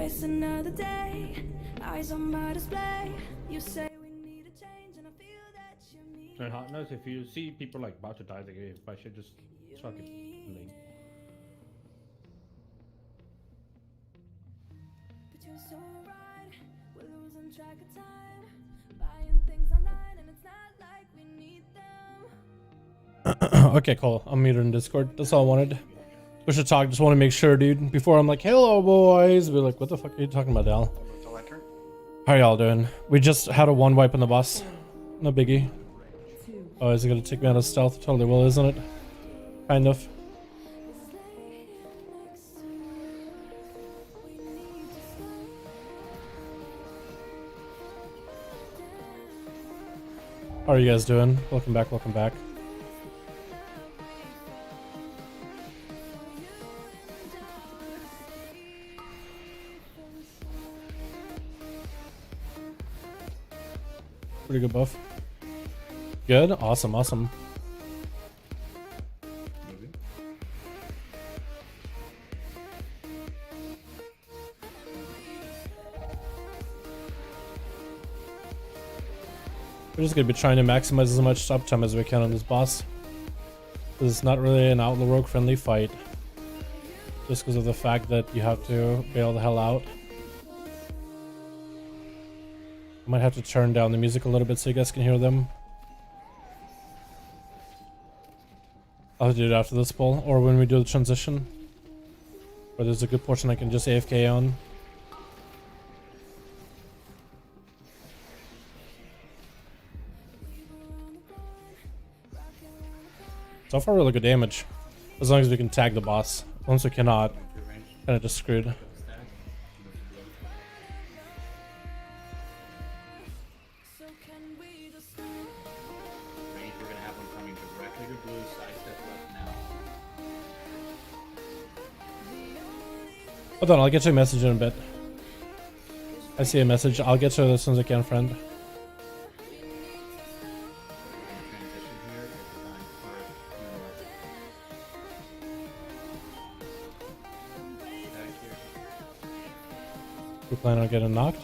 face another day. Eyes on my display. You say we need a change, and I feel that you need. And hot knows if you see people like about to die, the game, I should just suck it. Link. But you're so right. We're losing track of time. Buying things online, and it's not like we need them. Okay, cool. I'm muted in Discord. That's all I wanted. We should talk. Just want to make sure, dude. Before I'm like, hello, boys. Be like, what the fuck are you talking about, Dal? How y'all doing? We just had a one wipe on the boss. No biggie. Oh, is it gonna take me out of stealth? Totally will, isn't it? Kind of. How are you guys doing? Welcome back, welcome back. Pretty good buff. Good? Awesome, awesome. We're just gonna be trying to maximize as much stop time as we can on this boss. It's not really an outlaw rogue friendly fight. Just because of the fact that you have to bail the hell out. I might have to turn down the music a little bit so you guys can hear them. I'll do it after this poll, or when we do the transition. Where there's a good portion I can just AFK on. So far really good damage. As long as we can tag the boss. Once we cannot, kinda just screwed. Hold on, I'll get you a message in a bit. I see a message. I'll get to it as soon as I can, friend. You plan on getting knocked?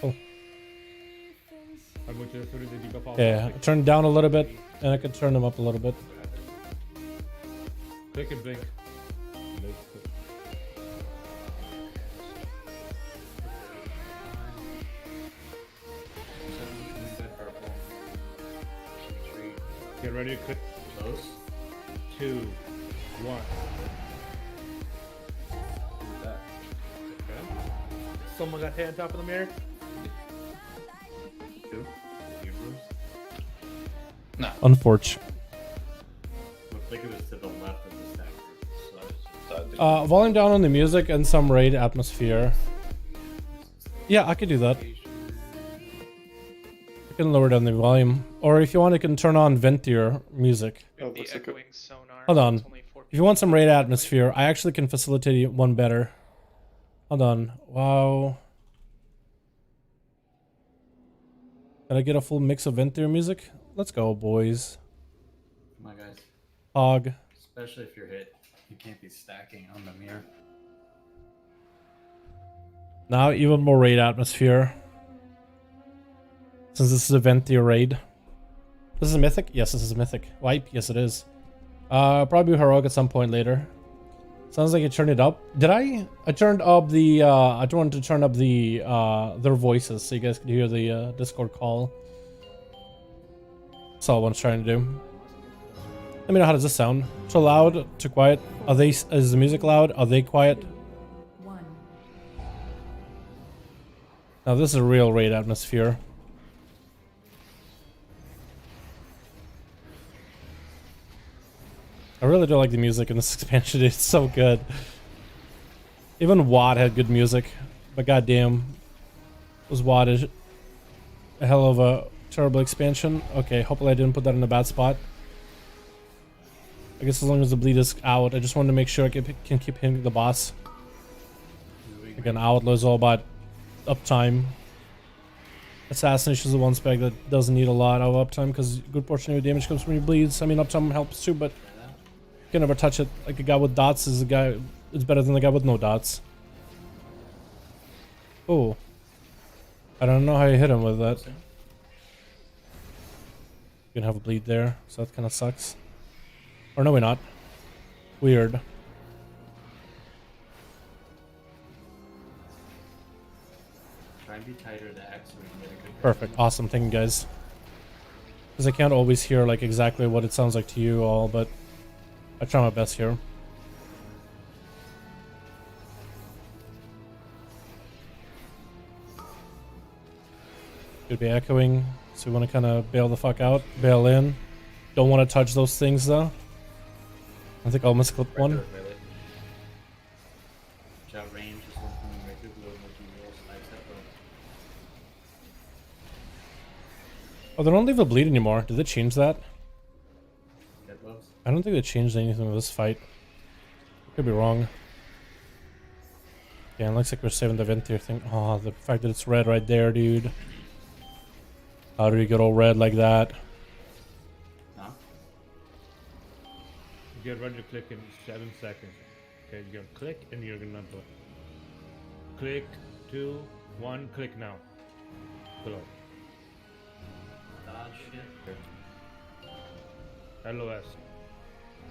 Cool. Yeah, turn down a little bit, and I can turn them up a little bit. Click and blink. Get ready to click. Close. 2, 1. Okay. Someone got hit on top of the mirror? 2. No. Unfortunate. Looks like it was to the left of the stack. Volume down on the music and some raid atmosphere. Yeah, I could do that. I can lower down the volume. Or if you want, you can turn on Ventier music. Hold on. If you want some raid atmosphere, I actually can facilitate one better. Hold on. Wow. Can I get a full mix of Ventier music? Let's go, boys. Come on, guys. Hog. Especially if you're hit. You can't be stacking on the mirror. Now even more raid atmosphere. Since this is a Ventier raid. This is a mythic? Yes, this is a mythic. Wipe? Yes, it is. Probably heroic at some point later. Sounds like you turned it up. Did I? I turned up the, I wanted to turn up the, their voices so you guys could hear the, Discord call. That's all I was trying to do. Let me know, how does this sound? Too loud? Too quiet? Is the music loud? Are they quiet? Now this is a real raid atmosphere. I really do like the music in this expansion. It's so good. Even WoD had good music, but goddamn, was WoD a hell of a terrible expansion? Okay, hopefully I didn't put that in a bad spot. I guess as long as the bleed is out, I just wanted to make sure I can keep hitting the boss. Again, Outlaw is all about uptime. Assassination is the one spec that doesn't need a lot of uptime because a good portion of your damage comes when you bleeds. I mean, uptime helps too, but you can never touch it. Like a guy with dots is a guy. It's better than the guy with no dots. Oh. I don't know how you hit him with that. So, You can have a bleed there, so that kind of sucks. Or no, we're not. Weird. try and be tighter to X so we can get a good. Perfect. Awesome. Thank you, guys. Because I can't always hear like exactly what it sounds like to you all, but I try my best here. Could be echoing, so we want to kind of bail the fuck out, bail in. Don't want to touch those things though. I think I almost clipped one. Watch out, range is something right through the multi-wall slides that way. Oh, they don't leave a bleed anymore. Did they change that? Dead lows. I don't think they changed anything with this fight. Could be wrong. Yeah, it looks like we're saving the Ventir thing. Oh, the fact that it's red right there, dude. How do you get all red like that? No? Get ready to click in 7 seconds. Okay, you're gonna click and you're gonna go. Click, 2, 1, click now. Below. Dodge shit. LOS.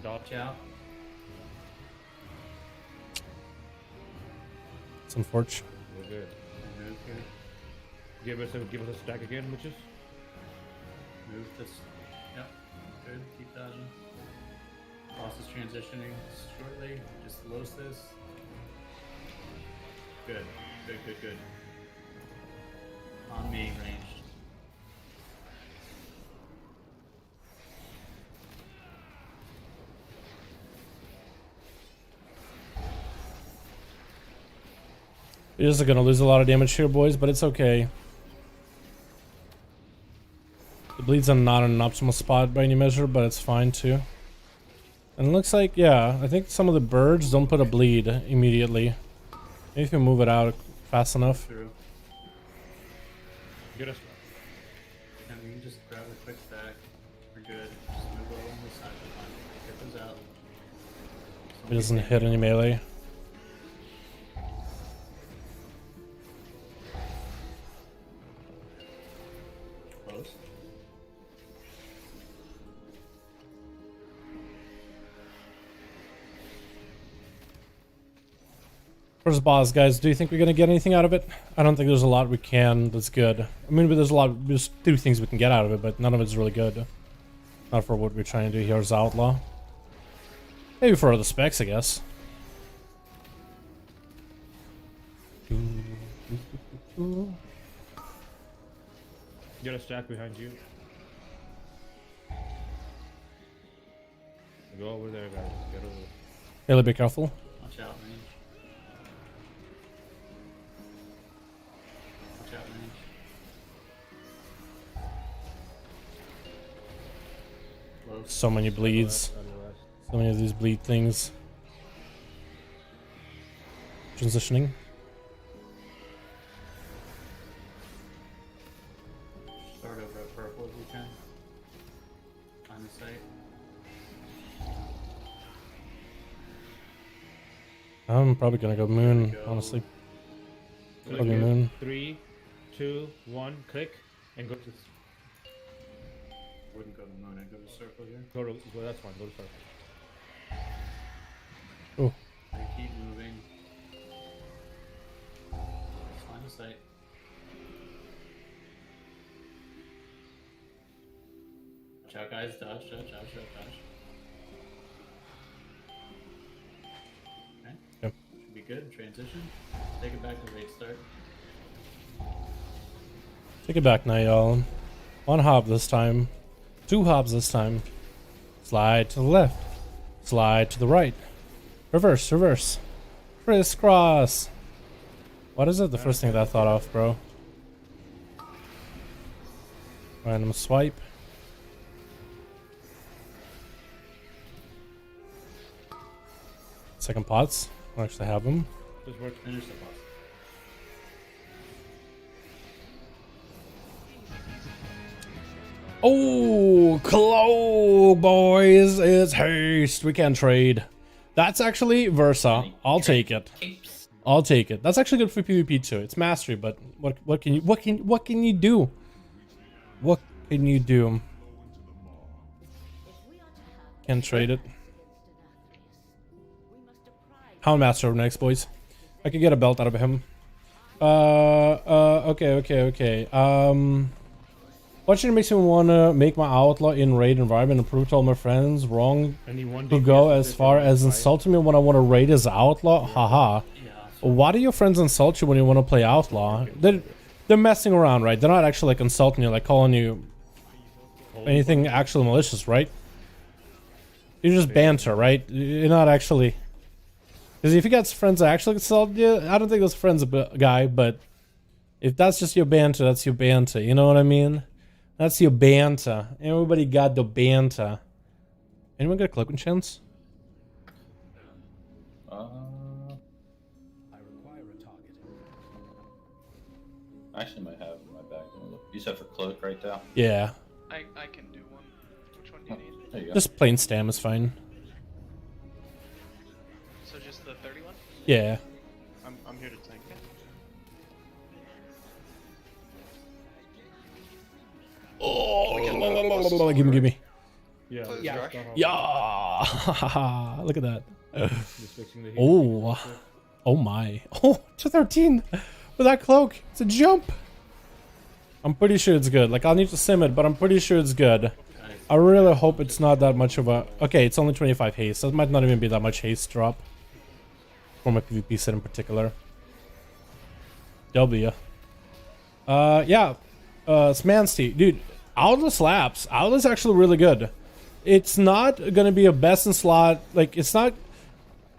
Dodge. Watch out. It's unfortunate. We're good. Move here. Give us a stack again, witches. Move this. Yep. Good. Keep dodging. Boss is transitioning shortly. Just lows this. Good. Good, good, good. On me, ranged. We're just gonna lose a lot of damage here, boys, but it's okay. The bleed's not in an optimal spot by any measure, but it's fine too. And it looks like, yeah, I think some of the birds don't put a bleed immediately. Maybe if you move it out fast enough. Through. Get us. And we can just grab a quick stack. We're good. Just move over on the side. Get those out. It doesn't hit any melee. Close. First boss, guys, do you think we're gonna get anything out of it? I don't think there's a lot we can that's good. I mean, there's a lot, there's 2 things we can get out of it, but none of it's really good. Not for what we're trying to do here as Outlaw. Maybe for the specs, I guess. Get a stack behind you. Go over there, guys. Get over there. Really be careful. Watch out, range. Watch out, range. Close. So many bleeds. LOS. So many of these bleed things. Transitioning. Start over at purple if you can. Find the site. I'm probably gonna go moon, go. honestly. Click Probably it. moon. 3, 2, 1, click, and go to. Wouldn't go to moon, I'd go to circle here. Go to. Well, that's fine. Go to start. Oh, I keep moving. Find the site. Watch out, guys. Dodge, dodge, dodge, dodge, dodge. Okay. Yep. Should be good. Transition. Take it back to raid start. take it back now, y'all. 1 hob this time. 2 hobs this time. Slide to the left. Slide to the right. Reverse, reverse. Crisscross. What is it? The first thing that I thought of, bro. Random swipe. Second pots. I actually have them. Just work. Finish the boss. Oh, cloak, boys. It's haste. We can trade. That's actually Versa. I'll take it. I'll take it. That's actually good for PvP too. It's mastery, but what can you do? What can you do? Can't trade it. Hound Master next, boys. I could get a belt out of him. Okay. Watching it makes me wanna make my outlaw in raid environment and prove to all my friends wrong who go as far as insulting me when I want to raid as outlaw. Haha. Why do your friends insult you when you want to play outlaw? They're messing around, right? They're not actually like insulting you, like calling you anything actually malicious, right? You're just banter, right? You're not actually. Because if you got friends that actually insult you, I don't think those friends a guy, but if that's just your banter, that's your banter. You know what I mean? That's your banter. Everybody got the banter. Anyone got a cloak chance? I actually might have in my bag. You said for cloak right there? Yeah. I can do one. Which one do you need? There you go. Just plain stam is fine. So just the 31? Yeah. I'm here to tank it. Oh, give me. Yeah. Yeah. Look at that. Just fixing the heat. Oh. Oh my. Oh, 213 with that cloak. It's a jump. I'm pretty sure it's good. Like, I'll need to sim it, but I'm pretty sure it's good. I really hope it's not that much of a... Okay, it's only 25 haste. So it might not even be that much haste drop. For my PvP set in particular. W. Yeah. Smansty. Dude, Outlaw slaps. Outlaw's actually really good. It's not going to be a best in slot. Like, it's not...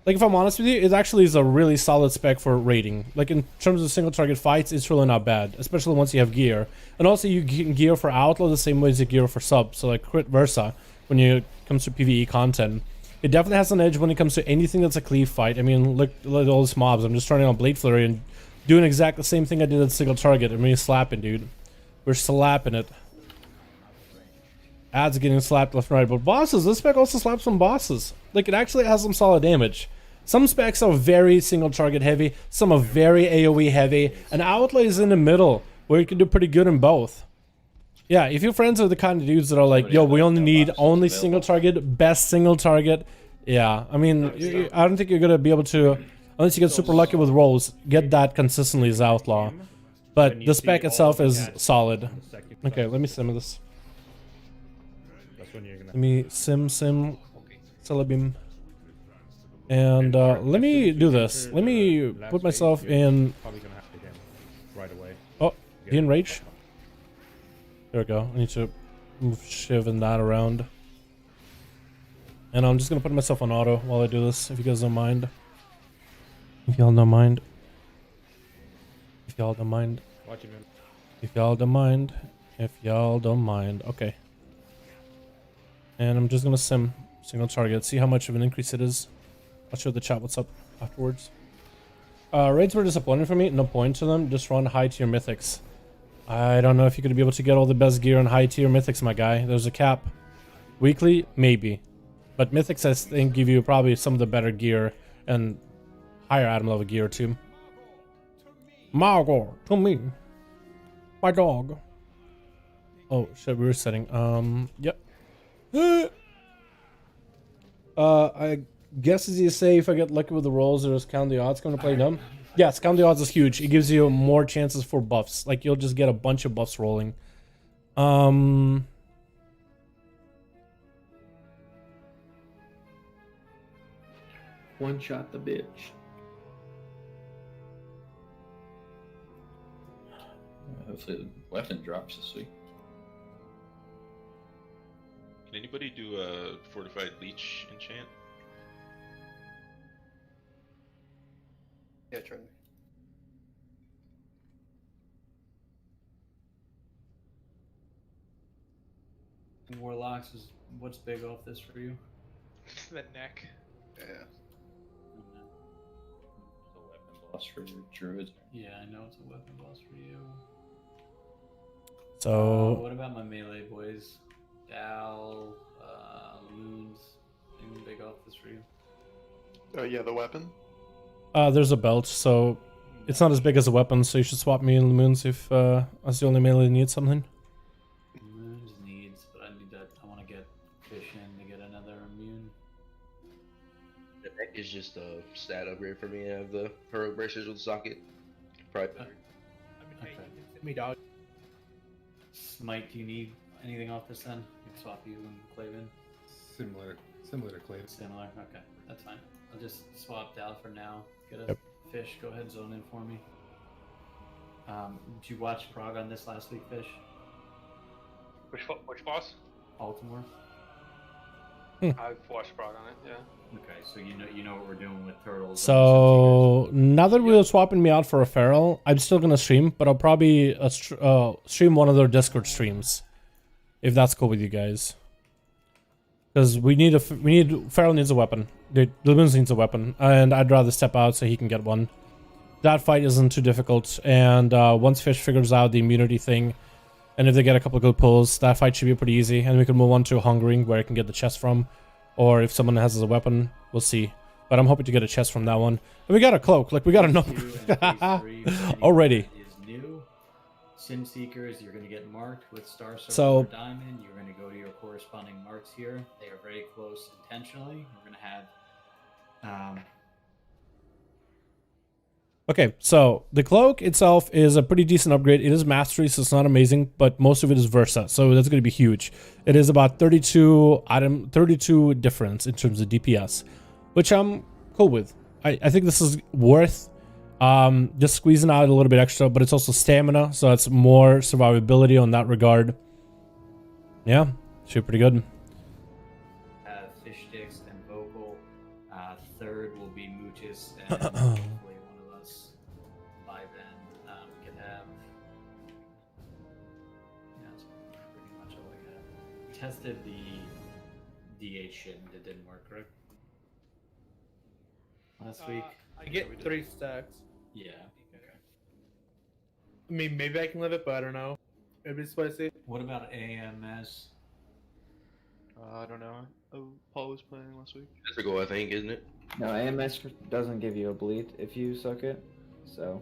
Like, if I'm honest with you, it actually is a really solid spec for raiding. Like, in terms of single target fights, it's really not bad. Especially once you have gear. And also, you can gear for Outlaw the same way as you gear for sub. So, like, crit versa when it comes to PvE content. It definitely has an edge when it comes to anything that's a cleave fight. I mean, look at all these mobs. I'm just turning on Blade Flurry and doing exactly the same thing I did at single target. I mean, slapping, dude. We're slapping it. Ads getting slapped left and right. But bosses, this spec also slaps some bosses. Like, it actually has some solid damage. Some specs are very single target heavy, some are very AoE heavy, and Outlaw is in the middle, where you can do pretty good in both. Yeah, if your friends are the kind of dudes that are like, yo, we only need only single target, best single target. Yeah, I mean, I don't think you're gonna be able to, unless you get super lucky with rolls, get that consistently as Outlaw. But the spec itself is solid. Okay, let me sim this. Let me sim, Celebim. And let me do this. Let me put myself in. Probably gonna have to hit him right away. Oh, he in rage? There we go. I need to move Shiv and that around. And I'm just gonna put myself on auto while I do this, if you guys don't mind. If y'all don't mind. If y'all don't mind. Watching him. If y'all don't mind. If y'all don't mind. Okay. And I'm just gonna sim single target. See how much of an increase it is. I'll show the chat what's up afterwards. Raids were disappointing for me. No point to them. Just run high tier mythics. I don't know if you're going to be able to get all the best gear on high tier mythics, my guy. There's a cap. Weekly, maybe. But mythics, I think, give you probably some of the better gear and higher item level gear, too. Margot, to me. My dog. Oh, shit, we were setting. Yep. I guess as you say, if I get lucky with the rolls, or just count the odds coming to play dumb. Yes, count the odds is huge. It gives you more chances for buffs. Like, you'll just get a bunch of buffs rolling. One shot the bitch. Hopefully the weapon drops this week. Can anybody do a fortified leech enchant? Yeah, try me. Warlocks is what's big off this for you? The neck. Yeah. It's a weapon boss for your druids. Yeah, I know it's a weapon boss for you. So what about my melee boys? Dal, Moons, anything big off this for you? Oh yeah, the weapon. There's a belt, so it's not as big as a weapon, so you should swap me in the moons if as you only mainly need something. Moons needs, but I need that. I want to get fish in to get another immune. The neck is just a stat upgrade for me. I have the heroic bracers with socket. Probably. Me dog. Smite, do you need anything off this end? I can swap you and Clavin. Similar to Clayton. Similar. Okay, that's fine. I'll just swap Dal for now. Get a Yep. fish. Go ahead, zone in for me. Did you watch Prague on this last week, Fish? Which boss? Baltimore. I've watched Prague on it. Yeah. Okay, so you know what we're doing with turtles. So now that we're swapping me out for a feral, I'm still gonna stream, but I'll probably stream one of their Discord streams, if that's cool with you guys. Because feral needs a weapon. The Luminous needs a weapon, and I'd rather step out so he can get one. That fight isn't too difficult, and once Fish figures out the immunity thing, and if they get a couple of good pulls, that fight should be pretty easy, and we can move on to Hungering, where I can get the chest from. Or if someone has a weapon, we'll see. But I'm hoping to get a chest from that one. And we got a cloak, like we got a number. Already. Is new. Sim Seekers, you're going to get marked with Star Circle So- or Diamond. You're going to go to your corresponding marks here. They are very close intentionally. We're going to have... Okay, so the cloak itself is a pretty decent upgrade. It is mastery, so it's not amazing, but most of it is Versa, so that's going to be huge. It is about 32 difference in terms of DPS, which I'm cool with. I think this is worth just squeezing out a little bit extra, but it's also stamina, so it's more survivability on that regard. Yeah, should be pretty good. Fish Sticks and Vocal. Third will be Moochis and hopefully one of us by then we can have. Yeah, that's pretty much all I got. Tested the DH shit and it didn't work, correct? Last week? I get 3 stacks. Yeah. Okay. I mean, maybe I can live it, but I don't know. Maybe it's spicy. What about AMS? I don't know. Oh, Paul was playing last week. That's a goal, I think, isn't it? No, AMS doesn't give you a bleed if you suck it, so.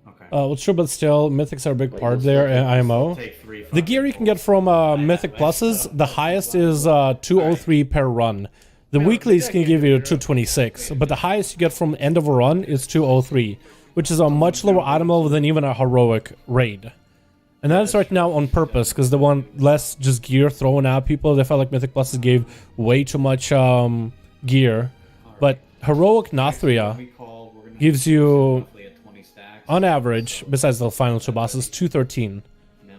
Okay. Well, true, but still, mythics are a big Wait, part you'll there, still and IMO. Take 3 The gear you can get from Mythic Pluses, the highest is 203 per run. The weeklies can give you 226, but the highest you get from end of a run is 203, which is a much lower item level than even a heroic raid. And that is right now on purpose, because they want less just gear thrown at people. They felt like Mythic Pluses gave way too much gear. But heroic NATHRIA gives you, on average, besides the final 2 bosses, 213.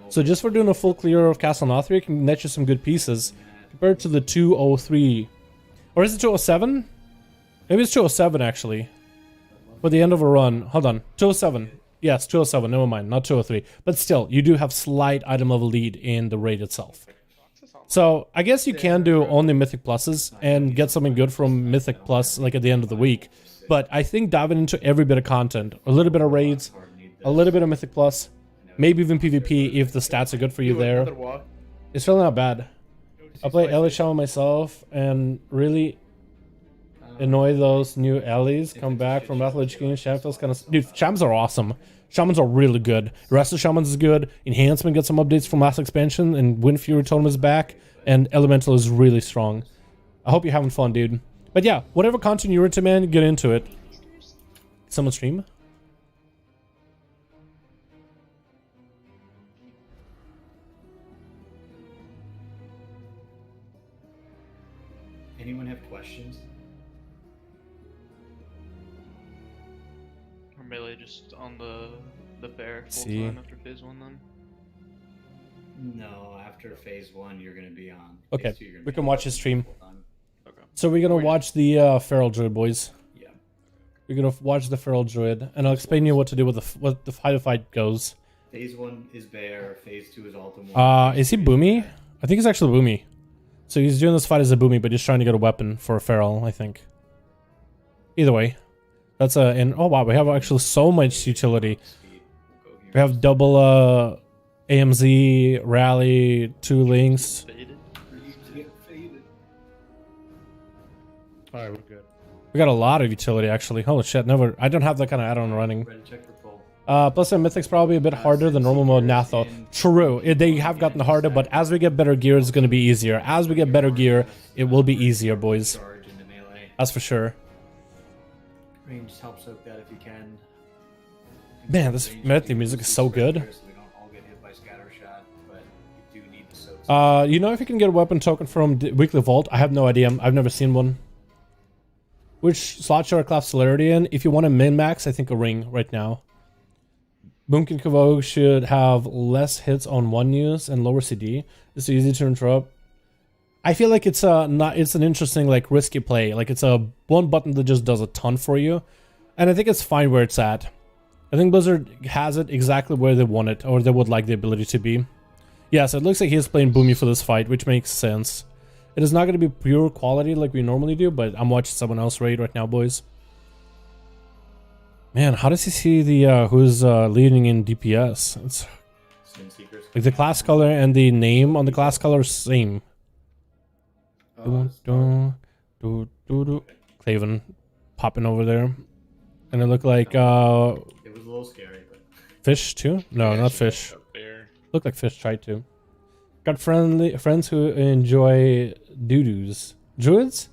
So just for doing a full clear of Castle NATHRIA can net you some good pieces, compared to the 203. Or is it 207? Maybe it's 207 actually. For the end of a run. Hold on. 207. Yes, 207. Never mind. Not 203. But still, you do have slight item level lead in the raid itself. So I guess you can do only Mythic Pluses and get something good from Mythic Plus like at the end of the week. But I think diving into every bit of content, a little bit of raids, a little bit of Mythic Plus, maybe even PvP if the stats are good for you there, it's really not bad. I play Ellie Shaman myself and really annoy those new Ellies come back from Battle of King. Shamans kind of, dude, Shamans are awesome. Shamans are really good. The rest of Shamans is good. Enhancement gets some updates from last expansion, and Wind Fury Totem is back, and Elemental is really strong. I hope you're having fun, dude. But yeah, whatever content you're into, man, get into it. Someone stream? Anyone have questions? Or melee just on the bear full See. time after phase 1 then? No, after phase 1 you're gonna be on. Okay, Phase 2, you're gonna we be can on watch his stream. full time. Okay. So we're gonna watch the Feral Druid, boys. Yeah. We're gonna watch the Feral Druid, and I'll explain you what to do with how the fight goes. Phase 1 is bear, phase 2 is ultimate. Is he Boomy? I think he's actually Boomy. So he's doing this fight as a Boomy, but he's trying to get a weapon for a Feral, I think. Either way. That's a... And, oh wow, we have actually so much utility. We have double AMZ, Rally, 2 links. Faded. Alright, we're good. We got a lot of utility actually. Holy shit, never. I don't have that kind of add-on running. Ready to check for pull. Plus, the Mythic's probably a bit harder than normal mode now, though. True, they have gotten harder, but as we get better gear, it's going to be easier. As we get better gear, it will be easier, boys. Charge into melee. That's for sure. Range just help soak that if you can. Man, this Mythic music is so good. So we don't all get hit by scatter shot, but you do need to soak. You know if you can get a weapon token from Weekly Vault? I have no idea. I've never seen one. Which slot should I class celerity in? If you want to min-max, I think a ring right now. Boomkin Kavogue should have less hits on one use and lower CD. It's easy to interrupt. I feel like it's it's an interesting like risky play. Like it's a one button that just does a ton for you. And I think it's fine where it's at. I think Blizzard has it exactly where they want it, or they would like the ability to be. Yeah, so it looks like he is playing Boomy for this fight, which makes sense. It is not going to be pure quality like we normally do, but I'm watching someone else raid right now, boys. Man, how does he see the who's leading in DPS? It's like the class color and the name on the class color is same. Claven popping over there, and it looked like It was a little scary, but fish too. No, not fish. Looked like fish tried to. Got friends who enjoy doo-doos. Druids?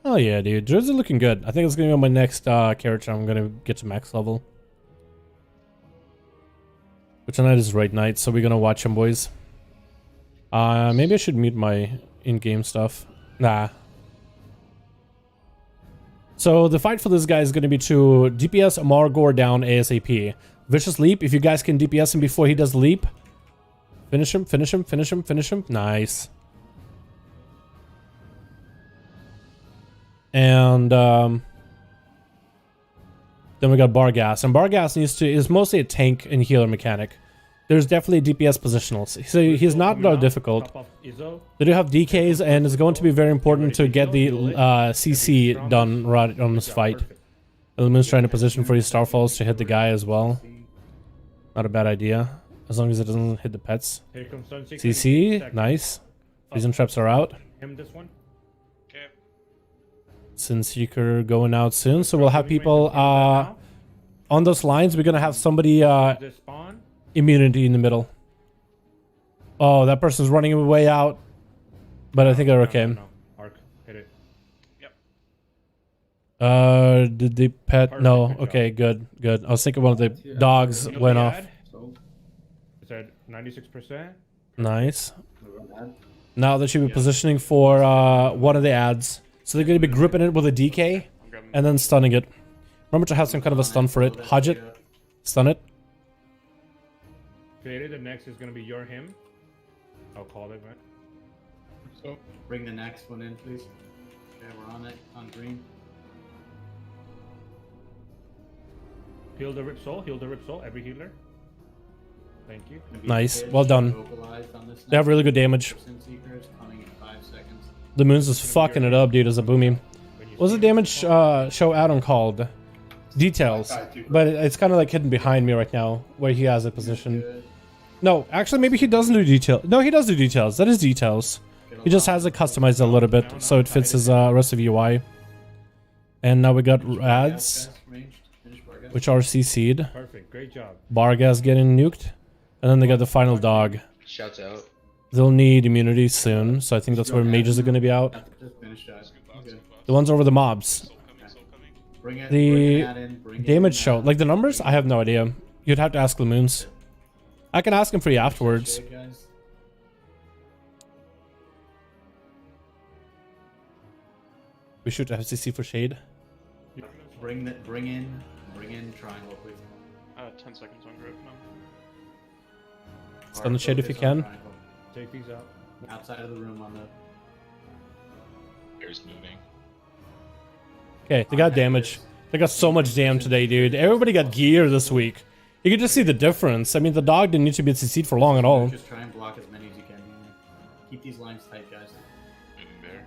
Oh yeah, dude. Druids are looking good. I think it's gonna be on my next character. I'm gonna get to max level. But tonight is Raid night, so we're gonna watch them, boys. Maybe I should mute my in-game stuff. Nah. So the fight for this guy is gonna be to DPS Amargor down ASAP. Vicious Leap, if you guys can DPS him before he does the leap. Finish him, finish him, finish him, finish him. Nice. And then we got Bargas. And Bargas is mostly a tank and healer mechanic. There's definitely DPS positionals. So he's not difficult. They do have DKs, and it's going to be very important to get the CC done right on this fight. Illumin's trying to position for his Starfalls to hit the guy as well. Not a bad idea. As long as it doesn't hit the pets. CC, nice. Freezing traps are out. Sin Seeker going out soon, so we'll have people on those lines. We're gonna have somebody immunity in the middle. Oh, that person's running away out, but I think they're okay. Did the pet? No. Okay, good, good. I was thinking one of the dogs went off. 96%. Nice. Now they should be positioning for one of the ads. So they're going to be gripping it with a DK and then stunning it. Remember to have some kind of a stun for it. Hodge it. Stun it. Okay, the next is going to be your him. I'll call it, right? So bring the next one in, please. Okay, we're on it. On green. Heal the Rip Soul. Heal the Rip Soul. Every healer. Thank you. Nice. Well done. They have really good damage. The Moon's just fucking it up, dude, as a Boomy. What's the damage show add-on called? Details. But it's kind of like hidden behind me right now, where he has a position. No, actually, maybe he doesn't do detail. No, he does do details. That is details. He just has it customized a little bit, so it fits his rest of UI. And now we got ads, which are CC'd. Perfect. Great job. Bargas getting nuked. And then they got the final dog. Shouts out. They'll need immunity soon, so I think that's where mages are going to be out. The ones over the mobs. The damage show, like the numbers, I have no idea. You'd have to ask the Moons. I can ask him for you afterwards. We shoot FCC for shade. Bring in triangle, please. 10 seconds on grip now. Stun the shade if you can. Take these out. Outside of the room on the... There's moving. Okay, they got damage. They got so much damn today, dude. Everybody got gear this week. You can just see the difference. I mean, the dog didn't need to be CC'd for long at all. Just try and block as many as you can. Keep these lines tight, guys. Moving there.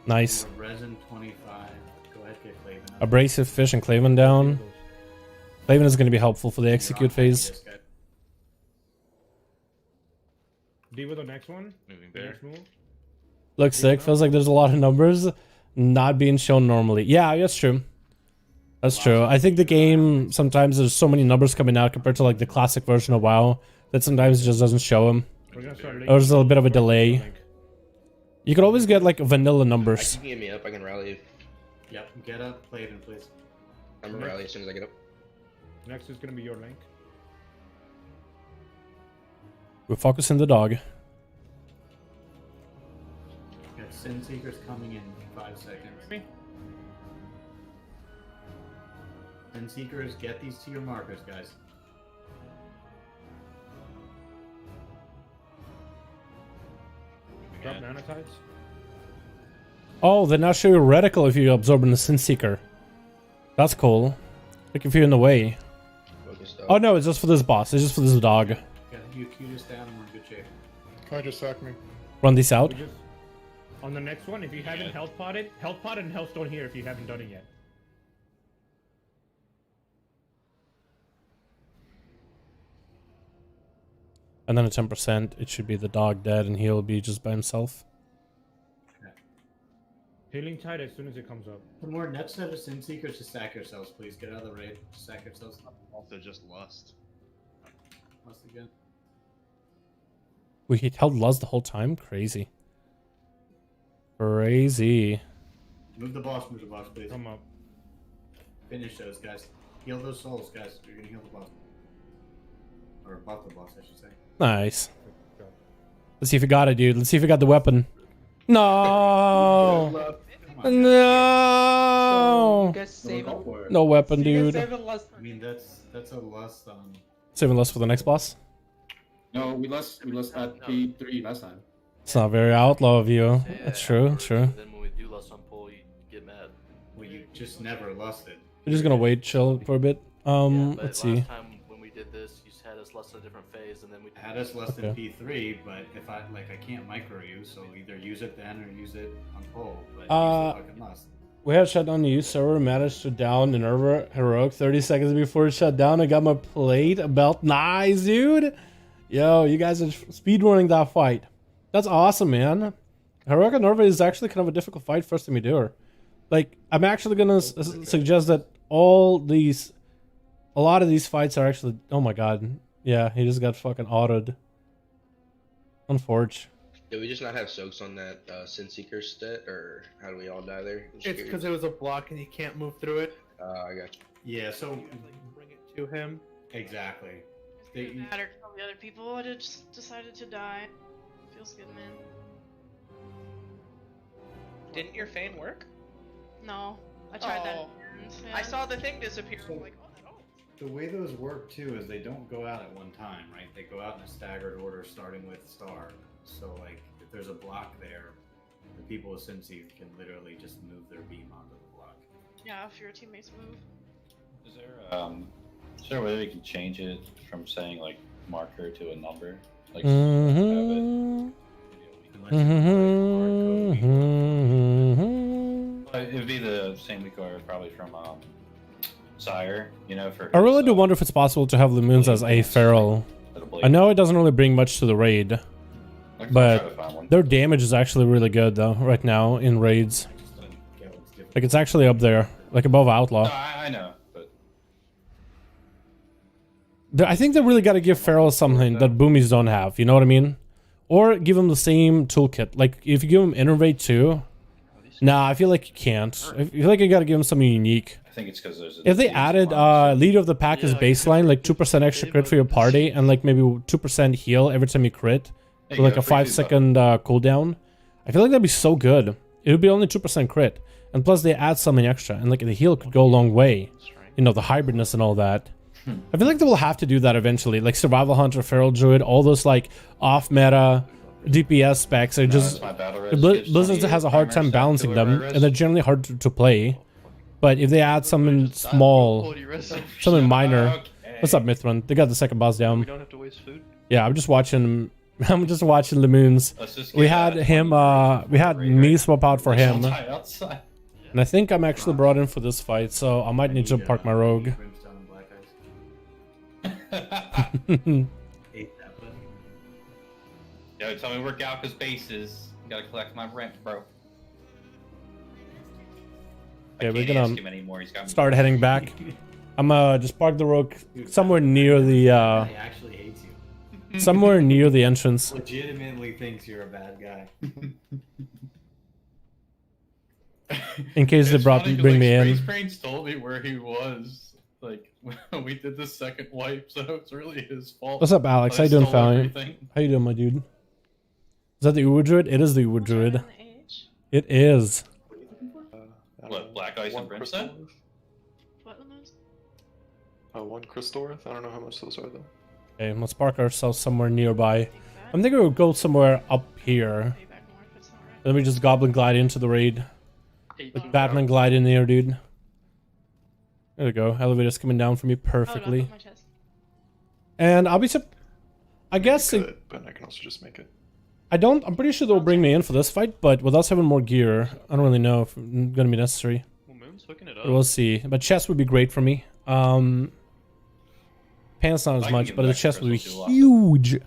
Nice. Resin 25. Go ahead, get Claven. Abrasive Fish and Claven down. Claven is going to be helpful for the execute phase. D with the next one. Moving there. Next move. Looks sick. Feels like there's a lot of numbers. not being shown normally. Yeah, that's true. That's true. I think the game, sometimes there's so many numbers coming out compared to like the classic version of WoW that sometimes it just doesn't show them. We're gonna start Or there's a little bit of a delay. link. You could always get like vanilla numbers. You can get me up. I can rally. Yep, get up, play it in, please. I'm gonna rally as soon as I get up. Next is gonna be your link. We're focusing the dog. Got Sin Seekers coming in 5 seconds. Sin Seekers, get these to your markers, guys. Drop nanotides. Oh, they now show you reticle if you absorb in the Sin Seeker. That's cool. Like if you're in the way. Oh no, it's just for this boss. It's just for this dog. Yeah, you cue this down and we're in good shape. Can I just sack me? Run these out. On the next one, if you haven't health potted and healthstone here if you haven't done it yet. And then at 10%, it should be the dog dead and he'll be just by himself. Healing tide as soon as it comes up. One more net set of Sin Seekers to stack yourselves, please. Get out of the raid. Stack yourselves. Also just lust. Lust again. We held Luz the whole time? Crazy. Crazy. Move the boss, please. Come up. Finish those, guys. Heal those souls, guys. You're gonna heal the boss. Or buff the boss, I should say. Nice. Let's see if you got it, dude. Let's see if you got the weapon. No! No! No weapon, dude. I mean, that's a lust on... Saving lust for the next boss? No, we lost at P3 last time. It's not very outlaw of you. That's true, true. Then when we do lust on pull, you get mad. Well, you just never lusted. We're just gonna wait, chill for a bit. But Let's see. last time when we did this, you had us lust in a different phase, and then we Had us lust in P3, but if I can't micro you, so either use it then or use it on pull. But use the fucking lust. We had shut down the U server, managed to down an heroic 30 seconds before it shut down. I got my plate belt. Nice, dude. Yo, you guys are speedrunning that fight. That's awesome, man. Heroic Nerva is actually kind of a difficult fight first time you do her. Like, I'm actually gonna suggest that a lot of these fights are actually. Oh my god. Yeah, he just got fucking autoed. Unfortunate. Did we just not have soaks on that Sin Seeker stat, or how do we all die there? It's because it was a block and you can't move through it. I got you. Yeah, so Bring it to him. exactly. It mattered to all the other people. I just decided to die. Feels good, man. Didn't your feign work? No, I tried that. I saw the thing disappear. I'm like, The way those work too is they don't go out at one time, right? They go out in a staggered order, starting with star. So like, if there's a block there, the people with Cincy can literally just move their beam onto the block. Yeah, if your teammates move. Is there a way we can change it from saying like marker to a number? Like it would be the same we got probably from Sire, you know, for I really do wonder if it's possible to have Lumoons as a feral. I know it doesn't really bring much to the raid, but their damage is actually really good though right now in raids. Like it's actually up there, like above Outlaw. No, I know, but I think they really got to give Feral something that Boomies don't have. You know what I mean? Or give them the same toolkit. Like if you give them Innervate too. Nah, I feel like you can't. I feel like you got to give them something unique. I think it's because there's. If they added leader of the pack as baseline, like 2% extra crit for your party, and like maybe 2% heal every time you crit, with like a 5-second cooldown, I feel like that'd be so good. It would be only 2% crit, and plus they add something extra, and like the heal could go a long way. You know, the hybridness and all that. I feel like they will have to do that eventually. Like Survival Hunter, Feral Druid, all those like off-meta DPS specs are just Blizzard has a hard time balancing them, and they're generally hard to play. But if they add something small, something minor, what's up, Mithran? They got the second boss down. We don't have to waste food. Yeah, I'm just watching. I'm just watching Lemoons. We had him. We had me swap out for him, and I think I'm actually brought in for this fight, so I might need to park my rogue. Yo, tell me where Galka's base is. Gotta collect my rent, bro. I we're can't gonna ask him anymore. He's got me. start heading back. I'm just park the rook somewhere near the He actually hates you. somewhere near the entrance. Legitimately thinks you're a bad guy. In case they It's funny 'cause, bring like, me in. Space Brains told me where he was. Like when we did the second wipe, so it's really his fault. What's up, Alex? that How I you doing, stole fella? everything. How you doing, my dude? Is that the Uber Druid? It is the Uber Druid. It is. What, Black Ice and Brimstone? One Crystorth. I don't know how much those are though. Okay, let's park ourselves somewhere nearby. I'm thinking we'll go somewhere up here. Then we just Goblin glide into the raid. Like Batman glide in there, dude. There we go. Elevator's coming down for me perfectly. And I'll be I guess But I can also just make it. I'm pretty sure they'll bring me in for this fight, but with us having more gear, I don't really know if it's gonna be necessary. Well, Moon's hooking it up. We'll see. But chest would be great for me. Pants not as much, but the chest would be huge. If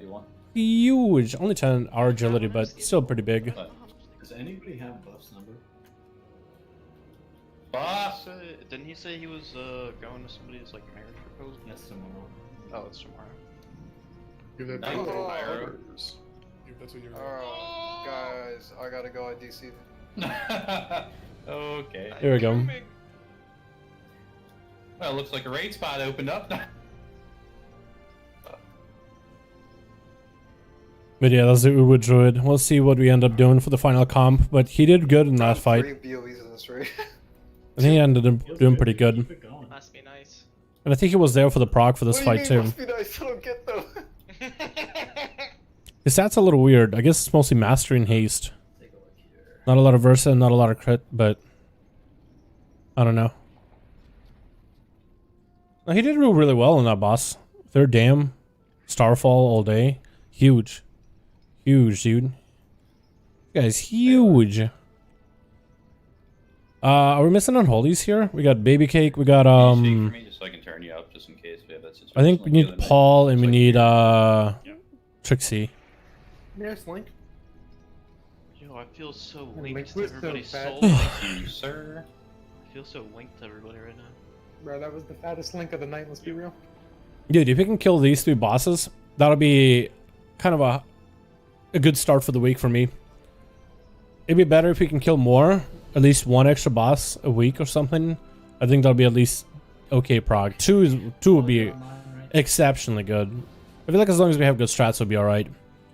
you want. Huge. Only 10 hour agility, but still pretty big. Does anybody have Buff's number? Boss! Didn't he say he was going to somebody's like marriage proposal? Yes, tomorrow. Oh, it's tomorrow. Give that Oh, to hours. That's what you're Oh, guys, I gotta go. I DC. Okay. Here we go. Well, looks like a raid spot opened up. But yeah, that's the Uber Druid. We'll see what we end up doing for the final comp, but he did good in that fight. 3 BOEs in this raid. I think he ended up doing pretty good. Must be nice. And I think he was there for the proc for this What do you fight mean, too. must be nice? I don't get them. His stats a little weird. I guess it's mostly mastery and haste. Not a lot of Versa and not a lot of crit, but I don't know. No, he did do really well in that boss. Third dam, Starfall all day. Huge. Huge, dude. This guy's huge. Are we missing unholies here? We got Baby Cake, we got For me, just so I can turn you up, just in case we have that situation. I think we like the need other night. Paul and we need Trixie. Yes, Link. Yo, I feel so And linked Link to was so everybody's fat. soul. Thank you, sir. I feel so linked to everybody right now. Bro, that was the fattest Link of the night, let's be real. Dude, if you can kill these 3 bosses, that'll be kind of a good start for the week for me. It'd be better if we can kill more, at least 1 extra boss a week or something. I think that'll be at least okay prog. 2 would be exceptionally good. I feel like as long as we have good strats, we'll be alright.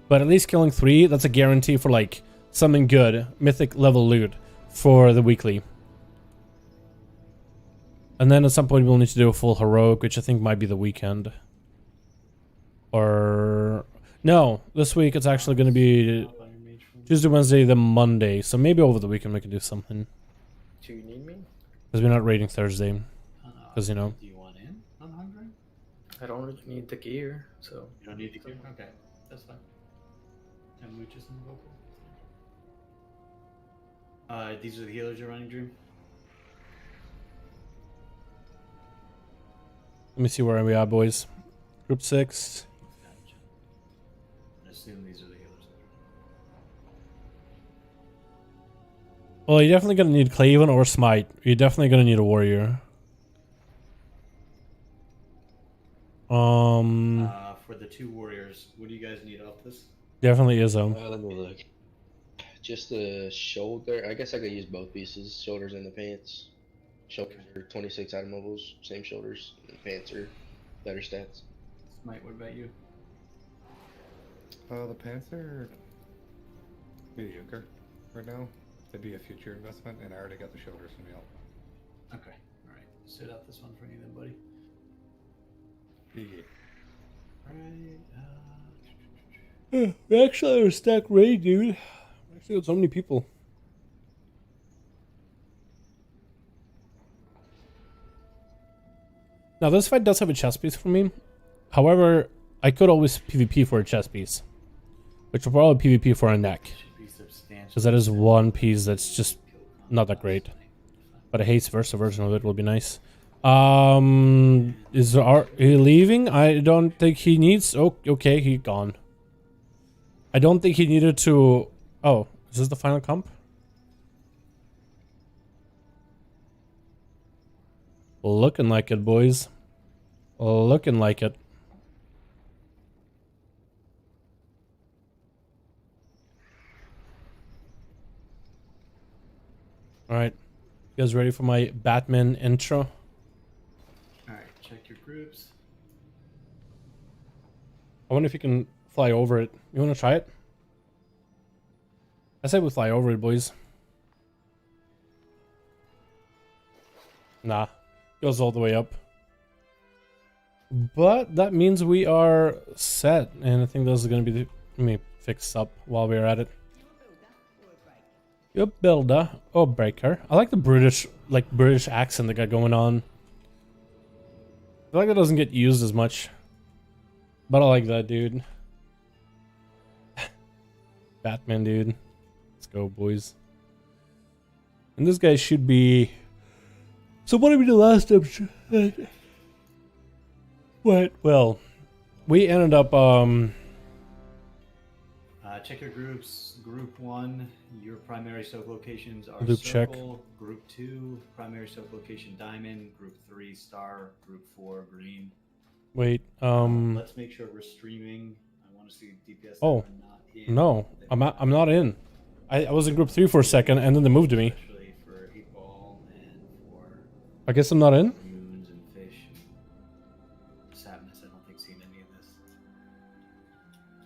But at least killing 3, that's a guarantee for like something good, mythic level loot for the weekly. And then at some point we'll need to do a full heroic, which I think might be the weekend. Or no, this week it's actually going to be Tuesday, Wednesday, then Monday. So maybe over the weekend we can do something. Do you need me? Because we're not raiding Thursday. Because, you know. Do you want in on Hungry? I don't really need the gear, so. You don't need the gear? Okay, that's fine. And Mooches and vocal. These are the healers you're running, Dream? Let me see where we are, boys. Group 6. I assume these are the healers. Well, you're definitely going to need Claven or Smite. You're definitely going to need a warrior. For the 2 warriors, what do you guys need off this? Definitely Izzo. Let me look. Just the shoulder. I guess I could use both pieces, shoulders and the pants. Shoulders are 26 item levels, same shoulders. And pants are better stats. Smite, what about you? The pants are mediocre right now. They'd be a future investment, and I already got the shoulders from Yelp. Okay, alright. Sit out this one for you then, buddy. Yeah. Alright, We actually are a stack raid, dude. We actually got so many people. Now, this fight does have a chest piece for me. However, I could always PvP for a chest piece. Which will probably PvP for a neck. Because that is one piece that's just not that great. But a haste Versa version of it will be nice. Is he leaving? I don't think he needs... Oh, okay, he gone. I don't think he needed to... Oh, is this the final comp? Looking like it, boys. Looking like it. Alright. You guys ready for my Batman intro? Alright, check your groups. I wonder if you can fly over it. You want to try it? I say we fly over it, boys. Nah. Goes all the way up. But that means we are set. And I think those are going to be the... Let me fix up while we're at it. You builder or breaker. I like the British accent they got going on. I feel like it doesn't get used as much. But I like that, dude. Batman, dude. Let's go, boys. And this guy should be... So what did we do last episode? What? Well, we ended up, check your groups. Group 1, your primary soak locations are Loop circle. check. Group 2, primary soak location diamond. Group 3, star. Group 4, green. Wait, Let's make sure we're streaming. I want to see DPS. Oh, not in. no. I'm not in. I was in group 3 for a second, and then they moved to me. Especially for 8 ball and for I guess I'm not in? moons and fish. Sadness, I don't think seen any of this.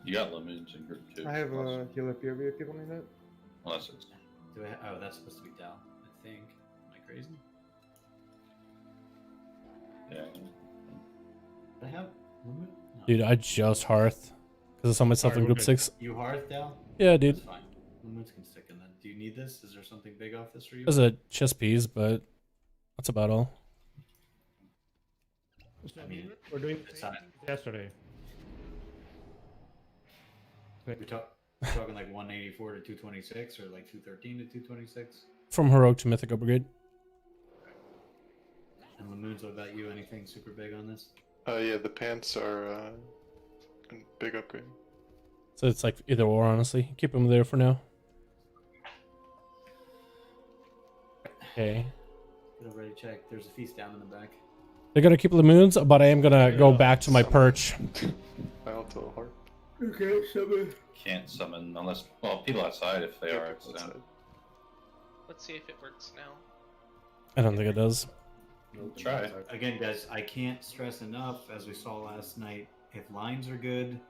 You got lemons in group 2. I have a healer POV if people need it. Unless it's... Do I oh, that's supposed to be Dal, I think. Am I crazy? Yeah. Do I have limit? No. Dude, I just hearth. Because I saw myself in group 6. You hearth, Dal? Yeah, dude. That's fine. Limits can stick in then. Do you need this? Is there something big off this for you? There's a chest piece, but that's about all. I mean, We're doing it's not. yesterday. We're talking like 184 to 226 or like 213 to 226? From Heroic to Mythic upgrade. And Lamoons, what about you? Anything super big on this? Yeah, the pants are a big upgrade. So it's like either or, honestly. Keep them there for now. Okay. Get ready to check. There's a feast down in the back. They're gonna keep Lamoons, but I am gonna go back to my perch. I also heart. Okay, summon. Can't summon unless... Well, people outside if they are outside. Let's see if it works now. I don't think it does. Try. Again, guys, I can't stress enough, as we saw last night, if lines are good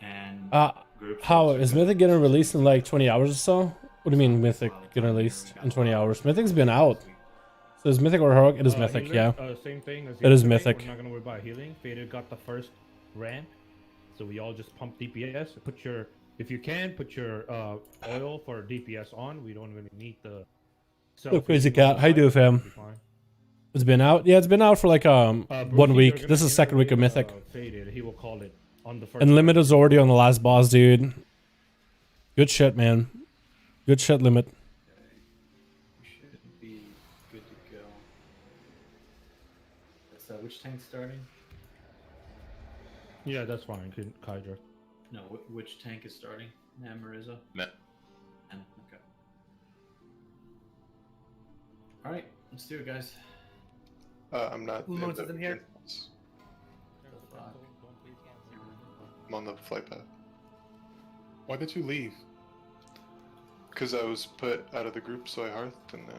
and groups How are is good, Mythic getting released in like 20 hours or so? What do you mean Mythic getting released in 20 hours? Mythic's been out. So is Mythic or Heroic? It is Mythic, Healing, yeah. Same thing as It is yesterday. Mythic. We're not gonna worry about healing. Fader got the first ramp, so we all just pump DPS. Put your, if you can, put your oil for DPS on. We don't really need the. Look, Crazy Cat, how you doing, fam? It's been out. Yeah, it's been out for like 1 week. This is the second week of Mythic. Faded. He will call it on the first. And Limit is already on the last boss, dude. Good shit, man. Good shit, Limit. we should be good to go. So, which tank's starting? Yeah, that's fine. Kydra. No, which tank is starting? Namariza? Met. Okay. Alright, let's do it, guys. I'm not. Lamoons is in here. I'm on the flight path. Why did you leave? Because I was put out of the group, so I hearthed, and then...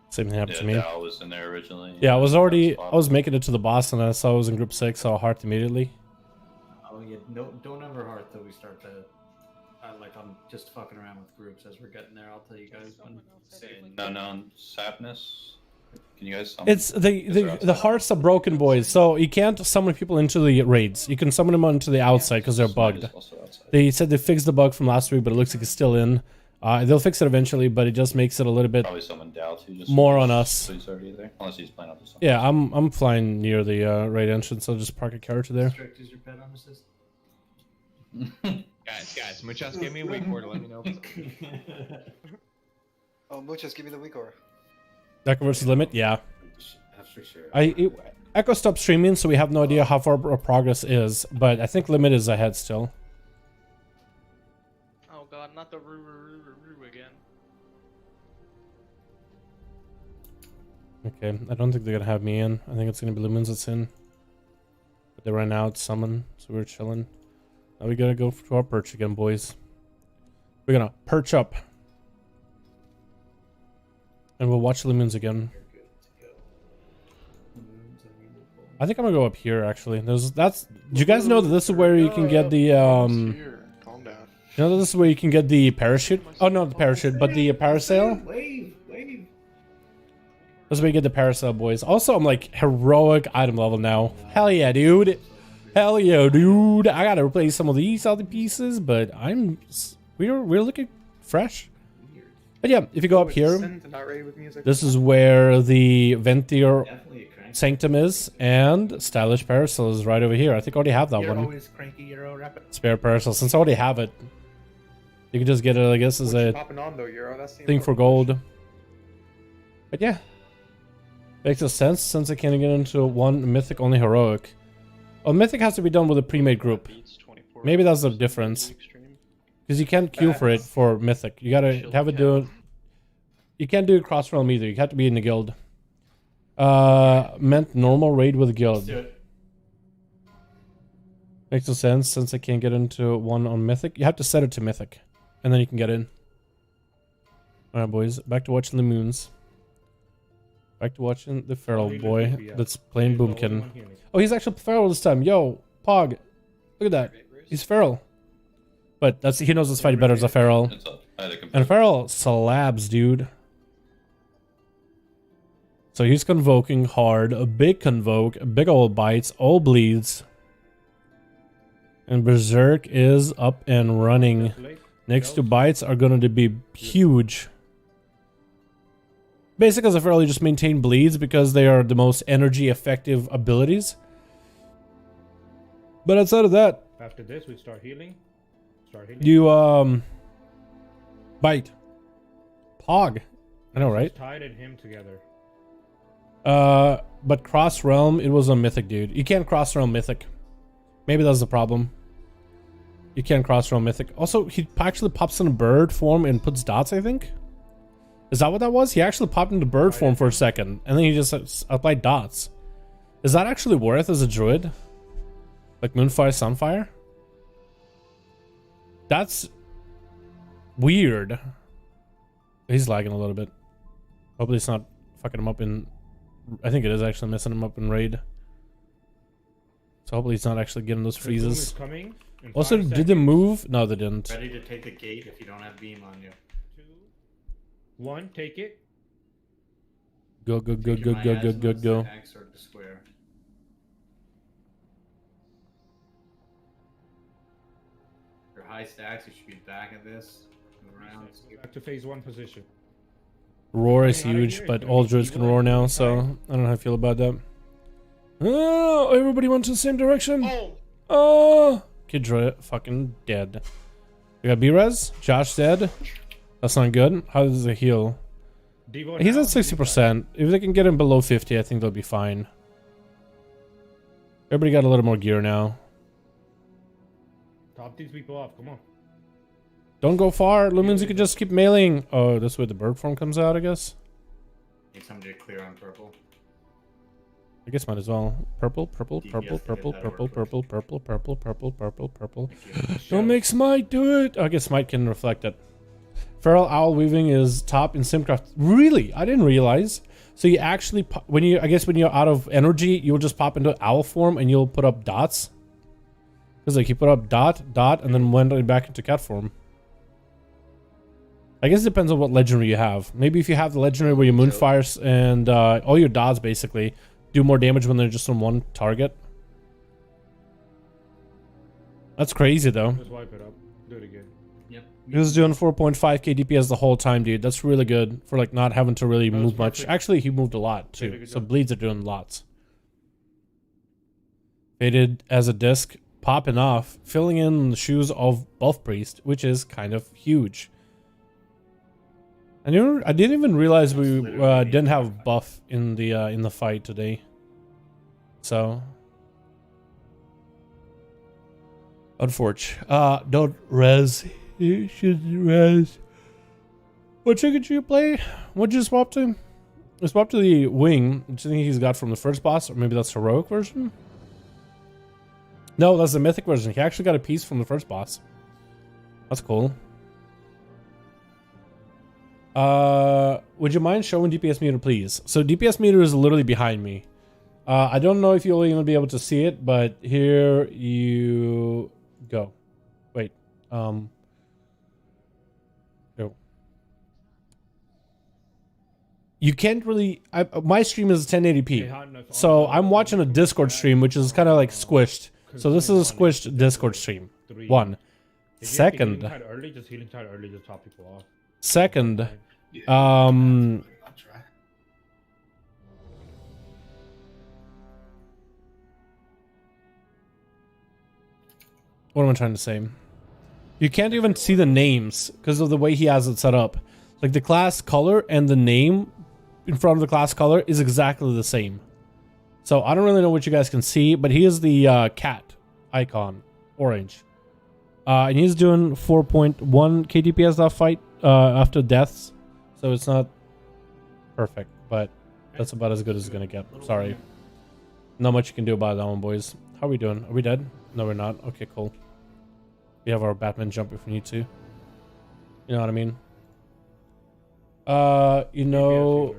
Same thing happened Yeah, to me. Dal was in there originally. Yeah, I was making it to the boss and I saw I was in group 6, so I hearthed immediately. Oh yeah, no, don't ever heart till we start to... I'm just fucking around with groups as we're getting there. I'll tell you guys when. No, sadness. Can you guys summon? It's the hearts are broken, boys. So you can't summon people into the raids. You can summon them onto the outside because they're bugged. They said they fixed the bug from last week, but it looks like it's still in. They'll fix it eventually, but it just makes it a little bit Probably summon Dal too. Just more on us. So he's already there, unless he's playing out the sun. Yeah, I'm flying near the raid entrance, so I'll just park a character there. Strict is your pet on assist? Guys, Muchas, give me a weak word to let me know. Oh, Muchas, give me the weak aura. Echo versus Limit, yeah. For sure. Echo stopped streaming, so we have no idea how far our progress is, but I think Limit is ahead still. Oh god, not the roo again. Okay, I don't think they're gonna have me in. I think it's gonna be Lumens that's in. But they ran out summon, so we're chilling. Now we gotta go to our perch again, boys. We're gonna perch up. And we'll watch Lumens again. I think I'm gonna go up here actually. Do you guys know that this is where you can get the Calm down. You know that this is where you can get the parachute? Oh no, the parachute, but the parasail? Wave. This is where you get the parasail, boys. Also, I'm like heroic item level now. Hell yeah, dude. Hell yeah, dude. I gotta replace some of these other pieces, but we're looking fresh. But yeah, if you go up here, this is where the Ventier Sanctum is, and Stylish Parasail is right over here. I think I already have that one. Spare Parasail. Since I already have it, you can just get it, I guess, as a thing for gold. But yeah, makes a sense since I can't get into one Mythic, only Heroic. Well, Mythic has to be done with a pre-made group. Maybe that's the difference. Because you can't queue for it for Mythic. You gotta have it do... You can't do it cross-realm either. You have to be in the guild. Meant normal raid with guild. Makes no sense since I can't get into one on Mythic. You have to set it to Mythic. And then you can get in. Alright, boys. Back to watching the moons. Back to watching the feral boy that's playing Boomkin. Oh, he's actually feral this time. Yo, Pog. Look at that. He's feral. But he knows this fight better as a feral. And feral slabs, dude. So he's convoking hard. A big convoke. Big old bites. All bleeds. And Berserk is up and running. Next two bites are going to be huge. Basically, as a feral, you just maintain bleeds because they are the most energy effective abilities. But outside of that, after this, we start healing. You bite. Pog. I know, right? Tide and him together. But cross realm, it was a Mythic, dude. You can't cross realm Mythic. Maybe that's the problem. You can't cross realm Mythic. Also, he actually pops in a bird form and puts dots, I think. Is that what that was? He actually popped into bird form for a second, and then he just applied dots. Is that actually worth as a druid? Like Moonfire, Sunfire? That's weird. He's lagging a little bit. Hopefully it's not fucking him up in... I think it is actually messing him up in raid. So hopefully he's not actually getting those freezes. Also, did they move? No, they didn't. Ready to take the gate if you don't have beam on you. 2, 1, take it. Go. X or the square. Your high stacks, you should be back at this. Move around. Back to phase 1 position. Roar is huge, but all druids can roar now, so I don't know how I feel about that. Oh, everybody went to the same direction. Oh, Kid Druid fucking dead. We got B-Res. Josh dead. That's not good. How does it heal? He's at 60%. If they can get him below 50, I think they'll be fine. Everybody got a little more gear now. Top these people off. Come on. Don't go far. Lumens, you can just keep mailing. Oh, that's where the bird form comes out, I guess. Need somebody to clear on purple. I guess might as well. Purple. Don't make Smite do it. I guess Smite can reflect it. Feral Owl Weaving is top in Simcraft. Really? I didn't realize. So you actually, when you're out of energy, you'll just pop into owl form and you'll put up dots. Because like you put up dot, and then went back into cat form. I guess it depends on what legendary you have. Maybe if you have the legendary where your Moonfires and all your dots basically do more damage when they're just on one target. That's crazy though. Just wipe it up. Do it again. Yep. He was doing 4.5k DPS the whole time, dude. That's really good for like not having to really move much. Actually, he moved a lot too. So bleeds are doing lots. Faded as a disc, popping off, filling in the shoes of Buff Priest, which is kind of huge. I didn't even realize we didn't have buff in the fight today. So unfortunate. Don't res. You should res. What ticket did you play? What'd you swap to? Let's swap to the wing, which I think he's got from the first boss, or maybe that's the heroic version. No, that's the mythic version. He actually got a piece from the first boss. That's cool. Would you mind showing DPS meter, please? So DPS meter is literally behind me. I don't know if you'll even be able to see it, but here you go. Wait. Go. You can't really. My stream is 1080p, so I'm watching a Discord stream, which is kind of like squished. So this is a squished Discord stream. One. Second. Early, just healing tide early to top people off. Second. What am I trying to say? You can't even see the names because of the way he has it set up. Like the class color and the name in front of the class color is exactly the same. So I don't really know what you guys can see, but he is the cat icon, orange. And he's doing 4.1 KDPS that fight after deaths. So it's not perfect, but that's about as good as it's going to get. Sorry. Not much you can do about that one, boys. How are we doing? Are we dead? No, we're not. Okay, cool. We have our Batman jump if we need to. You know what I mean? You know,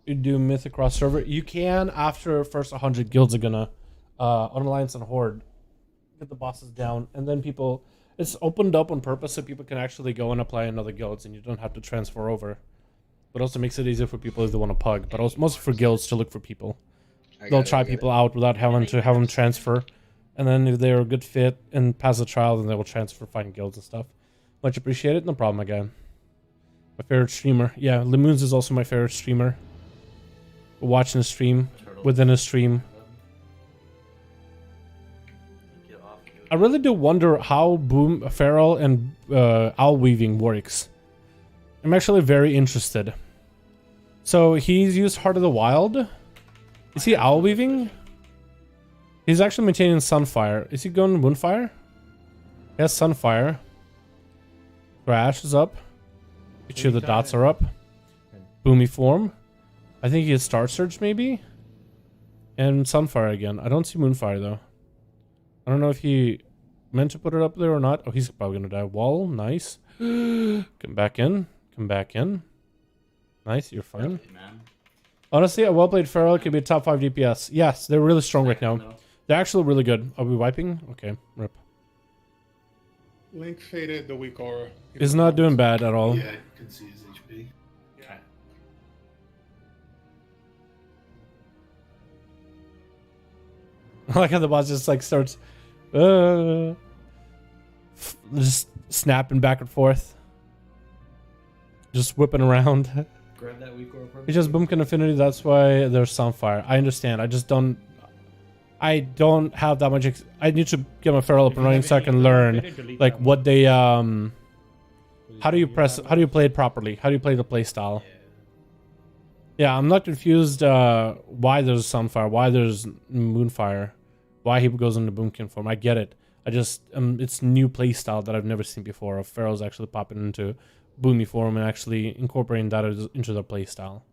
you do Mythic cross server. You can after first 100 guilds are gonna on Alliance and Horde get the bosses down, and then people. It's opened up on purpose so people can actually go and apply in other guilds, and you don't have to transfer over. But also makes it easier for people if they want to pug, but also mostly for guilds to look for people. They'll try people out without having to have them transfer. And then if they're a good fit and pass the trial, then they will transfer, find guilds and stuff. Much appreciated. No problem, again. My favorite streamer. Yeah, Lemoons is also my favorite streamer. Watching a stream, within a stream. I really do wonder how Boom, Feral, and Owl Weaving works. I'm actually very interested. So he's used Heart of the Wild. Is he Owl Weaving? He's actually maintaining Sunfire. Is he going Moonfire? He has Sunfire. Crash is up. Make sure the dots are up. Boomy Form. I think he has Star Surge maybe? And Sunfire again. I don't see Moonfire though. I don't know if he meant to put it up there or not. Oh, he's probably gonna die. Wall, nice. Come back in. Come back in. Nice, you're fine. Honestly, a well-played Feral could be a top 5 DPS. Yes, they're really strong right now. They're actually really good. Are we wiping? Okay, rip. Link faded the weak aura. He's not doing bad at all. Yeah, I can see his HP. Yeah. I like how the boss just like starts just snapping back and forth. Just whipping around. Grab that weak aura. It's just Boomkin Affinity, that's why there's Sunfire. I understand. I just don't have that much I need to get my Feral up and running so I can learn like what they how do you play it properly? How do you play the play style? Yeah, I'm not confused why there's Sunfire, why there's Moonfire, why he goes into Boomkin form. I get it. I just it's new play style that I've never seen before of Ferals actually popping into Boomy form and actually incorporating that into their play style.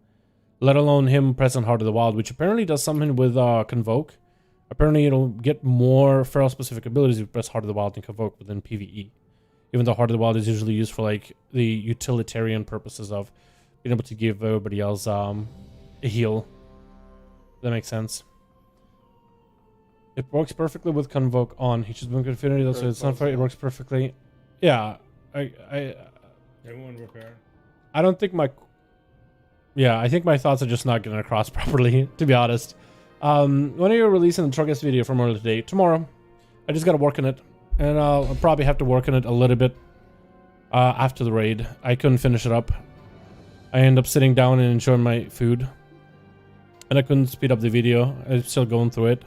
Let alone him pressing Heart of the Wild, which apparently does something with Convoke. Apparently it'll get more Feral specific abilities if you press Heart of the Wild and Convoke within PvE. Even though Heart of the Wild is usually used for like the utilitarian purposes of being able to give everybody else a heal. That makes sense. It works perfectly with Convoke on. He just been Infinity, that's why it's not fair. It works perfectly. Yeah, Everyone repair. I don't think my... Yeah, I think my thoughts are just not getting across properly, to be honest. When are you releasing the Truckist video from earlier today? Tomorrow. I just gotta work on it. And I'll probably have to work on it a little bit after the raid. I couldn't finish it up. I ended up sitting down and enjoying my food. And I couldn't speed up the video. I'm still going through it.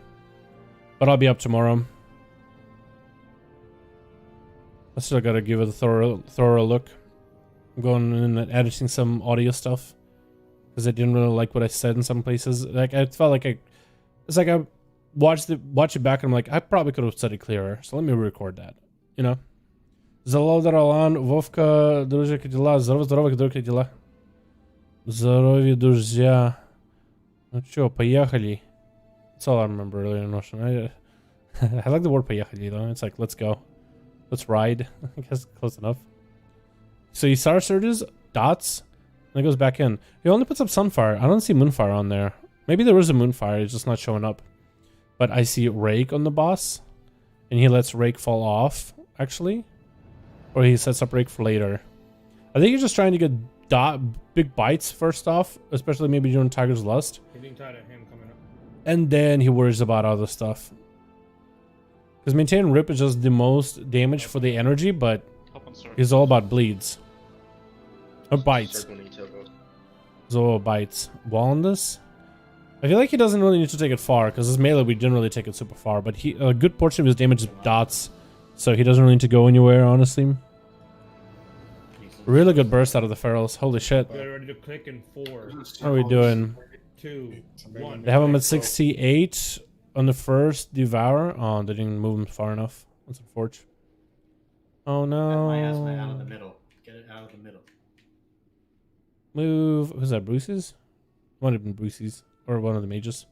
But I'll be up tomorrow. I still gotta give it a thorough look. I'm going in and editing some audio stuff. Because I didn't really like what I said in some places. Like, I felt like it's like I watched it back and I'm like, I probably could have said it clearer. So let me record that. You know? Здорово, Дalaran, Вовка, дружи, как дела? Здорово, как дела? Здоровье, друзья. Ну чё, поехали. That's all I remember earlier in Russian. I like the word поехали, though. It's like, let's go. Let's ride. I guess close enough. So he star surges, dots, and it goes back in. He only puts up Sunfire. I don't see Moonfire on there. Maybe there is a Moonfire, it's just not showing up. But I see Rake on the boss. And he lets Rake fall off, actually. Or he sets up Rake for later. I think he's just trying to get big bites first off. Especially maybe during Tiger's Lust. Getting tired of him coming up. And then he worries about other stuff. Because maintain Rip is just the most damage for the energy, but he's all about bleeds. Or bites. It's all about bites. Wall on this? I feel like he doesn't really need to take it far, because his melee we generally take it super far, but a good portion of his damage is dots, so he doesn't really need to go anywhere, honestly. Really good burst out of the ferals. Holy shit. They're ready to click in 4. How are we doing? 2, 1. They have him at 68 on the first Devour. Oh, they didn't move him far enough. That's unfortunate. Oh no. My ass out of the middle. Get it out of the middle. Move. Who's that? Bruce's? Might have been Bruce's. Or one of the mages.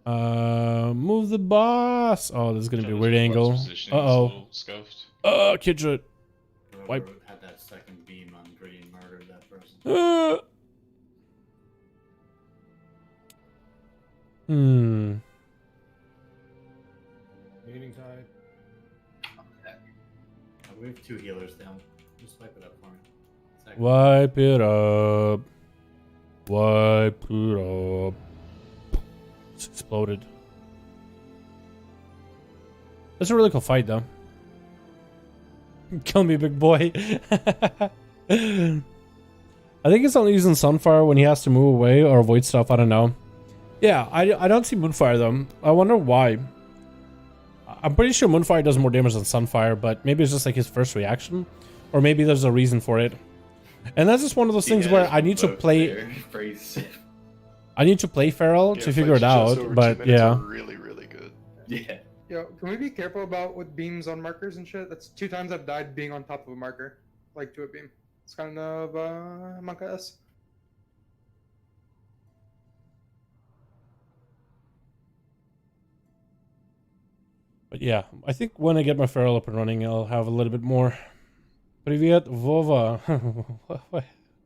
Move the boss. Oh, this is gonna be a weird angle. Uh-oh. Kidra. Wipe. Had that second beam on Green murdered that person. Meeting side. We have 2 healers down. Just wipe it up for me. Second. Wipe it up. Wipe it up. It's exploded. That's a really cool fight, though. Kill me, big boy. I think he's only using Sunfire when he has to move away or avoid stuff. I don't know. Yeah, I don't see Moonfire, though. I wonder why. I'm pretty sure Moonfire does more damage than Sunfire, but maybe it's just like his first reaction. Or maybe there's a reason for it. And that's just one of those things where I need to play... I need to play Feral to figure it out, but yeah. Really, really good. Yeah. Yo, can we be careful about with beams on markers and shit? That's 2 times I've died being on top of a marker. Like, to a beam. It's kind of, Monka-esque. But yeah, I think when I get my Feral up and running, I'll have a little bit more. Привет, Вова.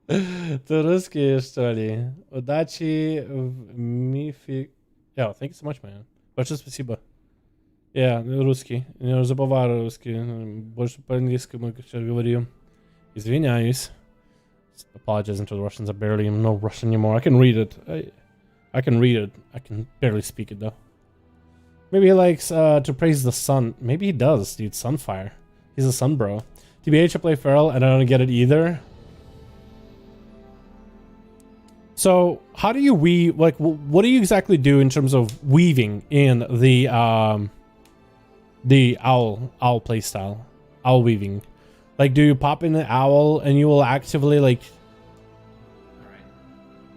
Ты русский, что ли? Удачи в мифе... Yeah, thank you so much, man. Большое спасибо. Yeah, русский. Не забываю русский. Больше по-английски мы сейчас говорим. Извиняюсь. Apologizing to the Russians. I barely know Russian anymore. I can read it. I can read it. I can barely speak it, though. Maybe he likes to praise the sun. Maybe he does, dude. Sunfire. He's a sun bro. TBH, I play Feral, and I don't get it either. So, how do you weave? Like, what do you exactly do in terms of weaving in the owl playstyle? Owl weaving. Like, do you pop in the owl and you will actively, like,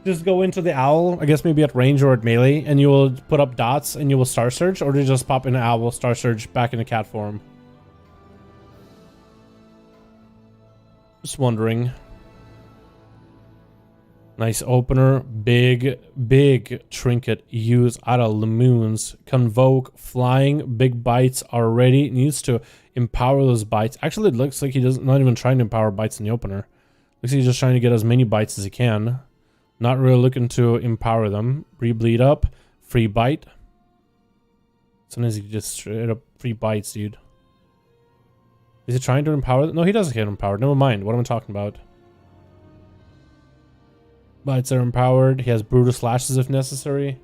just go into the owl, I guess maybe at range or at melee, and you will put up dots and you will Star Surge, or do you just pop in the owl, Star Surge, back into cat form? Just wondering. Nice opener. Big trinket. Use out of Lemoons. Convoke. Flying. Big bites already. Needs to empower those bites. Actually, it looks like he doesn't, not even trying to empower bites in the opener. Looks like he's just trying to get as many bites as he can. Not really looking to empower them. Rebleed up. Free bite. Sometimes he just straight up free bites, dude. Is he trying to empower them? No, he doesn't get empowered. Never mind. What am I talking about? Bites are empowered. He has brutal slashes if necessary.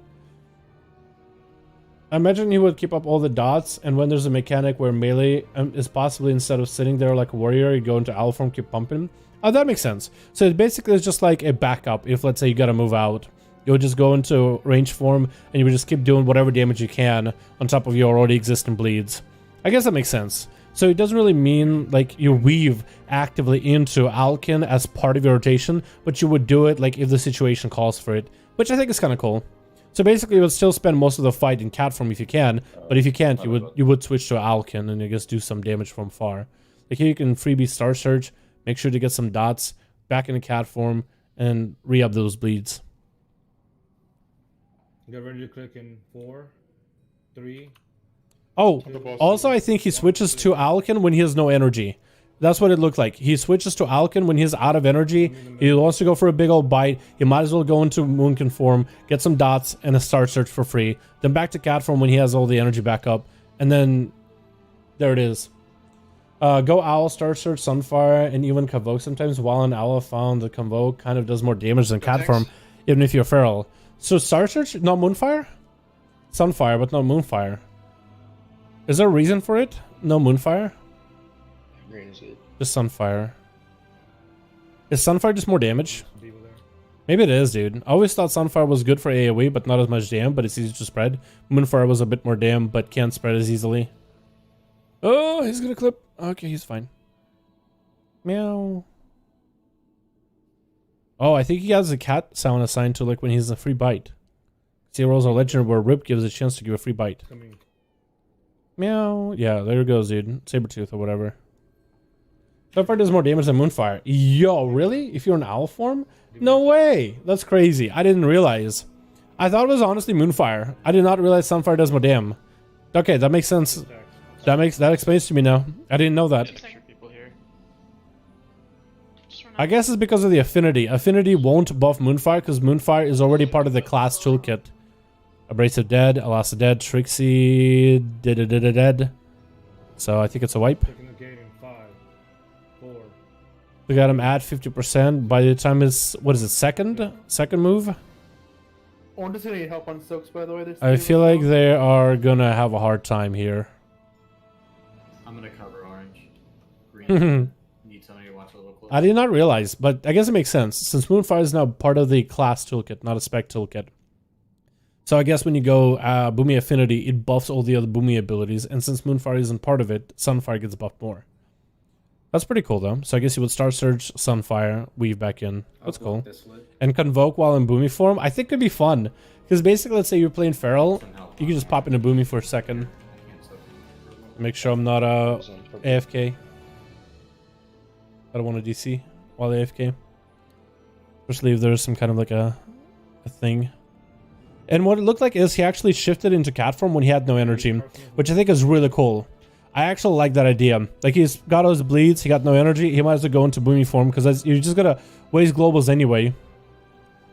I imagine he would keep up all the dots, and when there's a mechanic where melee is possibly, instead of sitting there like a warrior, you go into owl form, keep pumping. Oh, that makes sense. So it basically is just like a backup. If, let's say, you gotta move out, you would just go into range form, and you would just keep doing whatever damage you can on top of your already existing bleeds. I guess that makes sense. So it doesn't really mean like you weave actively into Alkin as part of your rotation, but you would do it like if the situation calls for it, which I think is kind of cool. So basically you would still spend most of the fight in cat form if you can, but if you can't, you would switch to Alkin and I guess do some damage from far. Like here you can freebie Star Surge, make sure to get some dots, back into cat form, and re-up those bleeds. Get ready to click in 4, 3. Oh, also I think he switches to Alkin when he has no energy. That's what it looked like. He switches to Alkin when he's out of energy. He wants to go for a big old bite. He might as well go into Moonkin form, get some dots, and a Star Search for free. Then back to cat form when he has all the energy back up. And then there it is. Go Owl, Star Search, Sunfire, and even Convoke sometimes. While an Owl found the Convoke kind of does more damage than cat form, even if you're feral. So Star Search, not Moonfire? Sunfire, but not Moonfire. Is there a reason for it? No Moonfire? Green is good. Just Sunfire. Is Sunfire just more damage? Maybe it is, dude. I always thought Sunfire was good for AoE, but not as much dam, but it's easy to spread. Moonfire was a bit more dam, but can't spread as easily. Oh, he's gonna clip. Okay, he's fine. Meow. Oh, I think he has a cat sound assigned to like when he's a free bite. See, rolls are legendary where Rip gives a chance to give a free bite. Meow. Yeah, there it goes, dude. Sabertooth or whatever. Sunfire does more damage than Moonfire. Yo, really? If you're in Owl form? No way! That's crazy. I didn't realize. I thought it was honestly Moonfire. I did not realize Sunfire does more damage. Okay, that makes sense. That explains to me now. I didn't know that. I guess it's because of the affinity. Affinity won't buff Moonfire because Moonfire is already part of the class toolkit. Abrasive dead, Alasa dead, Trixie dead. So I think it's a wipe. We got him at 50% by the time his, what is it, second move? Orange doesn't need help on soaks, by the way. I feel like they are gonna have a hard time here. I'm gonna cover orange. Green. Need somebody to watch a little close. I did not realize, but I guess it makes sense since Moonfire is now part of the class toolkit, not a spec toolkit. So I guess when you go Boomy Affinity, it buffs all the other Boomy abilities, and since Moonfire isn't part of it, Sunfire gets buffed more. That's pretty cool though. So I guess you would Star Surge, Sunfire, weave back in. That's cool. And Convoke while in Boomy form, I think could be fun. Because basically, let's say you're playing Feral, you can just pop into Boomy for a second. Make sure I'm not AFK. I don't want to DC while AFK. Especially if there's some kind of like a thing. And what it looked like is he actually shifted into cat form when he had no energy, which I think is really cool. I actually like that idea. Like, he's got all his bleeds, he got no energy, he might as well go into Boomy form, because you're just gonna waste globals anyway.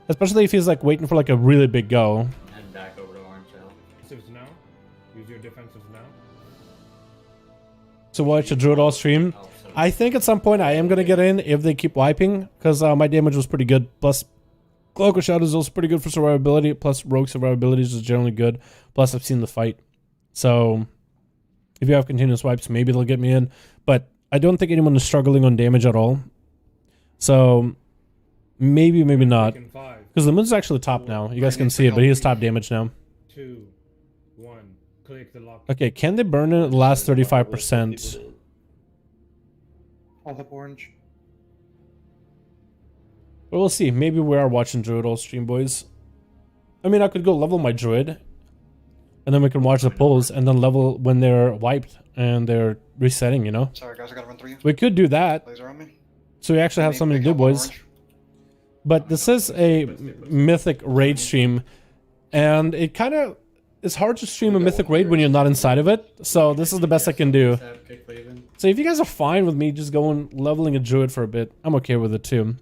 Especially if he's like waiting for like a really big go. And back over to orange now. Defensives now. Use your defensives now. So watch a Druid all stream. I think at some point I am gonna get in if they keep wiping, because my damage was pretty good. Plus, Cloak of Shadows is also pretty good for survivability. Plus, Rogue survivability is generally good. Plus, I've seen the fight. So if you have continuous wipes, maybe they'll get me in. But I don't think anyone is struggling on damage at all. So maybe, maybe not. Because the moon's actually top now. You guys can see it, but he is top damage now. 2, 1. Click the lock. Okay, can they burn in the last 35%? I'll help orange. But we'll see. Maybe we are watching Druid all stream, boys. I mean, I could go level my Druid. And then we can watch the pulls and then level when they're wiped and they're resetting, you know? Sorry guys, I gotta run through you. We could do that. Laser on me. So we actually have something to do, boys. But this is a mythic raid stream. And it kind of is hard to stream a mythic raid when you're not inside of it. So this is the best I can do. So if you guys are fine with me just going leveling a Druid for a bit, I'm okay with it too.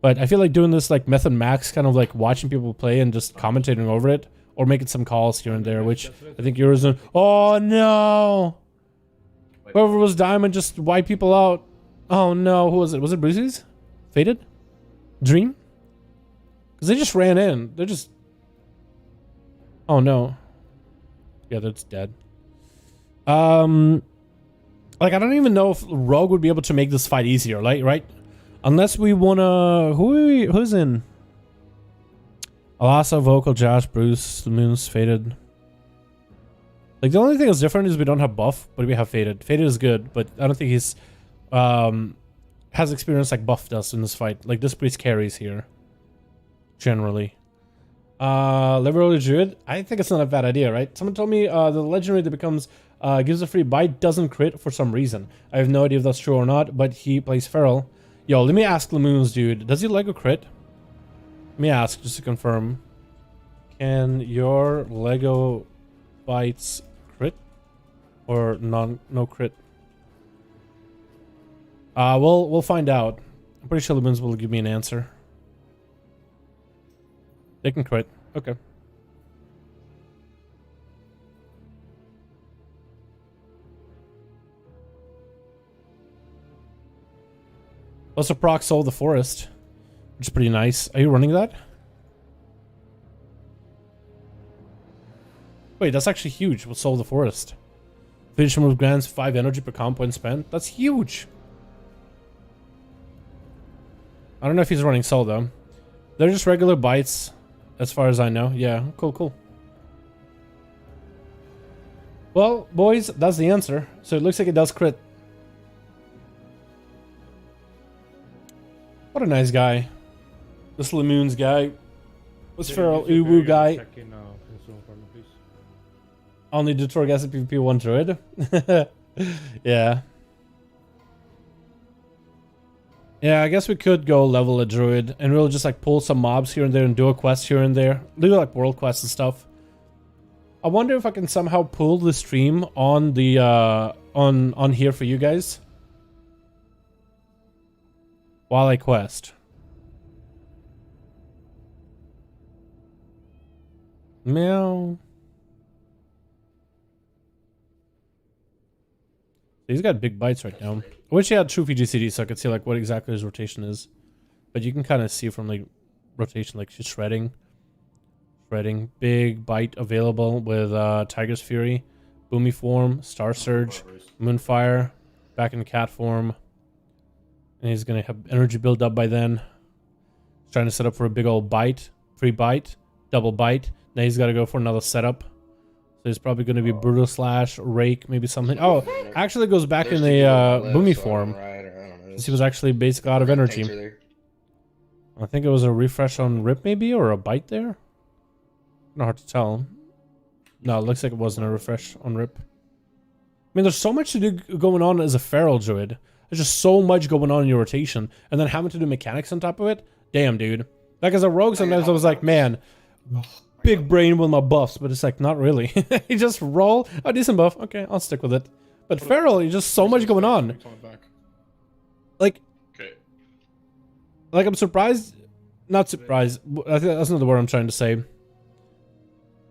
But I feel like doing this like Method Max, kind of like watching people play and just commentating over it. Or making some calls here and there, which I think yours are... Oh, no! Whoever was Diamond just wiped people out. Oh, no. Who was it? Was it Brucey's? Faded? Dream? Because they just ran in. They're just... Oh, no. Yeah, that's dead. Like, I don't even know if Rogue would be able to make this fight easier, like, right? Unless we want to... Who's in... Alasa, Vocal, Josh, Bruce, the Moon's Faded. Like, the only thing that's different is we don't have buff, but we have Faded. Faded is good, but I don't think he's has experience like Buff does in this fight. Like, this priest carries here. Generally. Liberal Druid? I think it's not a bad idea, right? Someone told me the legendary that becomes gives a free bite doesn't crit for some reason. I have no idea if that's true or not, but he plays Feral. Yo, let me ask Lamoons, dude. Does he Lego crit? Let me ask, just to confirm. Can your Lego bites crit? Or no crit? We'll find out. I'm pretty sure Lamoons will give me an answer. They can crit. Okay. Also, proc Soul the Forest, which is pretty nice. Are you running that? Wait, that's actually huge with Soul the Forest. Finish move grants 5 energy per comp point spent. That's huge. I don't know if he's running Soul though. They're just regular bites, as far as I know. Yeah, cool. Well, boys, that's the answer. So it looks like it does crit. What a nice guy. This Lamoons guy. What's Feral Uwu guy? Only do Torghast PvP 1 druid. Yeah. Yeah, I guess we could go level a druid and we'll just like pull some mobs here and there and do a quest here and there. Do like world quests and stuff. I wonder if I can somehow pull the stream on the on here for you guys. While I quest. Meow. He's got big bites right now. I wish he had true PGCD so I could see like what exactly his rotation is. But you can kind of see from like rotation, like she's shredding. Shredding. Big bite available with Tiger's Fury, Boomy form, Star Surge, Moonfire, back in cat form. And he's going to have energy build up by then. He's trying to set up for a big old bite. Free bite. Double bite. Now he's got to go for another setup. So he's probably going to be Brutal Slash, Rake, maybe something. Oh, actually goes back in the Boomy form. Since he was actually basically out of energy. I think it was a refresh on Rip maybe, or a bite there. Not hard to tell. No, it looks like it wasn't a refresh on Rip. I mean, there's so much to do going on as a Feral Druid. There's just so much going on in your rotation. And then having to do mechanics on top of it. Damn, dude. Like as a rogue, sometimes I was like, man, big brain with my buffs. But it's like, not really. You just roll. Oh, decent buff. Okay, I'll stick with it. But Feral, you just so much going on. Like, I'm surprised. Not surprised. I think that's not the word I'm trying to say.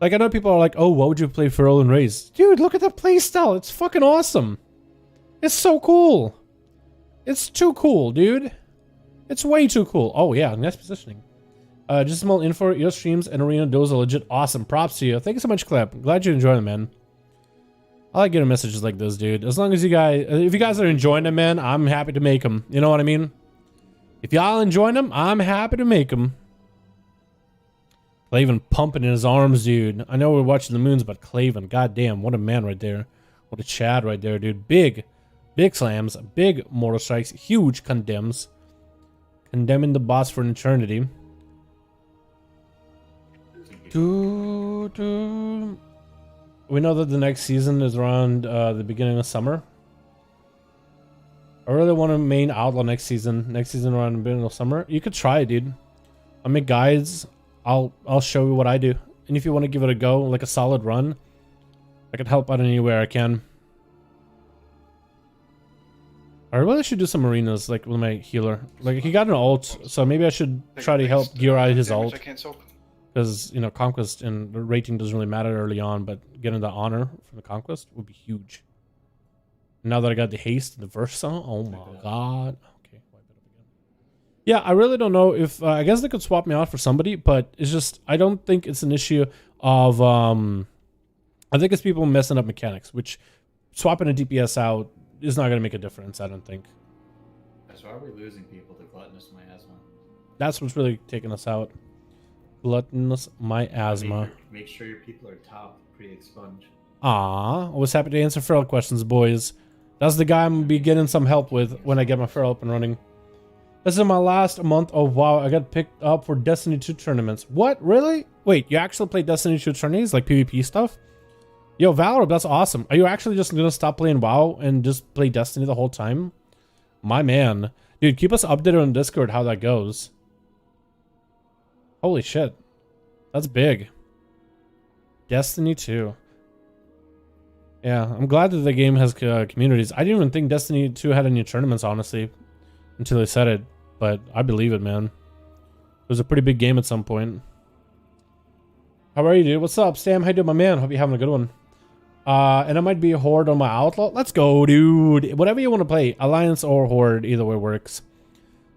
Like, I know people are like, oh, why would you play Feral and Raze? Dude, look at that playstyle. It's fucking awesome. It's so cool. It's too cool, dude. It's way too cool. Oh, yeah, nice positioning. Just a small info. Your streams and arena duels are legit awesome. Props to you. Thank you so much, Clap. Glad you enjoy them, man. I like getting messages like this, dude. As long as you guys, if you guys are enjoying them, man, I'm happy to make them. You know what I mean? If y'all enjoying them, I'm happy to make them. Claven pumping in his arms, dude. I know we're watching the moons, but Claven, goddamn, what a man right there. What a Chad right there, dude. Big slams, big mortal strikes, huge condemns. Condemning the boss for an eternity. We know that the next season is around the beginning of summer. I really want to main Outlaw next season. Next season around the beginning of summer. You could try it, dude. I'll make guides. I'll show you what I do. And if you want to give it a go, like a solid run, I can help out anywhere I can. I really should do some arenas, like with my healer. Like, he got an ult, so maybe I should try to help gear out his ult. Because, you know, Conquest and the rating doesn't really matter early on, but getting the honor from the Conquest would be huge. Now that I got the haste and the Versa, oh my god. Okay, wipe it up again. Yeah, I really don't know if... I guess they could swap me out for somebody, but it's just... I don't think it's an issue of... I think it's people messing up mechanics, which swapping a DPS out is not going to make a difference, I don't think. So are we losing people to gluttonous miasma? That's what's really taking us out. Gluttonous miasma. Make sure your people are top pre-expunge. Ah, always happy to answer feral questions, boys. That's the guy I'm gonna be getting some help with when I get my feral up and running. This is my last month of WoW. I got picked up for Destiny 2 tournaments. What? Really? Wait, you actually play Destiny 2 tourneys? Like PvP stuff? Yo, Valor, that's awesome. Are you actually just gonna stop playing WoW and just play Destiny the whole time? My man. Dude, keep us updated on Discord how that goes. Holy shit. That's big. Destiny 2. Yeah, I'm glad that the game has communities. I didn't even think Destiny 2 had any tournaments, honestly, until they said it. But I believe it, man. It was a pretty big game at some point. How are you, dude? What's up, Sam? How you doing, my man? Hope you're having a good one. And I might be a Horde on my Outlaw. Let's go, dude. Whatever you want to play. Alliance or Horde, either way works.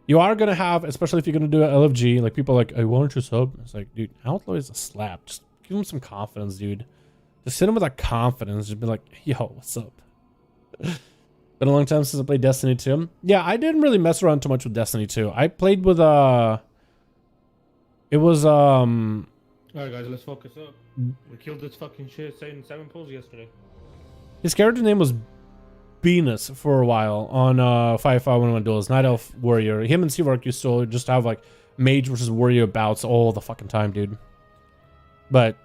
You are going to have, especially if you're going to do an LFG, like people are like, hey, why don't you sub? It's like, dude, Outlaw is a slap. Just give him some confidence, dude. Just sit him with that confidence. Just be like, yo, what's up? Been a long time since I played Destiny 2. Yeah, I didn't really mess around too much with Destiny 2. I played with, it was, Alright guys, let's focus up. We killed this fucking shit saying 7 pulls yesterday. his character name was Venus for a while on 5511 Duels, Night Elf Warrior. Him and Seavark used to just have like mage versus warrior bouts all the fucking time, dude. But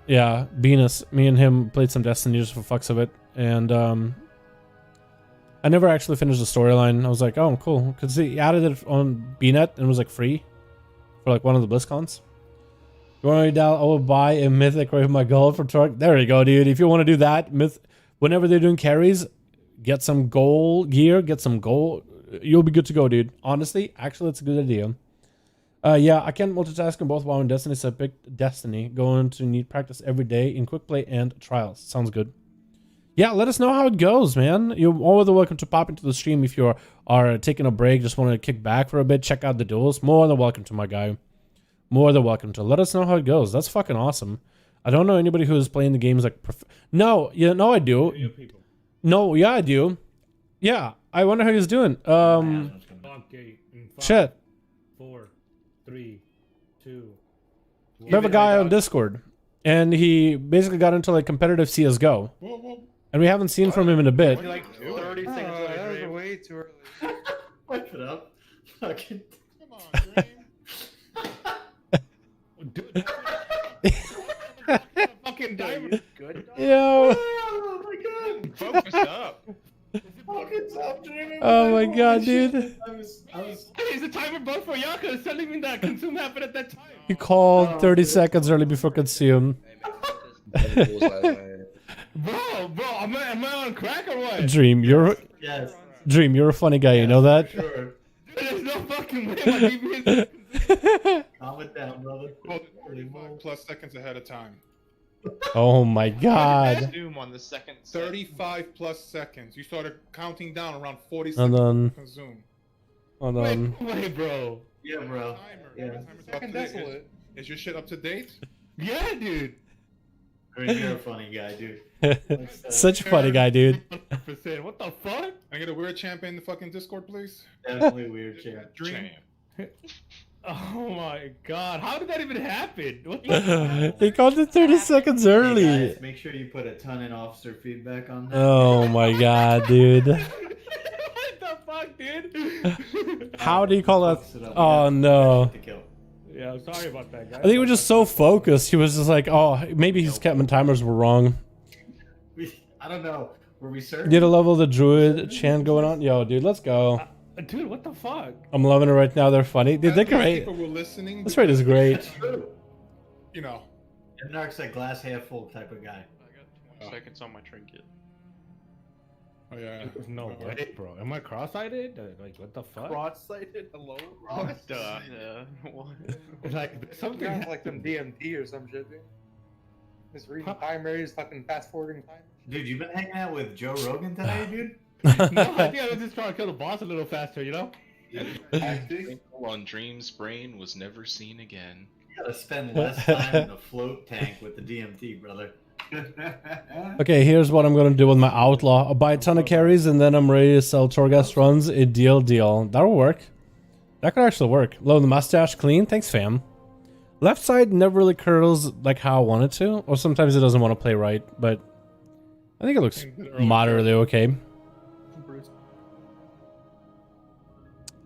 yeah, Venus, me and him played some Destiny just for fucks of it, and I never actually finished the storyline. I was like, oh, cool, because he added it on BNet and it was like free for like one of the BlizzCons. You want to Dal? I will buy a mythic with my gold for Torque. There you go, dude. If you want to do that, whenever they're doing carries, get some gold gear, get some gold. You'll be good to go, dude. Honestly, actually, it's a good idea. Yeah, I can't multitask on both WoW and Destiny, so I picked Destiny. Going to need practice every day in quick play and trials. Sounds good. Yeah, let us know how it goes, man. You're always welcome to pop into the stream if you are taking a break, just want to kick back for a bit, check out the duels. More than welcome to, my guy. More than welcome to. Let us know how it goes. That's fucking awesome. I don't know anybody who is playing the games like... No, yeah, no, I do. No, yeah, I do. Yeah, I wonder how he's doing. Shit. 4, 3, 2. We have a guy on Discord, and he basically got into like competitive CSGO. And we haven't seen from him in a bit. Like 30 seconds that was way too early. Wipe it up. Fucking. Come on, Dream. Dude, fucking diamond. Good. Yo. Oh my god. Focus up. Focus up, Dream. Oh my god, dude. Is the timer bug for y'all? Cause it's not even that consume happened at that time. He called 30 seconds early before consume. Bro, am I on crack or what? Dream, you're Yes. Dream, you're a funny guy. You know that? Sure. There's no fucking way my DP Calm it down, brother. 35+ seconds ahead of time. Oh my god. Zoom on the second. 35+ seconds. You started counting down around 40 Hold seconds. on. Consume. Hold on. Wait, bro. Yeah, bro. Yeah. Second desolate. Is your shit up to date? Yeah, dude. I mean, you're a funny guy, dude. Such a funny guy, dude. 100%. What the fuck? Can I get a weird champ in the fucking Discord, please? Definitely weird champ. Dream. Oh my god, how did that even happen? What the He called it 30 seconds early. Hey guys, make sure you put a ton in officer feedback on that. Oh my god, dude. What the fuck, dude? How do you call that? Oh no. Yeah, I'm sorry about that, guys. I think he was just so focused. He was just like, oh, maybe his Catman timers were wrong. I don't know. Were we certain? Get a level of the druid chant going on. Yo, dude, let's go. Dude, what the fuck? I'm loving it right now. They're funny. Dude, they're great. People were listening. This rate is great. That's true. You know. And Narc's a glass half full type of guy. I got 20 seconds on my trinket. Oh yeah. No way, bro. Am I cross-sighted? Like, what the fuck? Cross-sighted? Hello? What? Yeah. Like, Something something like some DMT or some shit, dude. Just reading timers, fucking fast forwarding time. Dude, you been hanging out with Joe Rogan today, dude? No, I think I was just trying to kill the boss a little faster, you know? On Dream's brain was never seen again. You gotta spend less time in a float tank with the DMT, brother. Okay, here's what I'm gonna do with my outlaw. I'll buy a ton of carries and then I'm ready to sell Torghast runs. A deal. That'll work. That could actually work. Low the mustache clean. Thanks, fam. Left side never really curls like how I want it to, or sometimes it doesn't want to play right, but I think it looks moderately okay.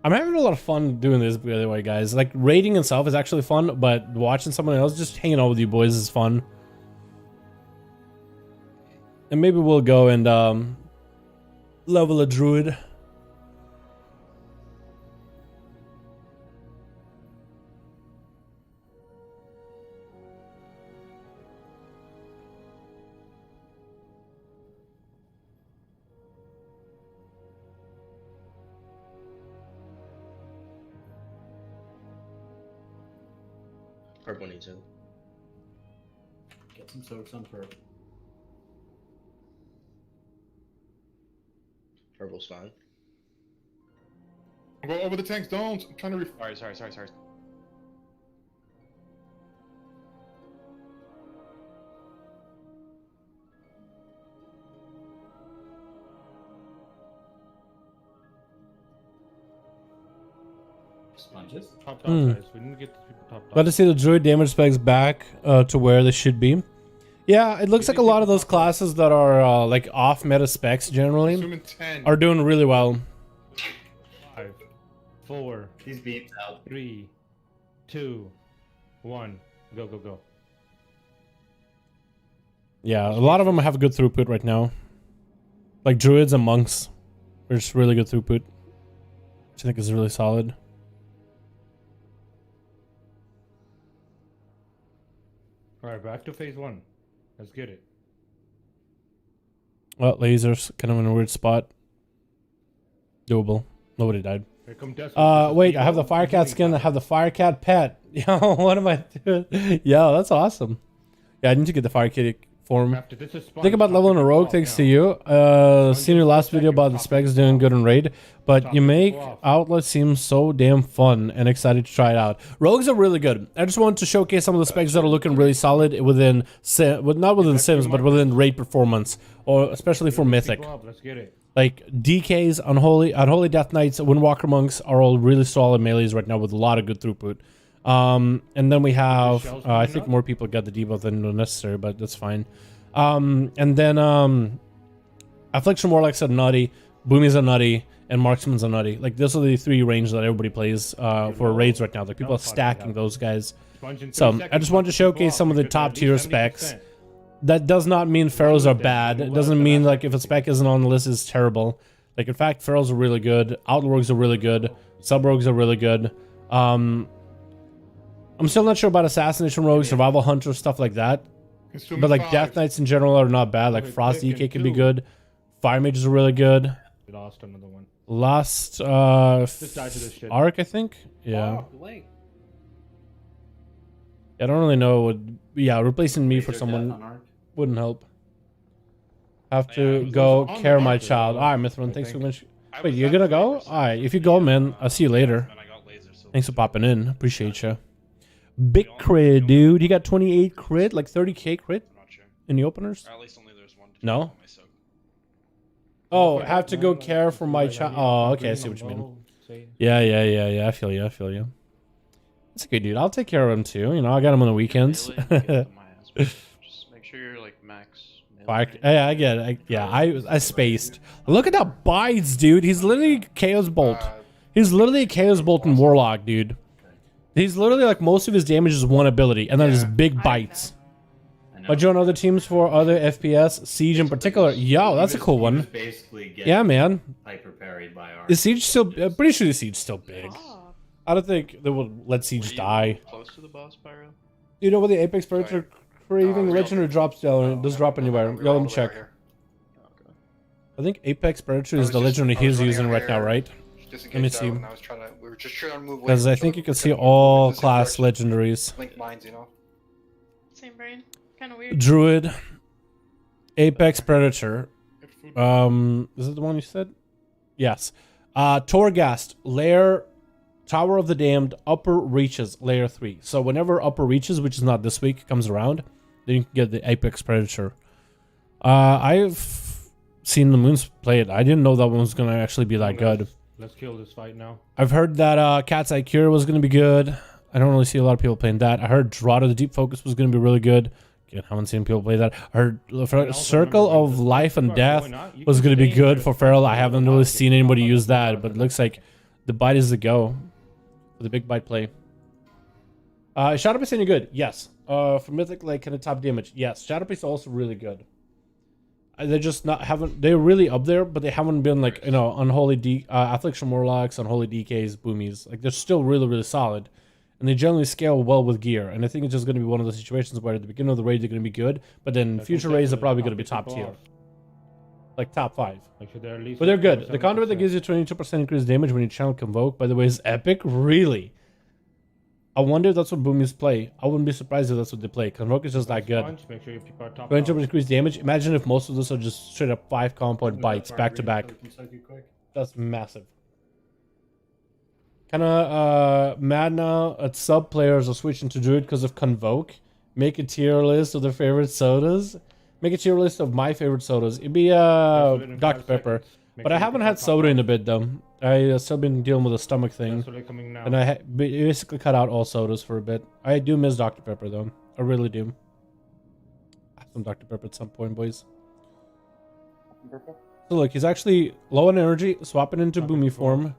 I'm having a lot of fun doing this, by the way, guys. Like, raiding itself is actually fun, but watching someone else just hanging out with you boys is fun. And maybe we'll go and level a druid. Purple needs heal. Get some soaks on purple. Purple's fine. Go over the tanks, don't. I'm trying to Sorry. Sponges? Top guys. We need to get these people top. Glad to see the druid damage specs back to where they should be. Yeah, it looks like a lot of those classes that are like off meta specs generally Assuming 10. are doing really well. 5, 4. These beats out. 3, 2, 1. Go. Yeah, a lot of them have good throughput right now. Like druids and monks. There's really good throughput. Which I think is really solid. Alright, back to phase 1. Let's get it. Well, lasers kind of in a weird spot. Doable. Nobody died. Here come Desmond. Wait, I have the Firecat skin. I have the Firecat pet. Yo, what am I doing? Yo, that's awesome. Yeah, I need to get the Firecat form. Think about leveling a rogue, thanks to you. Seen your last video about the specs doing good in raid, but you make Outlet seem so damn fun and excited to try it out. Rogues are really good. I just wanted to showcase some of the specs that are looking really solid within, not within Sims, but within raid performance, or especially for Mythic. Let's get it. Like DKs, Unholy Death Knights, Windwalker Monks are all really solid melees right now with a lot of good throughput. And then we have, I think more people got the debuff than necessary, but that's fine. And then Affliction Warlocks are nutty, Boomies are nutty, and Marksman's are nutty. Like those are the 3 range that everybody plays for raids right now. Like people are stacking those guys. So I just wanted to showcase some of the top tier specs. That does not mean pharaohs are bad. It doesn't mean like if a spec isn't on the list it's terrible. Like in fact, pharaohs are really good. Outrogues are really good. Sub-rogues are really good. I'm still not sure about assassination rogues, survival hunters, stuff like that. But like death knights in general are not bad. Like frost DK can be good. Fire mages are really good. Lost another one. Lost Just died to this shit. Arc, I think. Yeah. Oh, I don't really know. Yeah, replacing me for someone wouldn't help. Have to go care my child. Alright, Mithrin, thanks so much. Wait, you're gonna go? Alright, if you go, man, I'll see you later. Thanks for popping in. Appreciate you. Big crit, dude. You got 28 crit, like 30k crit in the openers? At least only there's one. No? Oh, have to go care for my child. Oh, okay, I see what you mean. Yeah. I feel you. That's okay, dude. I'll take care of him too. You know, I got him on the weekends. Just make sure you're like max. Yeah, I get it. I spaced. Look at that bites, dude. He's literally Chaos Bolt. He's literally a Chaos Bolt and Warlock, dude. He's literally like most of his damage is one ability, and then his big bites. But join other teams for other FPS, Siege in particular. Yo, that's a cool one. Yeah, man. Hyper parried by our. Is Siege still? I'm pretty sure the Siege still big. I don't think they will let Siege die. Close to the boss, Pyro. Do you know where the Apex Predator Craving Legendary drops down? Does drop anywhere? Yo, let me check. I think Apex Predator is the legendary he's using right now, right? Let me see. Because I think you can see all class legendaries. Link mines, you know. Same brain. Kind of weird. Druid, Apex Predator. Is it the one you said? Yes. Torghast, Lair, Tower of the Damned, Upper Reaches, Layer 3. So whenever Upper Reaches, which is not this week, comes around, then you can get the Apex Predator. I've seen the Moons play it. I didn't know that one was going to actually be that good. Let's kill this fight now. I've heard that Cat's Eye Cure was going to be good. I don't really see a lot of people playing that. I heard Draught of the Deep Focus was going to be really good. Again, haven't seen people play that. I heard Circle of Life and Death was going to be good for Feral. I haven't really seen anybody use that, but it looks like the bite is the go for the big bite play. Shadowlands any good? Yes. For Mythic, like kind of top damage, yes. Shadowlands is also really good. They're just not they're really up there, but they haven't been like, you know, Unholy Affliction Warlocks, Unholy DKs, Boomies. Like they're still really, really solid. And they generally scale well with gear. And I think it's just going to be one of those situations where at the beginning of the raid they're going to be good, but then future raids are probably going to be top tier. Like top 5. But they're good. The conduit that gives you 22% increased damage when you channel Convoke, by the way, is epic. Really? I wonder if that's what boomies play. I wouldn't be surprised if that's what they play. Convoke is just that good. Punch, make sure your people are top. Range over increased damage. Imagine if most of those are just straight up 5 compound bites back to back. That's massive. Kinda mad now at sub players are switching to Druid because of Convoke. Make a tier list of their favorite sodas. Make a tier list of my favorite sodas. It'd be Dr. Pepper. But I haven't had soda in a bit though. I still been dealing with a stomach thing. And I basically cut out all sodas for a bit. I do miss Dr. Pepper though. I really do. Have some Dr. Pepper at some point, boys. So look, he's actually low on energy, swapping into boomy form.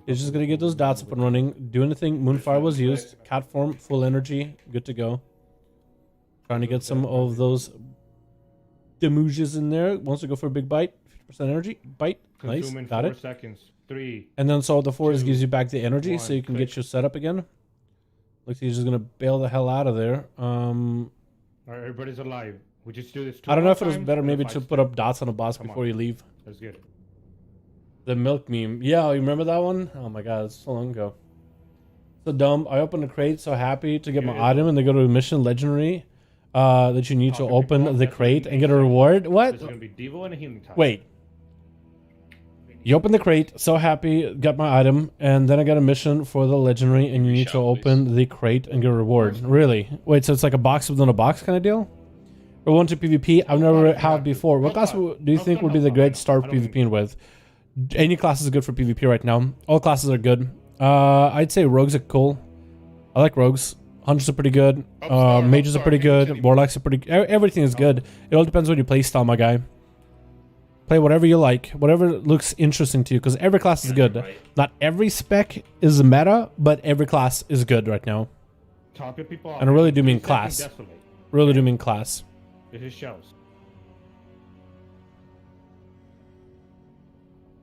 He's just gonna get those dots up and running. Do anything Moonfire was used. Cat form, full energy, good to go. Trying to get some of those demuges in there. Wants to go for a big bite. 50% energy. Bite. Nice. Got it. Seconds. 3. And then so the force gives you back the energy so you can get your setup again. Looks like he's just gonna bail the hell out of there. Alright, everybody's alive. We just do this 2 I don't know if it was times better or maybe 5 to put up dots on a boss before you leave. That's good. The milk meme. Yeah, you remember that one? Oh my god, it's so long ago. So dumb. I opened a crate, so happy to get my item, and they go to a mission legendary that you need to open the crate and get a reward. What? There's gonna be Devo and a healing time. Wait. You open the crate, so happy, got my item, and then I got a mission for the legendary, and you need to open the crate and get a reward. Really? Wait, so it's like a box within a box kind of deal? Or one to PvP? I've never had before. What class do you think would be the great start PvPing with? Any class is good for PvP right now. All classes are good. I'd say rogues are cool. I like rogues. Hunters are pretty good. Mages are pretty good. Warlocks are pretty. Everything is good. It all depends on your playstyle, my guy. Play whatever you like, whatever looks interesting to you, because every class is good. Not every spec is meta, but every class is good right now. Top your people off. And I really do mean class. Really do mean class. This is shells.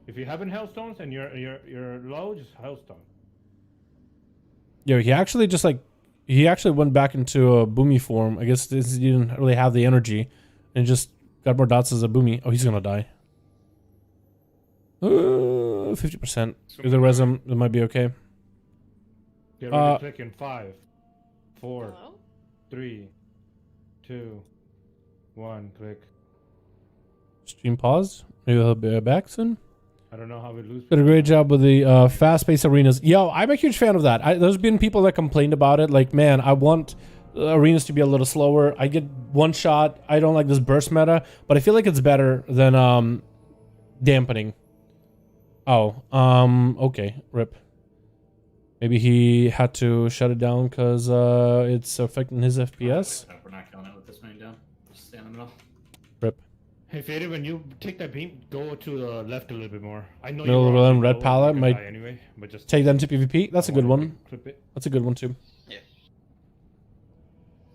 If you haven't hellstones and you're low, just hellstone. Yo, he actually just like he actually went back into a boomy form. I guess he didn't really have the energy, and just got more dots as a boomy. Oh, he's gonna die. 50%. If the resin, it might be okay. Get ready to click in 5, 4, 3, 2, 1. Click. Stream paused. Maybe he'll be back soon. I don't know how we lose. Did a great job with the fast-paced arenas. Yo, I'm a huge fan of that. There's been people that complained about it. Like, man, I want arenas to be a little slower. I get one shot. I don't like this burst meta, but I feel like it's better than dampening. Oh, okay, rip. Maybe he had to shut it down because it's affecting his FPS. We're not killing it with this main down. Just stay in the middle. Rip. Hey, Fader, when you take that beam, go to the left a little bit more. I know Middle you're red palette might anyway, but just take them to PvP. That's a good one. Clip it. That's a good one too. Yeah.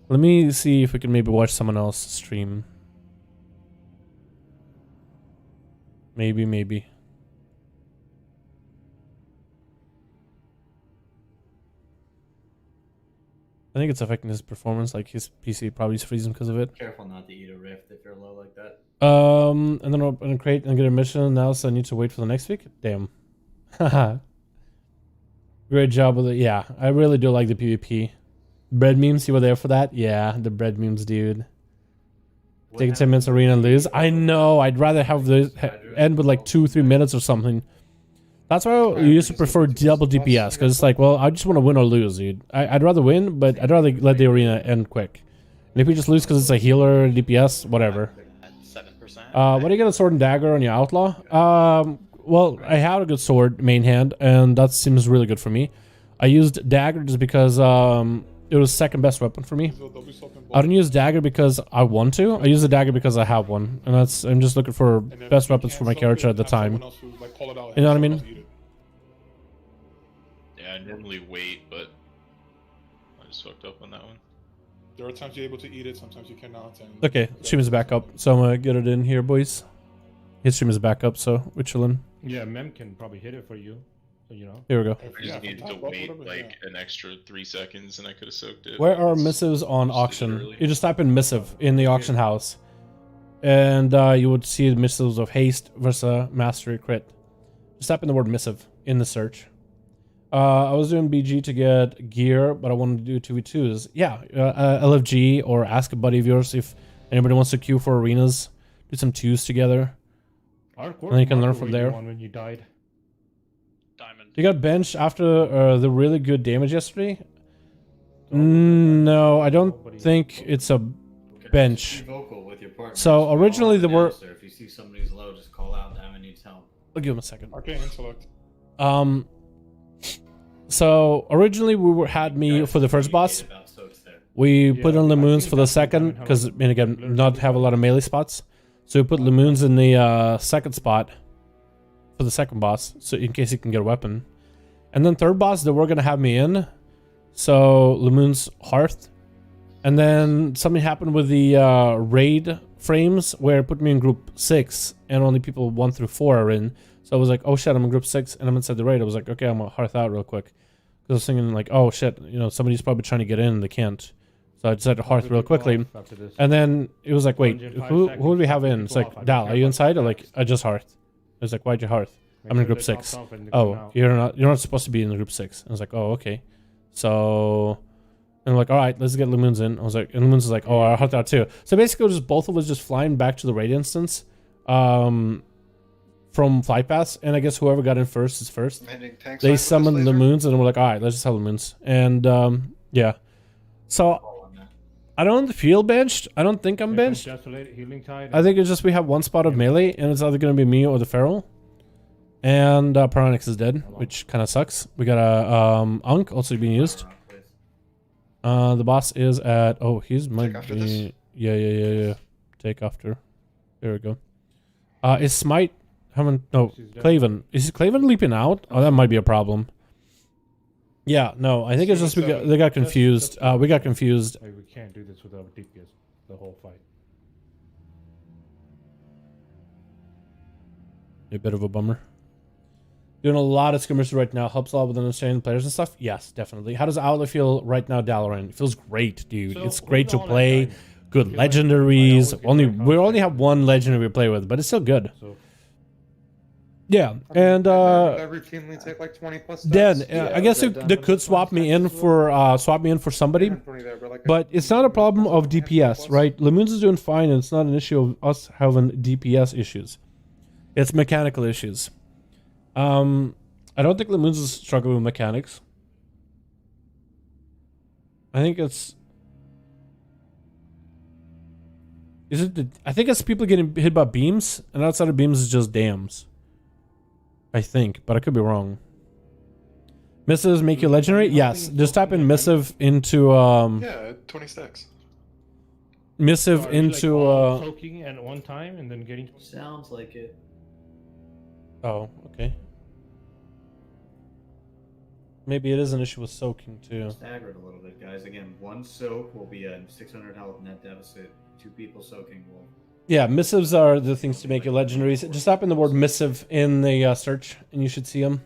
Let me see if we can maybe watch someone else stream. Maybe. I think it's affecting his performance, like his PC probably is freezing because of it. Careful not to eat a rift if you're low like that. And then open a crate and get a mission now, so I need to wait for the next week? Damn. Haha. Great job with it. Yeah, I really do like the PvP. Bread memes, you were there for that? Yeah, the bread memes, dude. Taking 10 minutes arena and lose. I know, I'd rather have this end with like 2-3 minutes or something. That's why I used to prefer double DPS, because it's like, well, I just want to win or lose, dude. I'd rather win, but I'd rather let the arena end quick. And if you just lose because it's a healer, DPS, whatever. 7%. What do you get a sword and dagger on your outlaw? Well, I had a good sword main hand, and that seems really good for me. I used dagger just because it was second best weapon for me. I don't use dagger because I want to. I use the dagger because I have one, and I'm just looking for best weapons for my character at the time. You know what I mean? Yeah, I normally wait, but I just fucked up on that one. There are times you're able to eat it, sometimes you cannot. And Okay, stream is back up, so I'm gonna get it in here, boys. His stream is back up, so we're chilling. Yeah, Mem can probably hit it for you, so you know. Here we go. I just needed to wait like an extra 3 seconds, and I could have soaked it. Where are missives on auction? You just type in missive in the auction house, and you would see the missives of haste versus mastery crit. Just type in the word missive in the search. I was doing BG to get gear, but I wanted to do 2v2s. Yeah, LFG, or ask a buddy of yours if anybody wants to queue for arenas. Do some 2s together. And then you can learn from there. When you died. You got benched after the really good damage yesterday? No, I don't think it's a bench. Be vocal with your partner. So originally there were... If you see somebody's low, just call out Diamond needs help. I'll give him a second. Okay, intellect. So originally we had me for the first boss. We put on Lemoons for the second, because, and again, not have a lot of melee spots. So we put Lemoons in the second spot for the second boss, so in case he can get a weapon. And then third boss, they were going to have me in. So Lemoon's Hearth. And then something happened with the raid frames where it put me in group 6 and only people 1 through 4 are in. So I was like, oh shit, I'm in group 6 and I'm inside the raid. I was like, okay, I'm gonna Hearth out real quick. Because I was thinking like, oh shit, you know, somebody's probably trying to get in and they can't. So I decided to Hearth real quickly. And then it was like, wait, who do we have in? It's like, Dal, are you inside? Or like, I just Hearth. I was like, why'd you Hearth? I'm in group 6. Oh, you're not supposed to be in group 6. I was like, oh, okay. So, and I'm like, all right, let's get Lemoons in. I was like, and Lemoons was like, oh, I'll Hearth out too. So basically, just both of us just flying back to the raid instance, from Flight Pass, and I guess whoever got in first is first. They summoned Lemoons, and we're like, all right, let's just have Lemoons. And yeah, so I don't feel benched. I don't think I'm benched. I think it's just we have one spot of melee, and it's either gonna be me or the Feral. And Piranix is dead, which kind of sucks. We got a Unk also being used. The boss is at... Oh, he's might be... Yeah. Take after. There we go. Is Smite... No, Claven. Is Claven leaping out? Oh, that might be a problem. Yeah, no, I think it's just they got confused. We got confused. We can't do this without DPS the whole fight. A bit of a bummer. Doing a lot of skirmishes right now. Helps a lot with understanding players and stuff. Yes, definitely. How does Outlaw feel right now, Dalaran? It feels great, dude. So, it's great to play. Good legendaries. We only have one legendary we play with, but it's still good. Yeah, and every team leads take like 20 plus. Dan, I guess they could swap me in for somebody, but it's not a problem of DPS, right? Lemoons is doing fine, and it's not an issue of us having DPS issues. It's mechanical issues. I don't think Lemoons is struggling with mechanics. I think it's... I think it's people getting hit by beams, and outside of beams is just dams. I think, but I could be wrong. Missives make you legendary? Yes. Just type in missive into... Yeah, 20 stacks. Missive into... Like soaking at one time and then getting... Sounds like it. Oh, okay. Maybe it is an issue with soaking too. Staggered a little bit, guys. Again, one soak will be a 600 health net deficit. 2 people soaking will... Yeah, missives are the things to make you legendaries. Just type in the word missive in the search, and you should see them.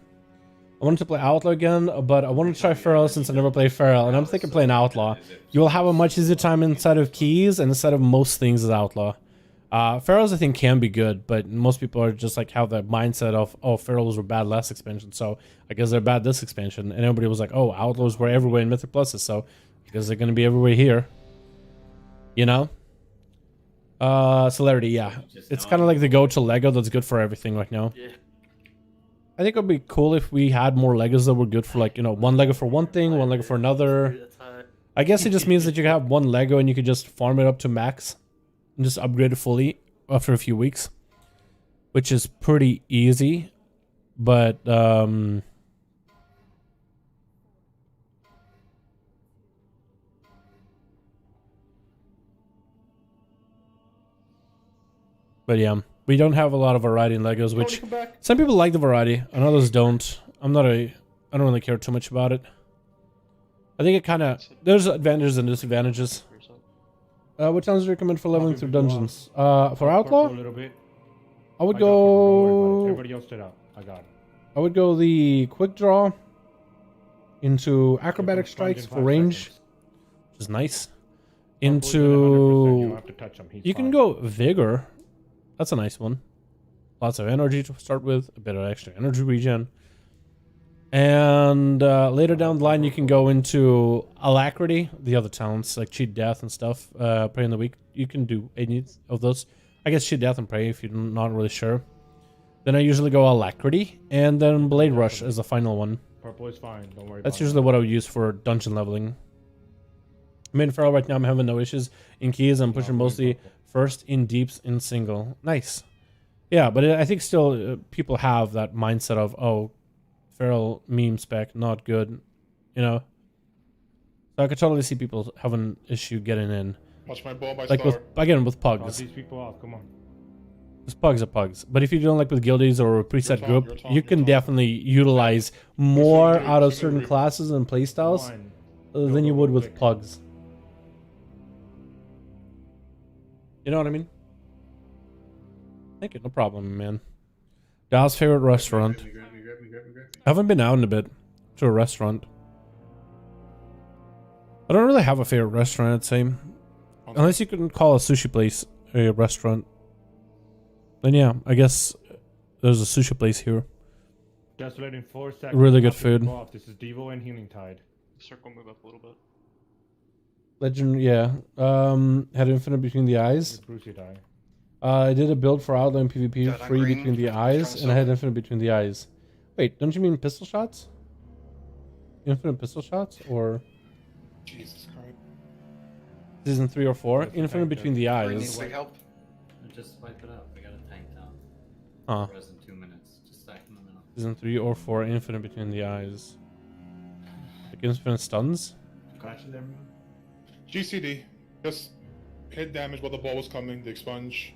I wanted to play Outlaw again, but I wanted to try Feral since I never played Feral, and I'm thinking playing Outlaw. You will have a much easier time inside of keys and inside of most things as Outlaw. Ferals, I think, can be good, but most people are just like have the mindset of, oh, Ferals were bad last expansion, so I guess they're bad this expansion. And everybody was like, oh, Outlaws were everywhere in Mythic Pluses, so I guess they're going to be everywhere here. You know? Celerity, yeah. It's kind of like the go-to Lego that's good for everything right now. Yeah. I think it would be cool if we had more Legos that were good for, like, you know, one Lego for one thing, one Lego for another. I guess it just means that you have one Lego and you could just farm it up to max and just upgrade it fully after a few weeks, which is pretty easy. But yeah, we don't have a lot of variety in Legos, which some people like the variety and others don't. I don't really care too much about it. I think it kind of, there's advantages and disadvantages. What towns do you recommend for leveling through dungeons? For Outlaw? I would go... Everybody else did out. I got it. I would go the Quick Draw into Acrobatic Strikes for range, which is nice. Into... You can go Vigor. That's a nice one. Lots of energy to start with. A bit of extra energy regen. And later down the line, you can go into Alacrity, the other talents like Cheat Death and stuff. Pray in the Week. You can do any of those. I guess Cheat Death and Pray if you're not really sure. Then I usually go Alacrity, and then Blade Rush as the final one. Purple is fine. Don't worry. That's about usually what I would use for dungeon leveling. I mean, Feral right now, I'm having no issues. In keys, I'm pushing mostly first in deeps in single. Nice. Yeah, but I think still people have that mindset of, oh, Feral meme spec, not good. You know? So I could totally see people having an issue getting in. Watch my ball by like star. with Dodge pugs. these people off. Come on. Because pugs are pugs. But if you're doing like with guildies or a preset group, you can definitely utilize more out of certain classes and playstyles than you would with pugs. You know what I mean? Thank you, no problem, man. Dal's favorite restaurant. I haven't been out in a bit to a restaurant. I don't really have a favorite restaurant, I'd say. Unless you can call a sushi place a restaurant. Then yeah, I guess there's a sushi place here. Just letting 4 seconds. Really good after you food. go off. This is Devo and Healing Tide. Circle move up a little bit. Legend, yeah. Had infinite between the eyes. Bruce, you die. I did a build for Outline PvP, God, I'm free green. between the eyes, and I had infinite between the eyes. Wait, don't you mean pistol shots? Infinite pistol shots? Or Jesus Christ. season 3 or 4? Infinite between the eyes. Help. Just swipe it up. I got a tank down. Huh. Res in 2 minutes. Just stack in the middle. Season 3 or 4, infinite between the eyes. Like infinite stuns? Gotcha there, man. GCD. Just hit damage while the ball was coming. The expunge.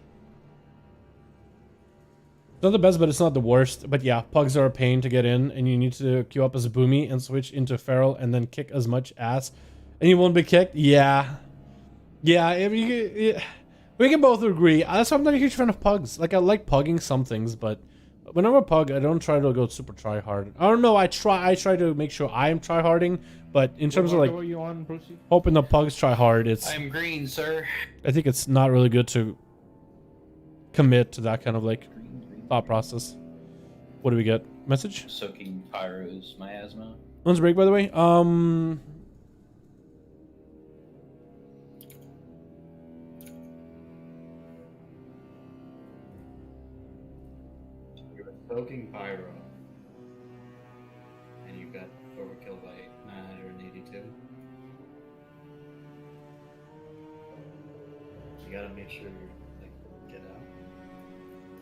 It's not the best, but it's not the worst. But yeah, pugs are a pain to get in, and you need to queue up as a boomy and switch into feral and then kick as much ass. And you won't be kicked? Yeah. Yeah, we can both agree. That's why I'm not a huge fan of pugs. Like, I like pugging some things, but when I'm a pug, I don't try to go super try hard. I don't know, I try to make sure I am try harding, but in terms of like What are you on, Brucey? hoping the pugs try hard, it's I'm green, sir. I think it's not really good to commit to that kind of like thought process. What do we get? Message? Soaking pyro's miasma. When's break, by the way? You're soaking pyro. And you got overkill by 982. You gotta make sure you like get out.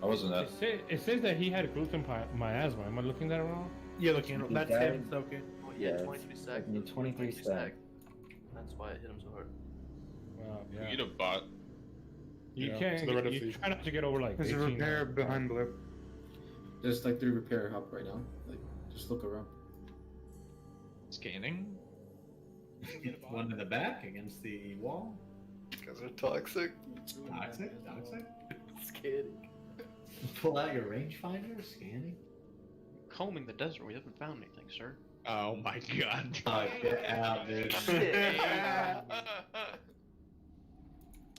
I wasn't that. It says that he had gluten miasma. Am I looking that wrong? Yeah, looking. That's died. him soaking. Oh, Yeah, yeah, it's 23 stack. like me 23 stack. That's why it hit him so hard. Wow, You yeah. need a bot. You Yeah, can't. to the right of You the- try not to get over like. There's a 18 repair behind blue. There's like 3 repair hub right now. Like, just look around. Scanning. One in the back against the wall. You guys are toxic. Toxic? Toxic? Scanning. Pull out your rangefinder, scanning. Combing the desert, we haven't found anything, sir. Oh my god. Oh, get out, dude.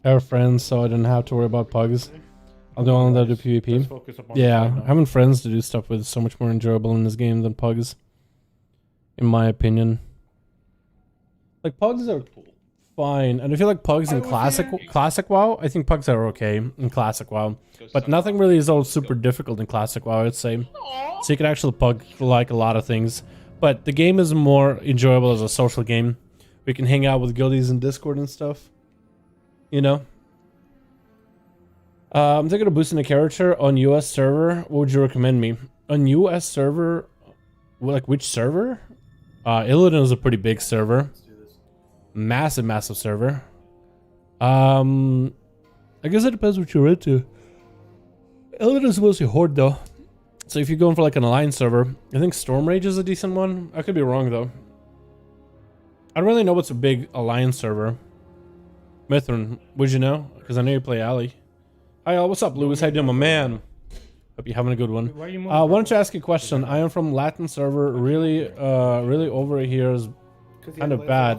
I have friends, so I don't have to worry about pugs. I'll do all that to Let's PvP. focus up on Yeah, the fight now. having friends to do stuff with is so much more enjoyable in this game than pugs. In my opinion. Like, pugs are fine. And I feel like pugs in classic WoW, I think pugs are okay in classic WoW. But nothing really is all super difficult in classic WoW, I'd say. So you can actually pug like a lot of things. But the game is more enjoyable as a social game. We can hang out with guildies in Discord and stuff. You know? I'm thinking of boosting a character on US server. What would you recommend me? On US server? Like, which server? Illidan is a pretty big server. Massive server. I guess it depends what you're into. Illidan is mostly Horde, though. So if you're going for, like, an Alliance server, I think Storm Rage is a decent one. I could be wrong, though. I don't really know what's a big Alliance server. Mithrin, would you know? Because I know you play Ali. Hi, what's up, Lewis? How you doing, my man? Hope you're having a good one. Why are you moving? Wanted to ask you a question. I am from Latin server. Really over here is kind of bad.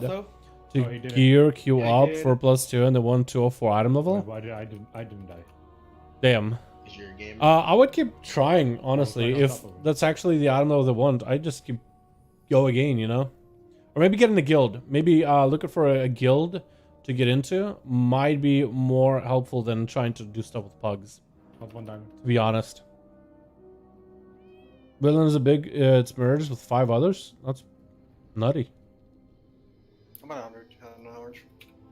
To gear queue up for +2 and the 1-204 item level. Why did I didn't die? Damn. Is your game? I would keep trying, honestly. If that's actually the item level they want, I just keep go again, you know? Or maybe get in a guild. Maybe looking for a guild to get into might be more helpful than trying to do stuff with pugs. That's 1 diamond. To be honest. Villain is a big, it's merged with 5 others. That's nutty. I'm at 100. I don't know how much.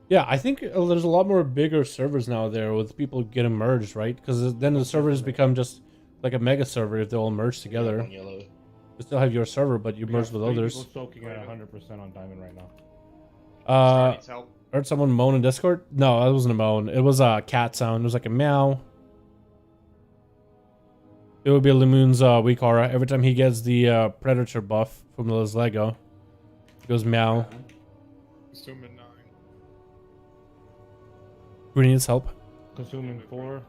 Yeah, I think there's a lot more bigger servers now there with people getting merged, right? Because then the servers become just like a mega server if they all merge together. You still have your server, but you merge with others. People soaking at 100% on diamond right now. Heard someone moan in Discord? No, that wasn't a moan. It was a cat sound. It was like a meow. It would be Limoon's weak aura. Every time he gets the Predator buff from his Lego, it goes meow. Consuming 9. Who needs help? Consuming 4,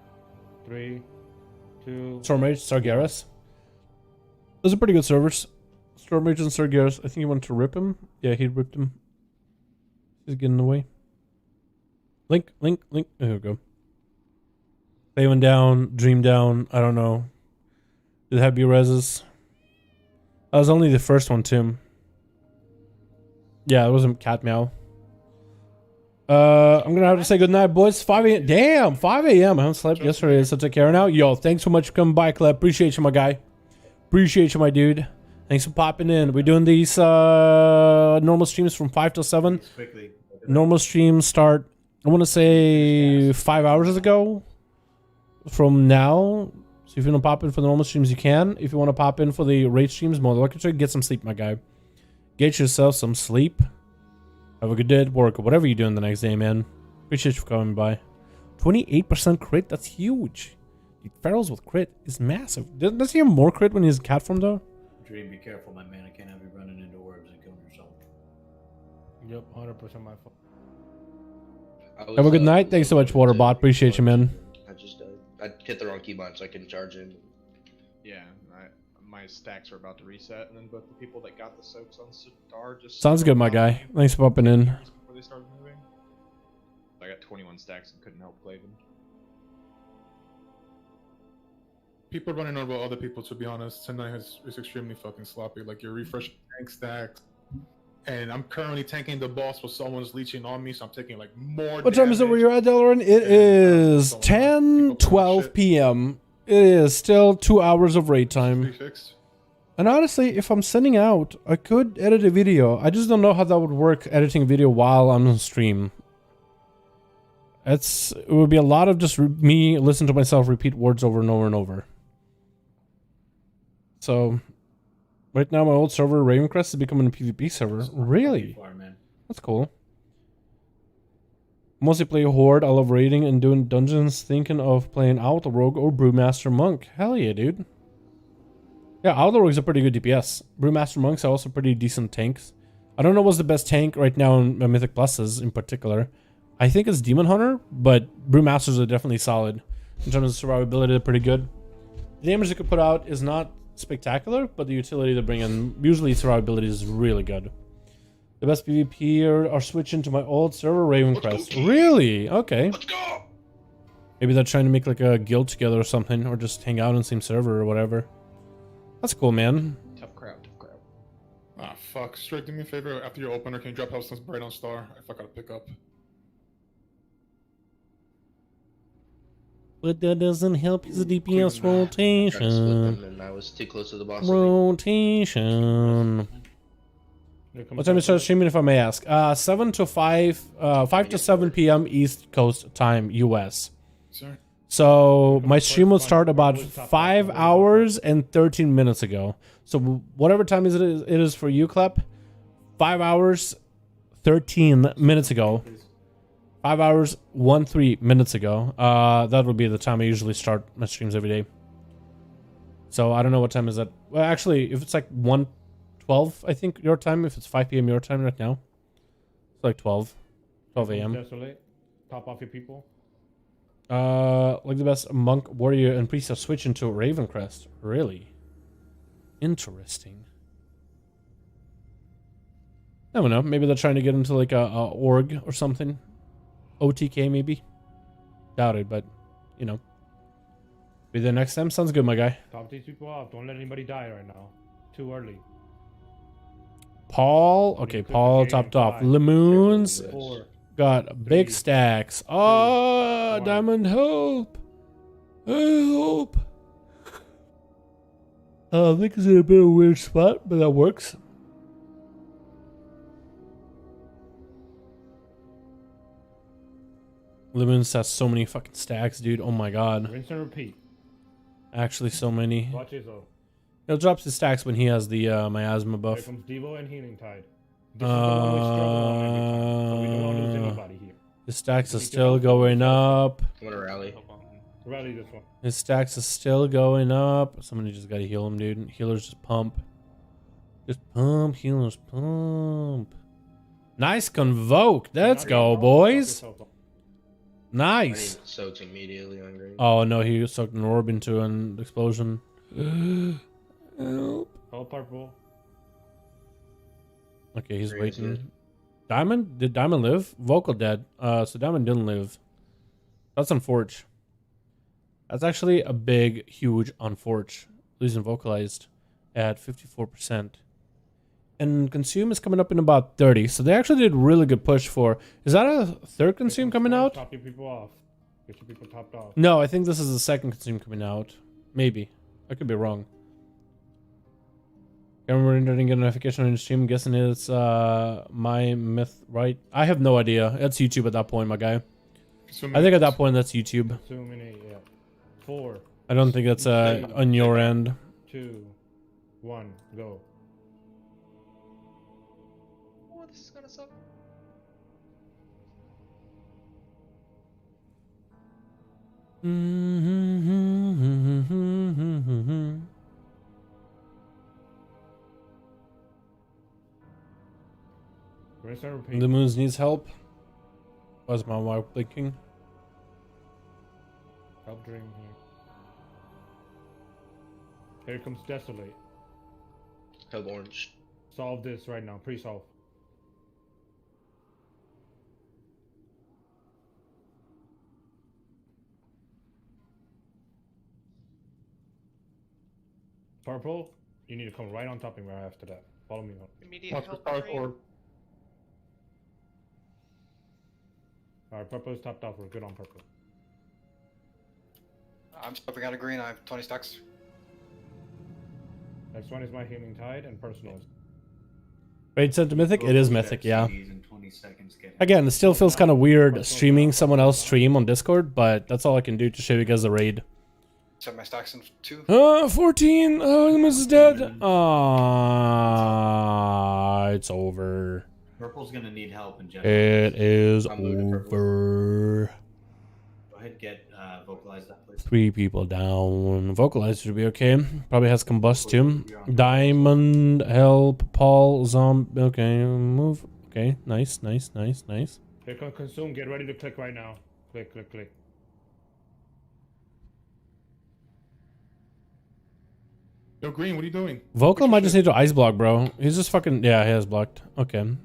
3, 2. Stormrage, Sargeras. Those are pretty good servers. Stormrage and Sargeras. I think he wanted to rip him. Yeah, he ripped him. He's getting away. Link. There we go. They down, Dream down. I don't know. Did it have B-reses? That was only the first one, Tim. Yeah, it wasn't cat meow. I'm gonna have to say goodnight, boys. 5 a.m. Damn, 5 a.m. I haven't slept yesterday, so take care now. Yo, thanks so much for coming by, Cleb. Appreciate you, my guy. Appreciate you, my dude. Thanks for popping in. We're doing these normal streams from 5 till 7. Quickly. Normal streams start, I want to say 5 hours ago from now. So if you want to pop in for the normal streams, you can. If you want to pop in for the raid streams, more likely to get some sleep, my guy. Get yourself some sleep. Have a good day at work or whatever you're doing the next day, man. Appreciate you for coming by. 28% crit, that's huge. Dude, Ferals with crit is massive. Does he have more crit when he's cat form though? Dream, be careful, my man. I can't have you running into orbs and killing yourself. Yep, 100% my fault. Have a good night. Thanks so much, Waterbot. Appreciate you, man. I just I hit the wrong keybind so I couldn't charge in. Yeah, my stacks are about to reset, and then both the people that got the soaks on Star just Sounds good, my guy. Thanks for popping in. before they started moving. I got 21 stacks and couldn't help Clavin. People running over other people, to be honest. Tonight is extremely fucking sloppy. Like, you're refreshing tank stacks. And I'm currently tanking the boss while someone's leeching on me, so I'm taking like more What time is it where you're at, Dalaran? It is 10:12 p.m. It is still 2 hours of raid time. And honestly, if I'm sending out, I could edit a video. I just don't know how that would work, editing a video while I'm on stream. It would be a lot of just me listening to myself repeat words over and over and over. So, right now my old server, Ravencrest, is becoming a PvP server. Really? That's cool. Mostly play Horde. I love raiding and doing dungeons. Thinking of playing Outlaw Rogue or Brewmaster Monk. Hell yeah, dude. Yeah, Outlaw Rogue's a pretty good DPS. Brewmaster Monks are also pretty decent tanks. I don't know what's the best tank right now in Mythic Pluses in particular. I think it's Demon Hunter, but Brewmasters are definitely solid. In terms of survivability, they're pretty good. The damage they could put out is not spectacular, but the utility they bring in, usually survivability is really good. The best PvP are switching to my old server, Ravencrest. Really? Okay. Let's go. Maybe they're trying to make like a guild together or something, or just hang out on the same server or whatever. That's cool, man. Tough crowd, tough crowd. Ah, fuck. Straight, do me a favor. After your opener, can you drop Hellstone's Bright on Star if I gotta pick up? But that doesn't help his DPS rotation. And I was too close to the boss. Rotation. What time you start streaming, if I may ask? 7 to 5, 5 to 7 p.m. East Coast time, US. Sorry. So my stream will start about 5 hours and 13 minutes ago. So whatever time it is for you, Klep, 5 hours, 13 minutes ago. 5 hours, 13 minutes ago. That would be the time I usually start my streams every day. So I don't know what time is that. Well, actually, if it's like 1:12, I think your time. If it's 5 p.m. your time right now, it's like 12 a.m. Desolate. Top off your people. Like the best monk, warrior, and priest are switching to Ravencrest. Really interesting. I don't know. Maybe they're trying to get into like a org or something. OTK maybe. Doubt it, but you know. Be there next time. Sounds good, my guy. Top these people off. Don't let anybody die right now. Too early. Paul. Okay, Paul topped off. Lemoons got big stacks. Oh, Diamond Hope. Help. I think it's in a bit of a weird spot, but that works. Lemoons has so many fucking stacks, dude. Oh my god. Rinse and repeat. Actually, so many. Watch it though. He'll drop his stacks when he has the miasma Here buff. comes Devo and Healing Tide. This is the one we struggle on every time, so we don't want to lose anybody here. His stacks are still going up. I'm gonna rally. Rally this one. His stacks are still going up. Somebody just gotta heal him, dude. Healers just pump. Just pump, healers pump. Nice convoke. Let's go, boys. Nice. I need soaks immediately on green. Oh no, he soaked an orb into an explosion. Help. All purple. Okay, he's Green is waiting. good. Diamond? Did Diamond live? Vocal dead. So Diamond didn't live. That's unfortunate. That's actually a big, huge unfortunate. Losing vocalized at 54%. And consume is coming up in about 30. So they actually did really good push for. Is that a third consume coming out? Top your people off. Get your people topped off. No, I think this is the second consume coming out. Maybe. I could be wrong. I remember didn't get a notification on your stream. I'm guessing it's my myth, right? I have no idea. That's YouTube at that point, my guy. I think at that point that's YouTube. Consume in 8, yeah. 4. I don't think that's on your end. 2, 1, go. Oh, this is gonna suck. Rinse and repeat. The Moons needs help. Why's my wife blinking? Help dream here. Here comes Desolate. Help orange. Solve this right now. Pre-solve. Purple, you need to come right on top of me right after that. Follow me up. Immediate Watch the help. Star green. Sword. Alright, purple is topped off. We're good on purple. I'm stepping out of green. I have 20 stacks. Next one is my Healing Tide and Personals. Wait, sent to Mythic? It is Mythic, yeah. In 20 seconds, get Again, it still feels kind of weird streaming someone else's stream on Discord, but that's all I can do to show you guys the raid. Set my stacks in 2. 14! Oh, the moose is dead! It's over. Purple's gonna need help in general. It is I'm moving to over. Go ahead, get vocalize that, please. 3 people down. Vocalize should be okay. Probably has combust too. Diamond, help, Paul, zombie. Okay, move. Okay, nice, nice, nice, nice. Here comes Consume. Get ready to click right now. Click, click, click. Yo, Green, what are you doing? Vocal might just need to ice block, bro. He's just fucking. Yeah, he has blocked. Okay.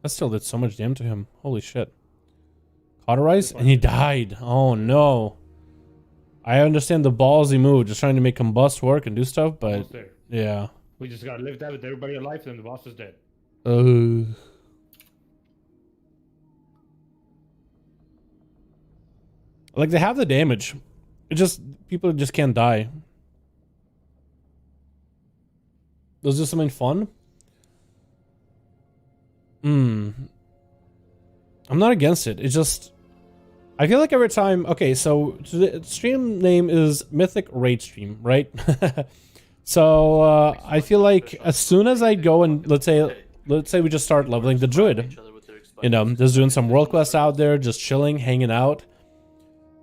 That still did so much damage to him. Holy shit. Cauterize? And he died. Oh no. I understand the ballsy move, just trying to make combust work and do stuff, but Almost there. yeah. We just gotta live that with everybody alive, then the boss is dead. Like, they have the damage. It just, people just can't die. Let's do something fun. I'm not against it. It's just, I feel like every time. Okay, so the stream name is Mythic Raid Stream, right? So I feel like as soon as I go and let's say we just start leveling the druid, you know, just doing some world quests out there, just chilling, hanging out,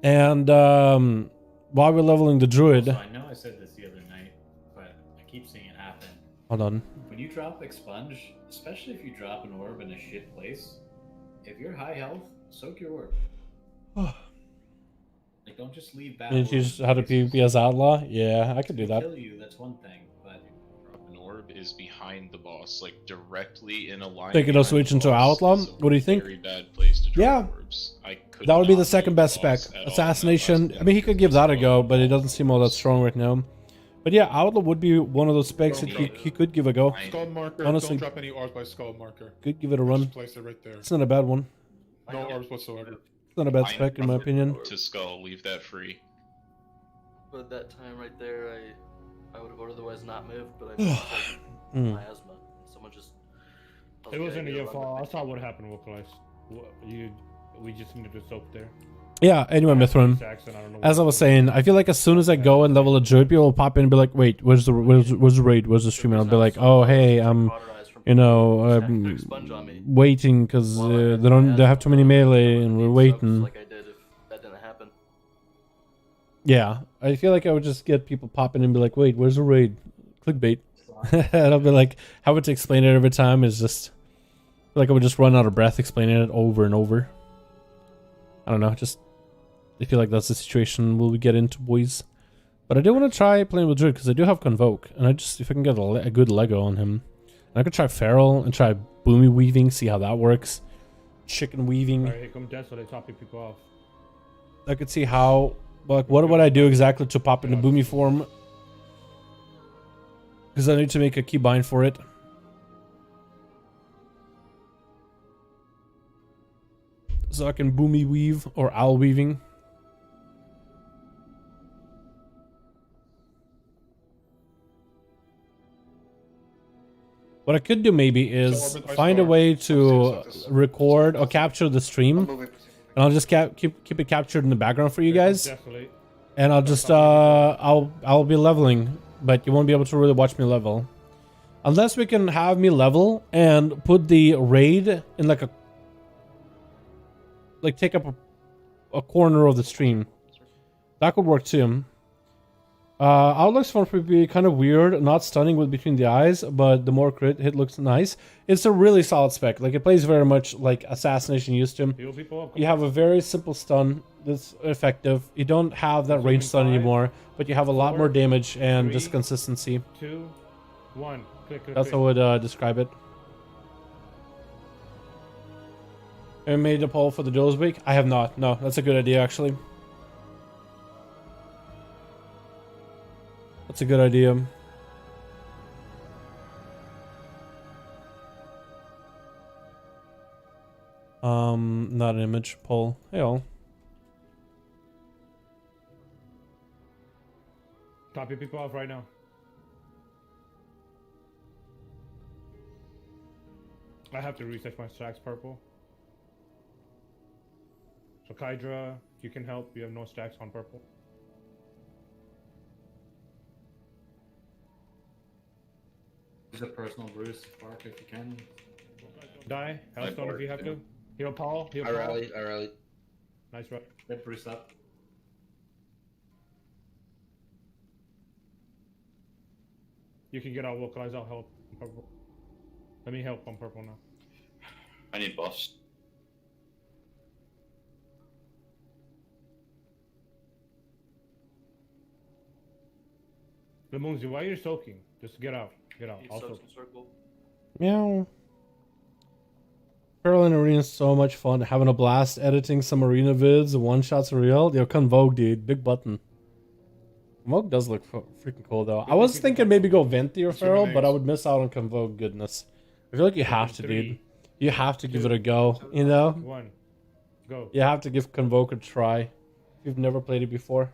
and while we're leveling the druid. Also, I know I said this the other night, but I keep seeing it happen. Hold on. When you drop Expunge, especially if you drop an orb in a shit place, if you're high health, soak your orb. Like, don't just leave bad You orbs. teach how to PvP as outlaw? Yeah, I could do that. Kill you, that's one thing, but An orb is behind the boss, like directly in a line. Think it'll switch into outlaw? What do you think? Very bad place to drop Yeah, orbs. I could that would be not the second move best the spec. boss at all. Assassination. I mean, he could give that a go, but it doesn't seem all that strong right now. But yeah, Outlaw would be one of those specs that he could give a go. Skull marker. Honestly, Don't drop any orbs by skull marker. could give it a run. Just place it right there. It's not a bad one. No orbs whatsoever. It's not a bad spec in my opinion. To skull, leave that free. But that time right there, I would have otherwise not moved, but I moved like my asthma. Someone just. It wasn't your fault. I saw what happened with Clash. We just needed to soak there. Yeah, anyway, Mithrin. As I was saying, I feel like as soon as I go and level a druid, people will pop in and be like, "Wait, where's the raid? Where's the stream?" And I'll be like, "Oh, hey, I'm, waiting because they have too many melee and we're waiting." Like I did if that didn't happen. Yeah, I feel like I would just get people popping and be like, "Wait, where's the raid?" Clickbait, and I'll be like, having to explain it every time is just like I would just run out of breath explaining it over and over. I don't know, just. I feel like that's the situation we'll get into, boys. But I do want to try playing with Druid because I do have Convoke, and if I can get a good Lego on him, and I could try Feral and try Boomy Weaving, see how that works. Chicken Weaving. Alright, here come Death, so they topping people off. I could see how, like, what would I do exactly to pop into Boomy form? Because I need to make a keybind for it. So I can Boomy Weave or Owl Weaving. What I could do maybe is find a way to record or capture the stream, and I'll just keep it captured in the background for you guys. And I'll just I'll be leveling, but you won't be able to really watch me level, unless we can have me level and put the raid in like take up a corner of the stream. That could work too. Outlook's form would be kind of weird, not stunning with between the eyes, but the more crit hit looks nice. It's a really solid spec. Like, it plays very much like Assassination used to. You have a very simple stun that's effective. You don't have that range stun anymore, but you have a lot more damage and just consistency. 2, 1. Click. That's how I would describe it. I made a poll for the Duels week. I have not. No, that's a good idea actually. That's a good idea. Not an image poll. Hey all. Top your people off right now. I have to reset my stacks purple. So Kydra, you can help. You have no stacks on purple. Use a personal Bruce Spark if you can. Die. Hellstone if you have to. Heal Paul. I rallied. Nice run. Get Bruce up. You can get out vocalize. I'll help on purple. Let me help on purple now. I need buffs. Lamunzi, why are you soaking? Just get out. Get out. Also. Meow. Feral in Arena is so much fun. Having a blast editing some arena vids. One shots are real. Yo, Convoke, dude. Big button. Convoke does look freaking cool, though. I was thinking maybe go Venti or Feral, but I would miss out on Convoke goodness. I feel like you have to, dude. You have to give it a go, you know? 1. Go. You have to give Convoke a try if you've never played it before.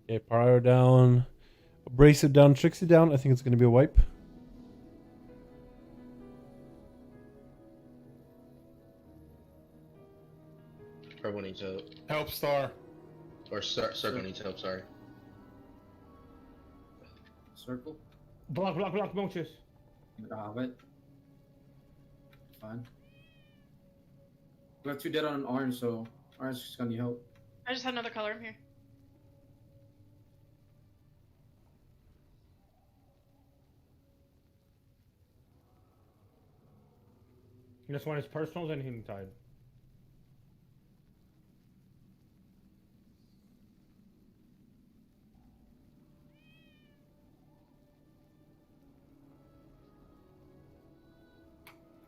Okay, Pyro down, Abrasive down, Trixie down. I think it's going to be a wipe. Purple needs help. Help Star. Or Circle needs help, sorry. Circle. Block, Monches. Have it. Fine. We have 2 dead on an orange, so orange is gonna need help. I just had another color. I'm here. This one is personals and healing tide.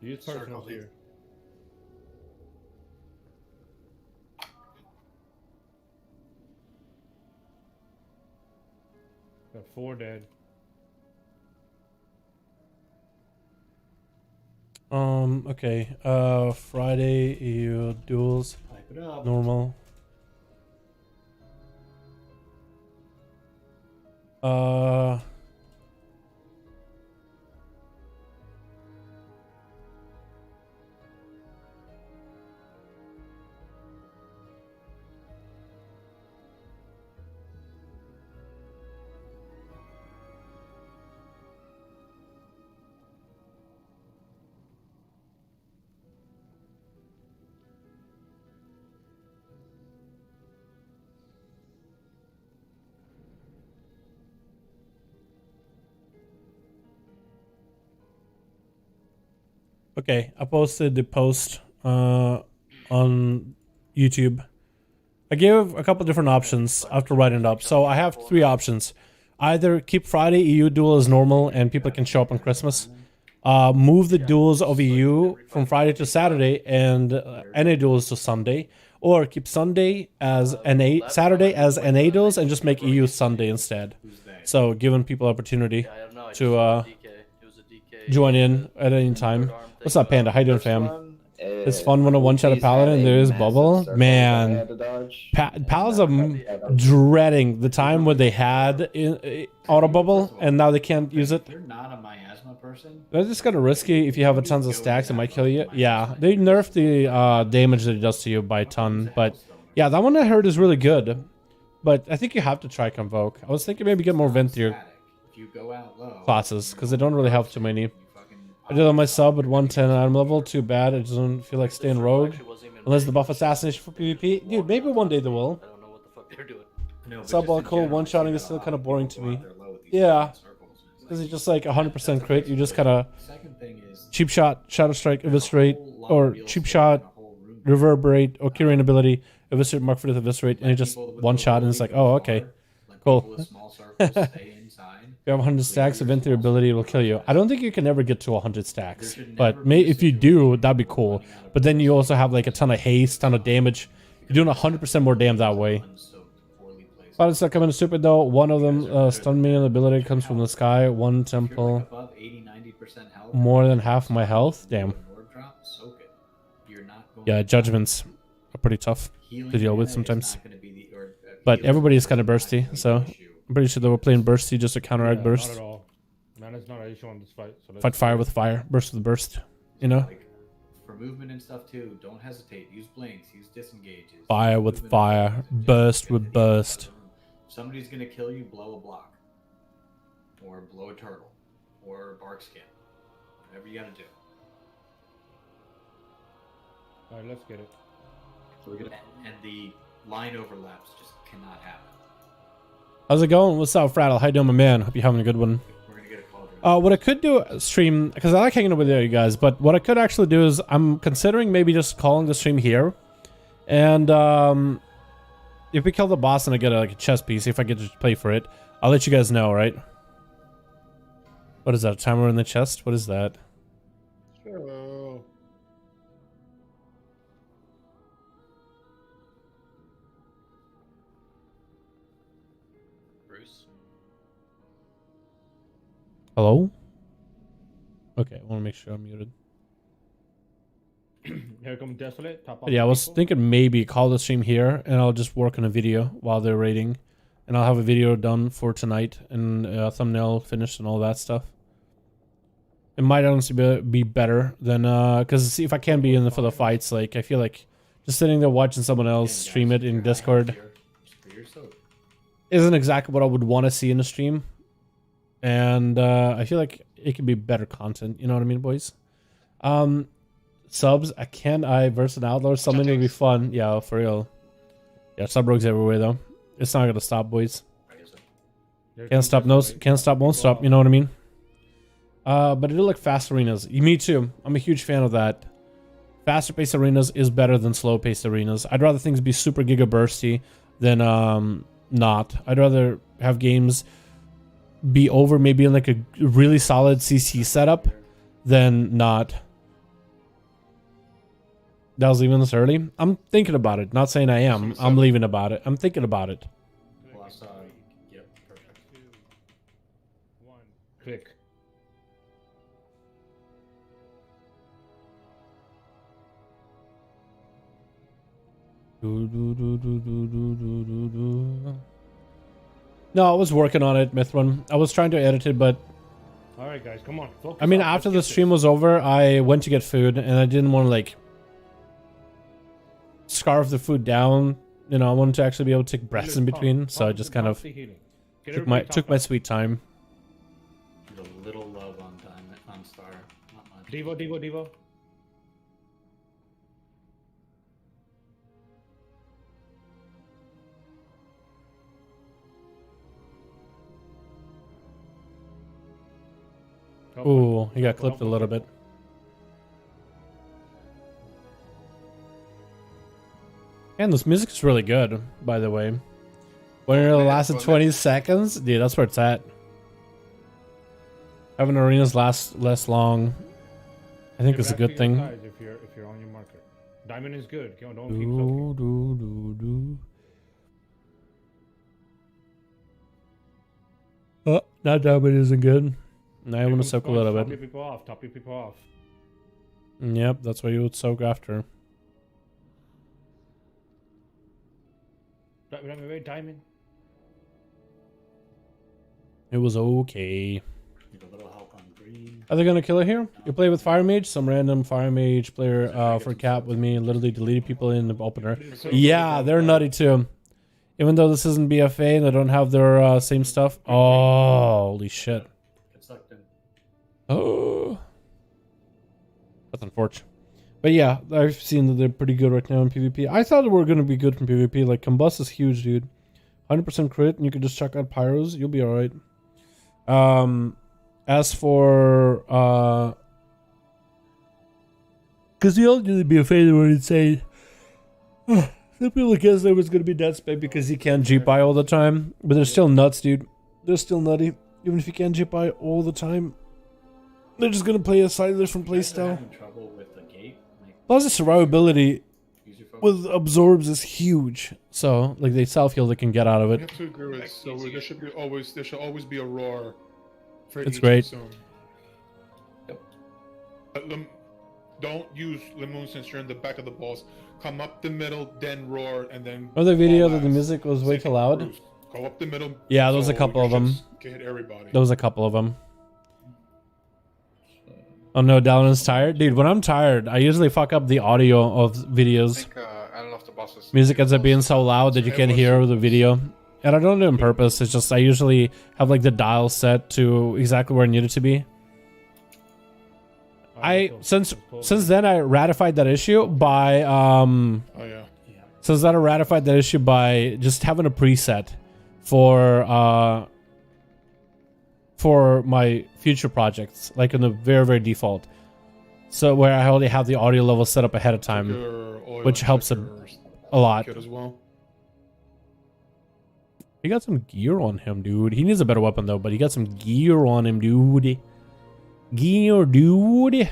Use personal Circle. here. Got 4 dead. Okay. Friday EU duels. Type it up. Normal. Okay, I posted the post on YouTube. I gave a couple different options after writing it up. So I have 3 options. Either keep Friday EU duel as normal and people can show up on Christmas. Move the duels of EU from Friday to Saturday and NA duels to Sunday. Or keep Sunday as NA, Saturday as NA duels and just make EU Sunday instead. So giving people opportunity to join in at any time. What's up, Panda? How you doing, fam? It's fun when a one-shot a paladin and there is bubble. Man, paladins are dreading the time when they had auto bubble and now they can't use it. You're not a miasma person. That's just kind of risky. If you have a tons of stacks, it might kill you. Yeah, they nerfed the damage that it does to you by a ton. But yeah, that one I heard is really good. But I think you have to try Convoke. I was thinking maybe get more Venthyr classes because they don't really have too many. I did on my sub at 110 item level. Too bad. I just don't feel like staying rogue. Unless the buff assassination for PvP. Dude, maybe one day they will. Sub all cool. One-shotting is still kind of boring to me. Yeah. Because it's just like 100% crit. You just kind of cheap shot, shadow strike, eviscerate, or cheap shot, reverberate, or curing ability, eviscerate, mark for death, eviscerate, and it just one-shot, and it's like, oh, okay. Cool. If you have 100 stacks of Venthyr ability, it will kill you. I don't think you can ever get to 100 stacks. But if you do, that'd be cool. But then you also have like a ton of haste, ton of damage. You're doing 100% more damage that way. Pilots that come in stupid though. One of them stun me and ability comes from the sky. One temple. More than half my health. Damn. Yeah, judgments are pretty tough to deal with sometimes. But everybody's kind of bursty, so I'm pretty sure they were playing bursty just to counteract burst. Not at all. Mana's not an issue on this fight. So Fight fire with fire, burst with burst. You know? For movement and stuff too, don't hesitate. Use blinks, use disengages. Fire with fire, burst with burst. If somebody's gonna kill you, blow a block. Or blow a turtle. Or bark skin. Whatever you gotta do. Alright, let's get it. And the line overlaps just cannot happen. How's it going? What's up, Fraddle? How you doing, my man? Hope you're having a good one. We're gonna get a call. What I could do stream, because I like hanging out with you guys, but what I could actually do is I'm considering maybe just calling the stream here. And if we kill the boss and I get like a chest piece, if I get to play for it, I'll let you guys know, right? What is that? A timer in the chest? What is that? Hello? Okay, I want to make sure I'm muted. Here come Desolate. Top Yeah, I was thinking maybe call the stream here and I'll just work on a video while they're raiding. And I'll have a video done for tonight and a thumbnail finished and all that stuff. It might honestly be better than, because see if I can be in for the fights, like I feel like just sitting there watching someone else stream it in Discord isn't exactly what I would want to see in a stream. And I feel like it could be better content. You know what I mean, boys? Subs, I versus an outlaw. Something would be fun. Yeah, for real. Yeah, sub rogues everywhere though. It's not gonna stop, boys. Can't stop, won't stop. You know what I mean? But I do like fast arenas. Me too. I'm a huge fan of that. Faster paced arenas is better than slow paced arenas. I'd rather things be super giga bursty than not. I'd rather have games be over maybe in like a really solid CC setup than not. That was leaving this early. I'm thinking about it. Not saying I am. I'm leaving about it. I'm thinking about it. Yep, perfect. 2, 1, click. No, I was working on it, Mythrun. I was trying to edit it, but All right, guys, come on. Focus I mean, up. after the Let's get stream was over, I went to get food, and I didn't want to like scarf the food down. You know, I wanted to actually be able to take breaths in between, so I just kind of took my sweet time. The little love on Diamond, on Star, not much. Devo. Ooh, he got clipped a little bit. And this music is really good, by the way. When it lasted 20 seconds, dude, that's where it's at. Having arenas last less long, I think is a good thing. If you're on your marker, diamond is good. Don't keep soaking. Oh, that diamond isn't good. Now I want to soak a little Top bit. your people off. Top your people off. Yep, that's what you would soak after. Diamond. It was okay. Need a little help on green. Are they gonna kill it here? You play with Fire Mage? Some random Fire Mage player for cap with me literally deleted people in the opener. Yeah, they're nutty too. Even though this isn't BFA and they don't have their same stuff. Oh, holy shit. Get sucked in. Oh. That's unfortunate. But yeah, I've seen that they're pretty good right now in PvP. I thought they were going to be good from PvP. Like, Combust is huge, dude. 100% crit, and you can just chuck out Pyros. You'll be alright. As for... because the old BFA, they were insane. Some people guess there was going to be dead spec because you can't G-Buy all the time. But they're still nuts, dude. They're still nutty. Even if you can't G-Buy all the time. They're just going to play a slightly different playstyle. Trouble with the gate. Plus the survivability with absorbs is huge. So, like, they self-heal, they can get out of I it. have to agree with so there should always be a roar for It's each great. zone. Don't use Limoon since you're in the back of the balls. Come up the middle, then roar, and then. Another video fall that the last. music was way too loud. Go up the middle. Yeah, there was a so couple your of them. ships can hit everybody. There was a couple of them. Oh no, Dalaran's tired? Dude, when I'm tired, I usually fuck up the audio of videos. I don't know if the boss is. Music ends up being so loud that you can't hear the video. And I don't do it on purpose, it's just I usually have like the dial set to exactly where I need it to be. Since then I ratified that issue by since then I ratified that issue by just having a preset for my future projects, like in the very, very default. So where I already have the audio level set up ahead of time, which helps a lot. As well. He got some gear on him, dude. He needs a better weapon though, but he got some gear on him, dude. Gear, dude.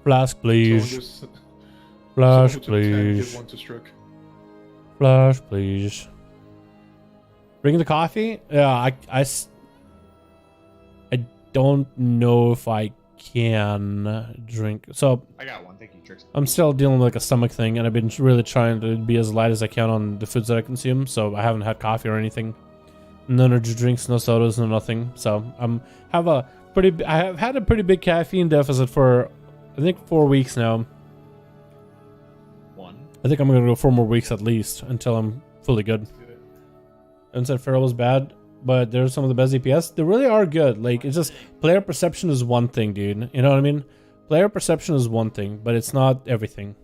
Flash, please. Flash, please. Flash, please. Bring the coffee? Yeah, I don't know if I can drink. So I got one. Thank you, Trix. I'm still dealing with like a stomach thing, and I've been really trying to be as light as I can on the foods that I consume. So I haven't had coffee or anything. No energy drinks, no sodas, no nothing. So I have had a pretty big caffeine deficit for I think 4 weeks now. I think I'm gonna go 4 more weeks at least until I'm fully good. And said Pharaoh was bad, but there's some of the best DPS. They really are good. Like, it's just player perception is one thing, dude. You know what I mean? Player perception is one thing, but it's not everything.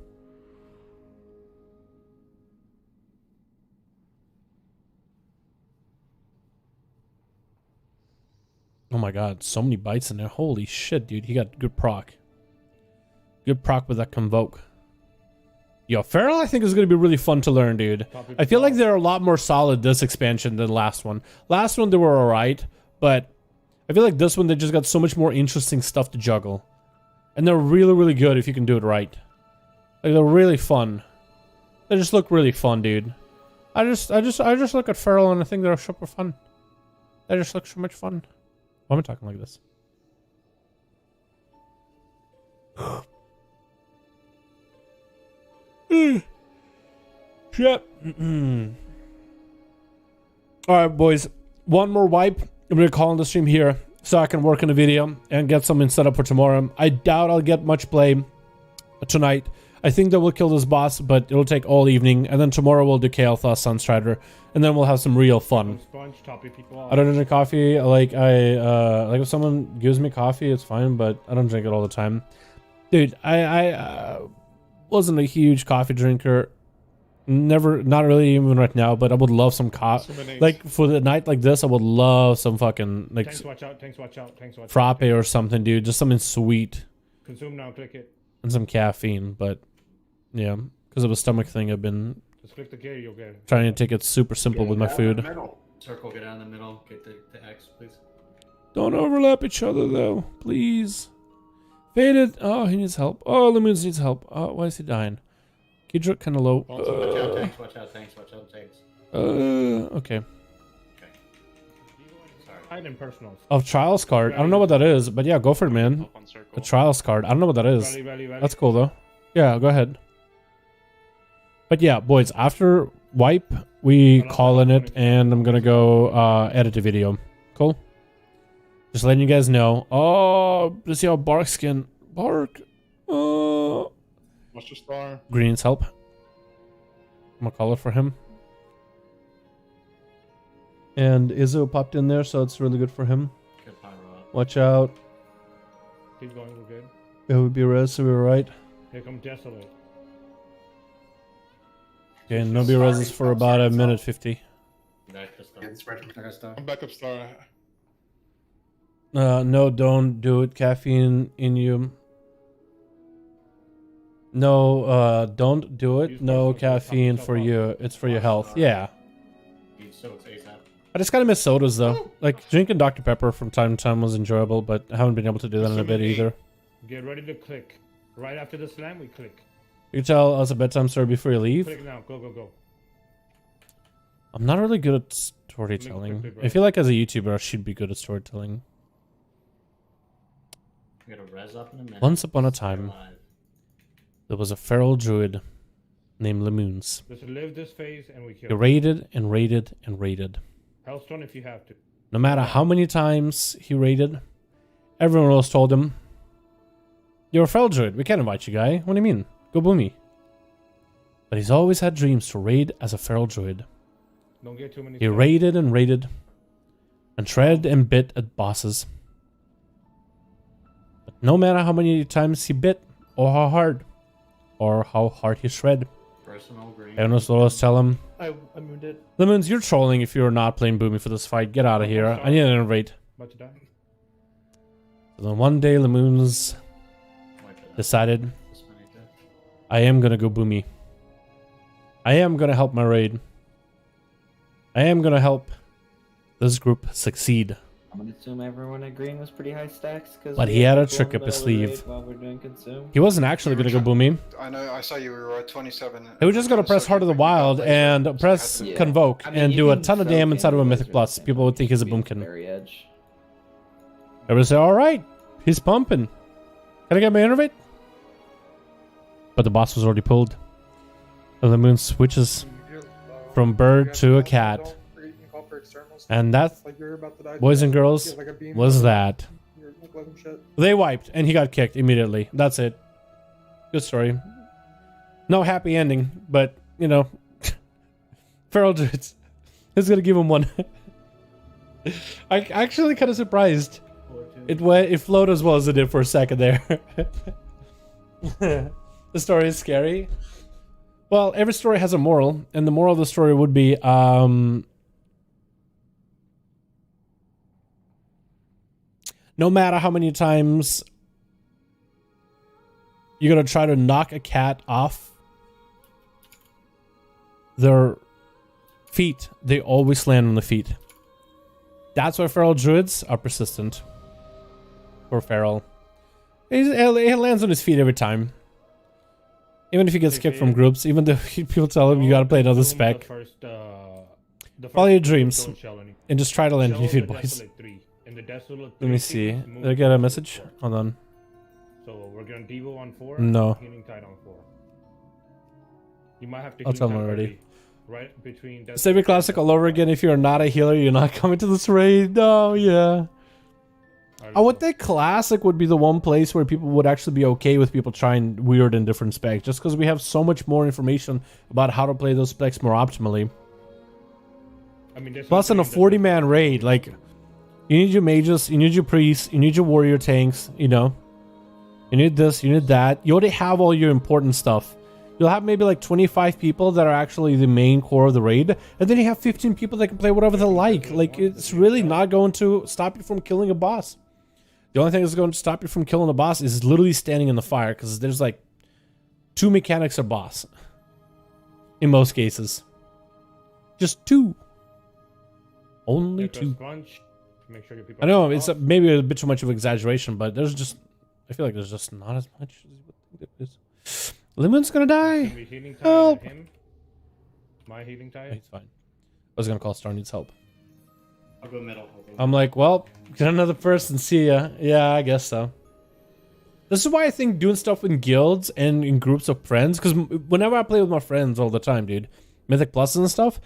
Oh my god, so many bites in there. Holy shit, dude. He got good proc. Good proc with that Convoke. Yo, Feral I think is going to be really fun to learn, dude. I feel like they're a lot more solid this expansion than last one. Last one they were alright, but I feel like this one they just got so much more interesting stuff to juggle. And they're really, really good if you can do it right. Like they're really fun. They just look really fun, dude. I just look at Feral and I think they're super fun. They just look so much fun. Why am I talking like this? Shit. Alright, boys. One more wipe. I'm gonna call on the stream here so I can work on a video and get something set up for tomorrow. I doubt I'll get much play tonight. I think that we'll kill this boss, but it'll take all evening. And then tomorrow we'll do Kael'thas Sunstrider. And then we'll have some real fun. Sponge, toppy people off. I don't drink coffee. Like like if someone gives me coffee, it's fine, but I don't drink it all the time. Dude, I wasn't a huge coffee drinker. Never, not really even right now, but I would love some coffee. Like for the night like this, I would love some fucking like Tanks, watch out, tanks, watch out, tanks, watch out. frappe or something, dude. Just something sweet. Consume now, click it. And some caffeine, but yeah, because of a stomach thing, I've been Just click the K, you'll get it. trying to take it super simple with my food. Circle, get down in the middle. Get the X, please. Don't overlap each other though, please. Faded. Oh, he needs help. Oh, Lemons needs help. Oh, why is he dying? Kidra kind of low. Watch out, tanks. Watch out, tanks. Watch out, tanks. Okay. Hide in personals. Of Trials card. I don't know what that is, but yeah, go for it, man. A Trials card. I don't know what that is. Rally. That's cool though. Yeah, go ahead. But yeah, boys, after wipe, we call in it, and I'm gonna go edit the video. Cool. Just letting you guys know. Oh, let's see how Bark skin. Bark. What's your star? Greens help. I'm gonna call it for him. And Izzo popped in there, so it's really good for him. Watch out. Keep going, we're good. It would be res, so we were right. Here come Desolate. Okay, no be reses for about a minute 50. I'm back up star. No, don't do it. Caffeine in you. No, don't do it. No caffeine for you. It's for your health. Yeah. I just kind of miss sodas though. Like drinking Dr. Pepper from time to time was enjoyable, but I haven't been able to do that in a bit either. Get ready to click. Right after the slam, we click. You tell us a bedtime story before you leave. Click now. Go. I'm not really good at storytelling. I feel like as a YouTuber, I should be good at storytelling. I'm gonna res up in a minute. Once upon a time, there was a feral druid named Lemoons. Just live this phase and we kill. He raided and raided and raided. Hellstone if you have to. No matter how many times he raided, everyone else told him, "You're a feral druid. We can't invite you, guy. What do you mean? Go boomy." But he's always had dreams to raid as a feral druid. Don't get too many. He raided and raided, and tread and bit at bosses. But no matter how many times he bit, or how hard he shred, everyone will always tell him, I moved it. "Lemons, you're trolling if you're not playing boomy for this fight. Get out of here. I need an invite." About to die. So then one day, Lemoons decided, I am gonna go boomy. I am gonna help my raid. I am gonna help this group succeed. I'm gonna assume everyone at green was pretty high stacks. But he had a trick up his sleeve. While we're doing consume. He wasn't actually gonna go boomy. I know. I saw you were at 27. He was just gonna press Heart of the Wild and press Convoke and do a ton of damage inside of a Mythic Plus. People would think he's a boomkin. I would say, alright, he's pumping. Can I get my innervate? But the boss was already pulled. And the moon switches from bird to a cat. And that, boys and girls, was that. They wiped, and he got kicked immediately. That's it. Good story. No happy ending, but, you know, feral druids. It's gonna give him one. I actually kind of surprised. It flowed as well as it did for a second there. The story is scary. Well, every story has a moral, and the moral of the story would be, no matter how many times you're gonna try to knock a cat off their feet, they always land on the feet. That's why feral druids are persistent. Poor feral. He lands on his feet every time. Even if you get skipped from groups, even though people tell him you gotta play another spec, follow your dreams and just try to land defeat, boys. Let me see. Did I get a message? Hold on. So we're gonna Devo on 4. No. Healing Tide on 4. You might have to. I'll tell him already. Right between. Saber Classic all over again. If you're not a healer, you're not coming to this raid. No, yeah. I would think Classic would be the one place where people would actually be okay with people trying weird and different specs, just because we have so much more information about how to play those specs more optimally. I mean, plus, in a 40-man raid, like, you need your mages, you need your priests, you need your warrior tanks, you know. You need this, you need that. You already have all your important stuff. You'll have maybe like 25 people that are actually the main core of the raid, and then you have 15 people that can play whatever they like. Like, it's really not going to stop you from killing a boss. The only thing that's going to stop you from killing a boss is literally standing in the fire, because there's like 2 mechanics a boss. In most cases. Just 2. Only 2. I know, it's maybe a bit too much of an exaggeration, but there's just... I feel like there's just not as much as you would think it is. Lemon's gonna die! Help! My healing tide? He's fine. I was gonna call Star needs help. I'll go middle. I'm like, well, get another person, see ya. Yeah, I guess so. This is why I think doing stuff in guilds and in groups of friends, because whenever I play with my friends all the time, dude, Mythic Plus and stuff,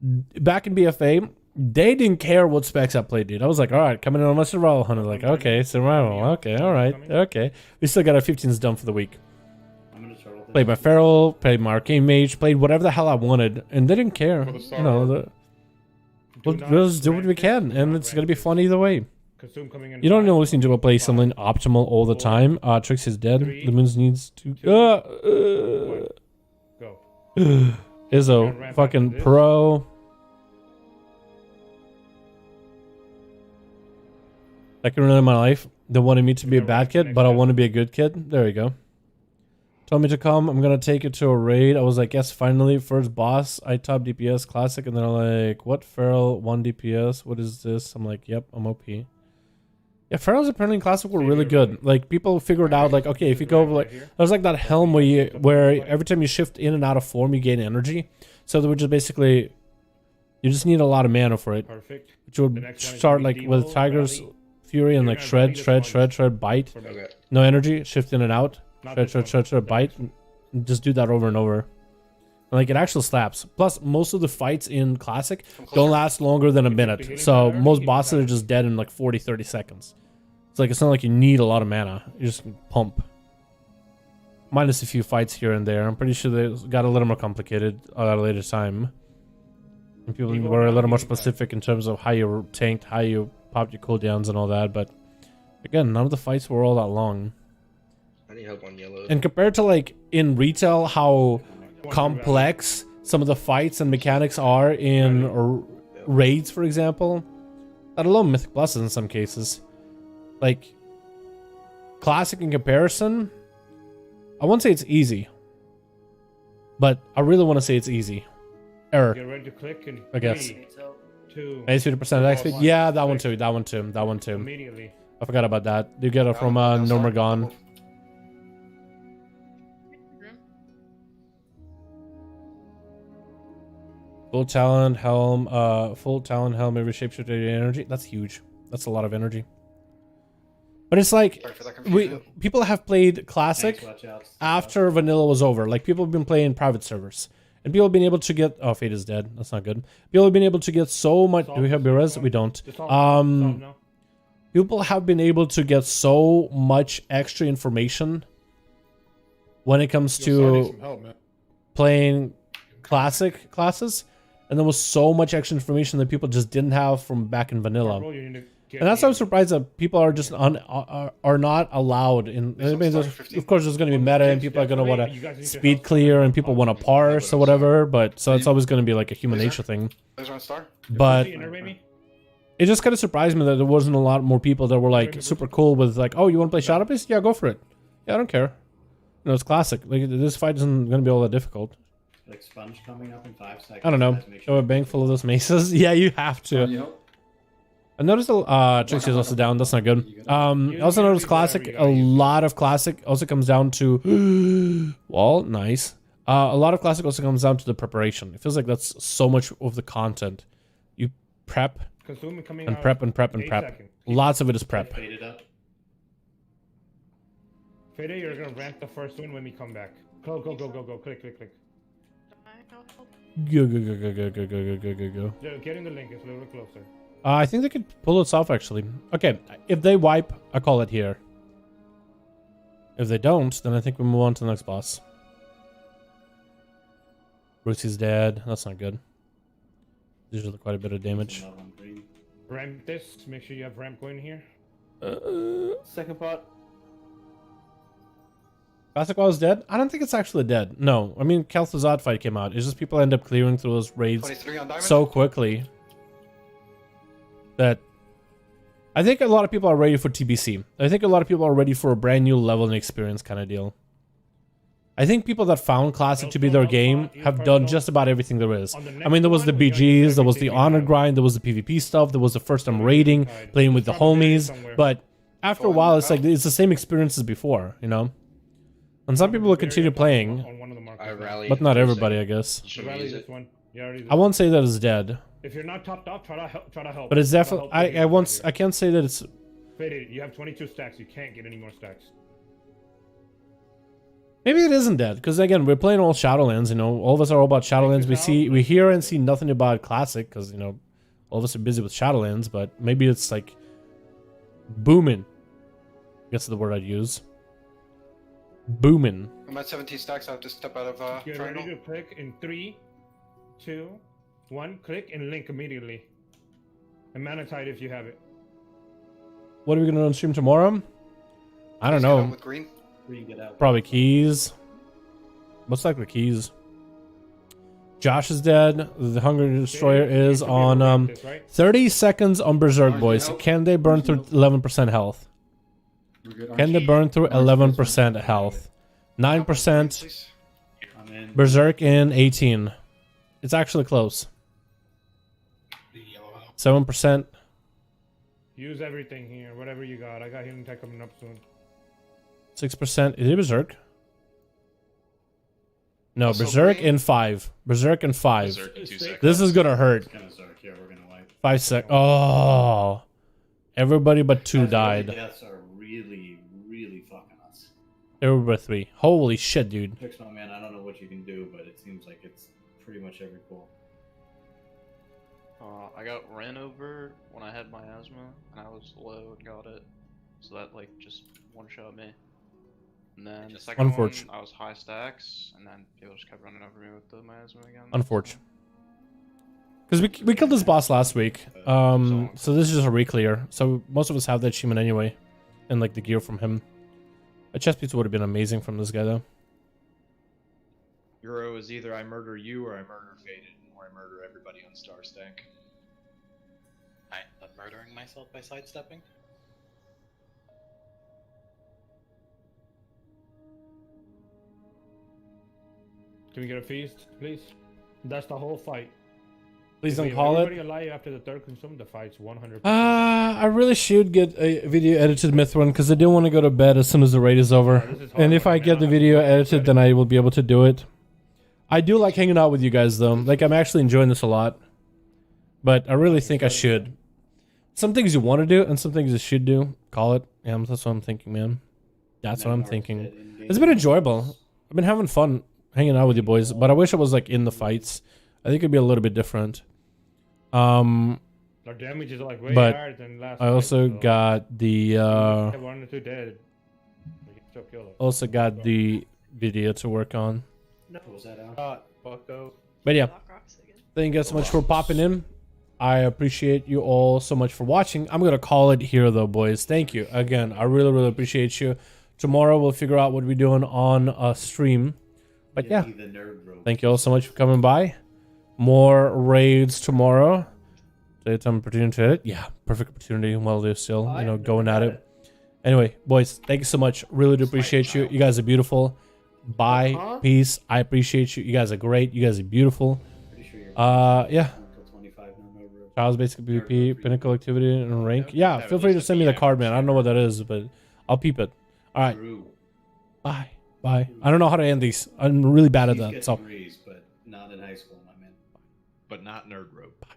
back in BFA, they didn't care what specs I played, dude. I was like, alright, coming in on my survival hunter. Like, okay, survival, okay, alright, okay. We still got our 15s done for the week. Played my Feral, played my Arcane Mage, played whatever the hell I wanted, and they didn't care. You know, we'll just do what we can, and it's gonna be fun either way. You don't always need to play something optimal all the time. Trix is dead. Lemons needs to... Go. Izzo, fucking pro. Second run in my life, they wanted me to be a bad kid, but I want to be a good kid. There you go. Told me to come. I'm gonna take it to a raid. I was like, yes, finally, first boss. I top DPS classic, and they're like, what? Feral 1 DPS? What is this? I'm like, yep, I'm OP. Yeah, Ferals apparently in classic were really good. Like, people figured out, like, okay, if you go like, there's like that helm where every time you shift in and out of form, you gain energy. So they would just basically, you just need a lot of mana for it. Perfect. Which would start like with Tiger's Fury and like shred, bite. Okay. No energy, shift in and out. Shred, bite. And just do that over and over. And like, it actually slaps. Plus, most of the fights in Classic don't last longer than a minute. So most bosses are just dead in like 40-30 seconds. It's like, it's not like you need a lot of mana. You just pump. Minus a few fights here and there. I'm pretty sure they got a little more complicated at a later time. And people were a little more specific in terms of how you tanked, how you popped your cooldowns and all that. But again, none of the fights were all that long. I need help on yellow. And compared to like in retail, how complex some of the fights and mechanics are in raids, for example, let alone Mythic Pluses in some cases. Like, Classic in comparison, I won't say it's easy, but I really want to say it's easy. Error. Get ready to click and I guess. 3, 2. 50% attack speed. Yeah, that one too. Immediately. I forgot about that. You get it from Normergon. Full talent helm, every shapeshifter energy. That's huge. That's a lot of energy. But it's like, people have played Classic after Vanilla was over. Like, people have been playing private servers. And people have been able to get... Oh, Fate is dead. That's not good. People have been able to get so much... Do we have Beres? We don't. People have been able to get so much extra information when it comes to playing Classic classes. And there was so much extra information that people just didn't have from back in Vanilla. And that's why I'm surprised that people are just are not allowed in. Of course, there's going to be meta, and people are going to want to speed clear, and people want to parse or whatever. But so it's always going to be like a human nature thing. But it just kind of surprised me that there wasn't a lot more people that were like super cool with like, oh, you want to play Shadowlands? Yeah, go for it. Yeah, I don't care. You know, it's Classic. Like, this fight isn't going to be all that difficult. Like Sponge coming up in 5 seconds. I don't know. Show a bank full of those maces. Yeah, you have to. I noticed Trixie's also down. That's not good. I also noticed classic. A lot of classic also comes down to well, nice. A lot of classic also comes down to the preparation. It feels like that's so much of the content. You prep and prep and prep and prep. Lots of it is prep. Fade, you're gonna ramp the first one when we come back. Go. Click. Go. Getting the link is a little closer. I think they could pull it off actually. Okay, if they wipe, I call it here. If they don't, then I think we move on to the next boss. Brucey's dead. That's not good. Usually quite a bit of damage. Ramp this. Make sure you have ramp going here. Second pot. Classic WoW is dead? I don't think it's actually dead. No. I mean, Kel'Thuzad fight came out. It's just people end up clearing through those raids so quickly that I think a lot of people are ready for TBC. I think a lot of people are ready for a brand new level and experience kind of deal. I think people that found Classic to be their game have done just about everything there is. I mean, there was the BGs, there was the honor grind, there was the PvP stuff, there was the first time raiding, playing with the homies, but after a while, it's like it's the same experience as before, you know? And some people will continue playing, but not everybody, I guess. I won't say that it's dead. If you're not topped off, try to help. But it's definitely. I can't say that it's. Faded, you have 22 stacks. You can't get any more stacks. Maybe it isn't dead, because again, we're playing all Shadowlands. You know, all of us are all about Shadowlands. We hear and see nothing about Classic, because you know, all of us are busy with Shadowlands. But maybe it's like booming. I guess the word I'd use. Booming. I'm at 17 stacks. I have to step out of. Get ready to click in 3, 2, 1. Click and link immediately. And Manatide if you have it. What are we gonna do on stream tomorrow? I don't know. With green. Probably keys. Most likely keys. Josh is dead. The Hunger Destroyer is on 30 seconds on Berserk, boys. Can they burn through 11% health? Can they burn through 11% health? 9%. Berserk in 18. It's actually close. 7%. Use everything here, whatever you got. I got healing tech coming up soon. 6%. Is it Berserk? No, Berserk in 5. Berserk in 5. Berserk in 2 seconds. This is gonna hurt. Berserk, yeah, we're gonna wipe. 5 sec. Oh, everybody but 2 died. Deaths are really fucking us. Everybody but 3. Holy shit, dude. Pixel man, I don't know what you can do, but it seems like it's pretty much every pull. I got ran over when I had my asthma, and I was low and got it. So that like just one-shot me. And then the second one, I was high stacks, and then people just kept running over me with the miasma again. Unfortunate. Because we killed this boss last week, so this is just a re-clear. So most of us have that achievement anyway, and like the gear from him. A chest piece would have been amazing from this guy though. Euro is either I murder you or I murder Faded, or I murder everybody on Star Stack. I'm murdering myself by sidestepping. Can we get a feast, please? That's the whole fight. Please don't call it. Everybody alive after the third consume, the fight's 100%. I really should get a video edited Mithrun because I do want to go to bed as soon as the raid is over. And if I get the video edited, then I will be able to do it. I do like hanging out with you guys though. Like I'm actually enjoying this a lot. But I really think I should. Some things you want to do and some things you should do. Call it. Yeah, that's what I'm thinking, man. That's what I'm thinking. It's been enjoyable. I've been having fun hanging out with you boys, but I wish I was like in the fights. I think it'd be a little bit different. Our damage is like way higher than last I also fight, so. got the 1 or 2 dead. also got the video to work on. No. What was that out? But yeah, thank you guys so much for popping in. I appreciate you all so much for watching. I'm gonna call it here though, boys. Thank you again. I really appreciate you. Tomorrow we'll figure out what we're doing on a stream. But yeah, thank you all so much for coming by. More raids tomorrow. Daytime opportunity to hit. Yeah, perfect opportunity while they're still, you know, going at it. Anyway, boys, thank you so much. Really do appreciate you. You guys are beautiful. Bye. Peace. I appreciate you. You guys are great. You guys are beautiful. Yeah. Child's basic PvP, pinnacle activity, and rank. Yeah, feel free to send me the card, man. I don't know what that is, but I'll peep it. All right. Bye. Bye. I don't know how to end these. I'm really bad at that. So. Threes, but not in high school, my man. But not nerd rope. Bye.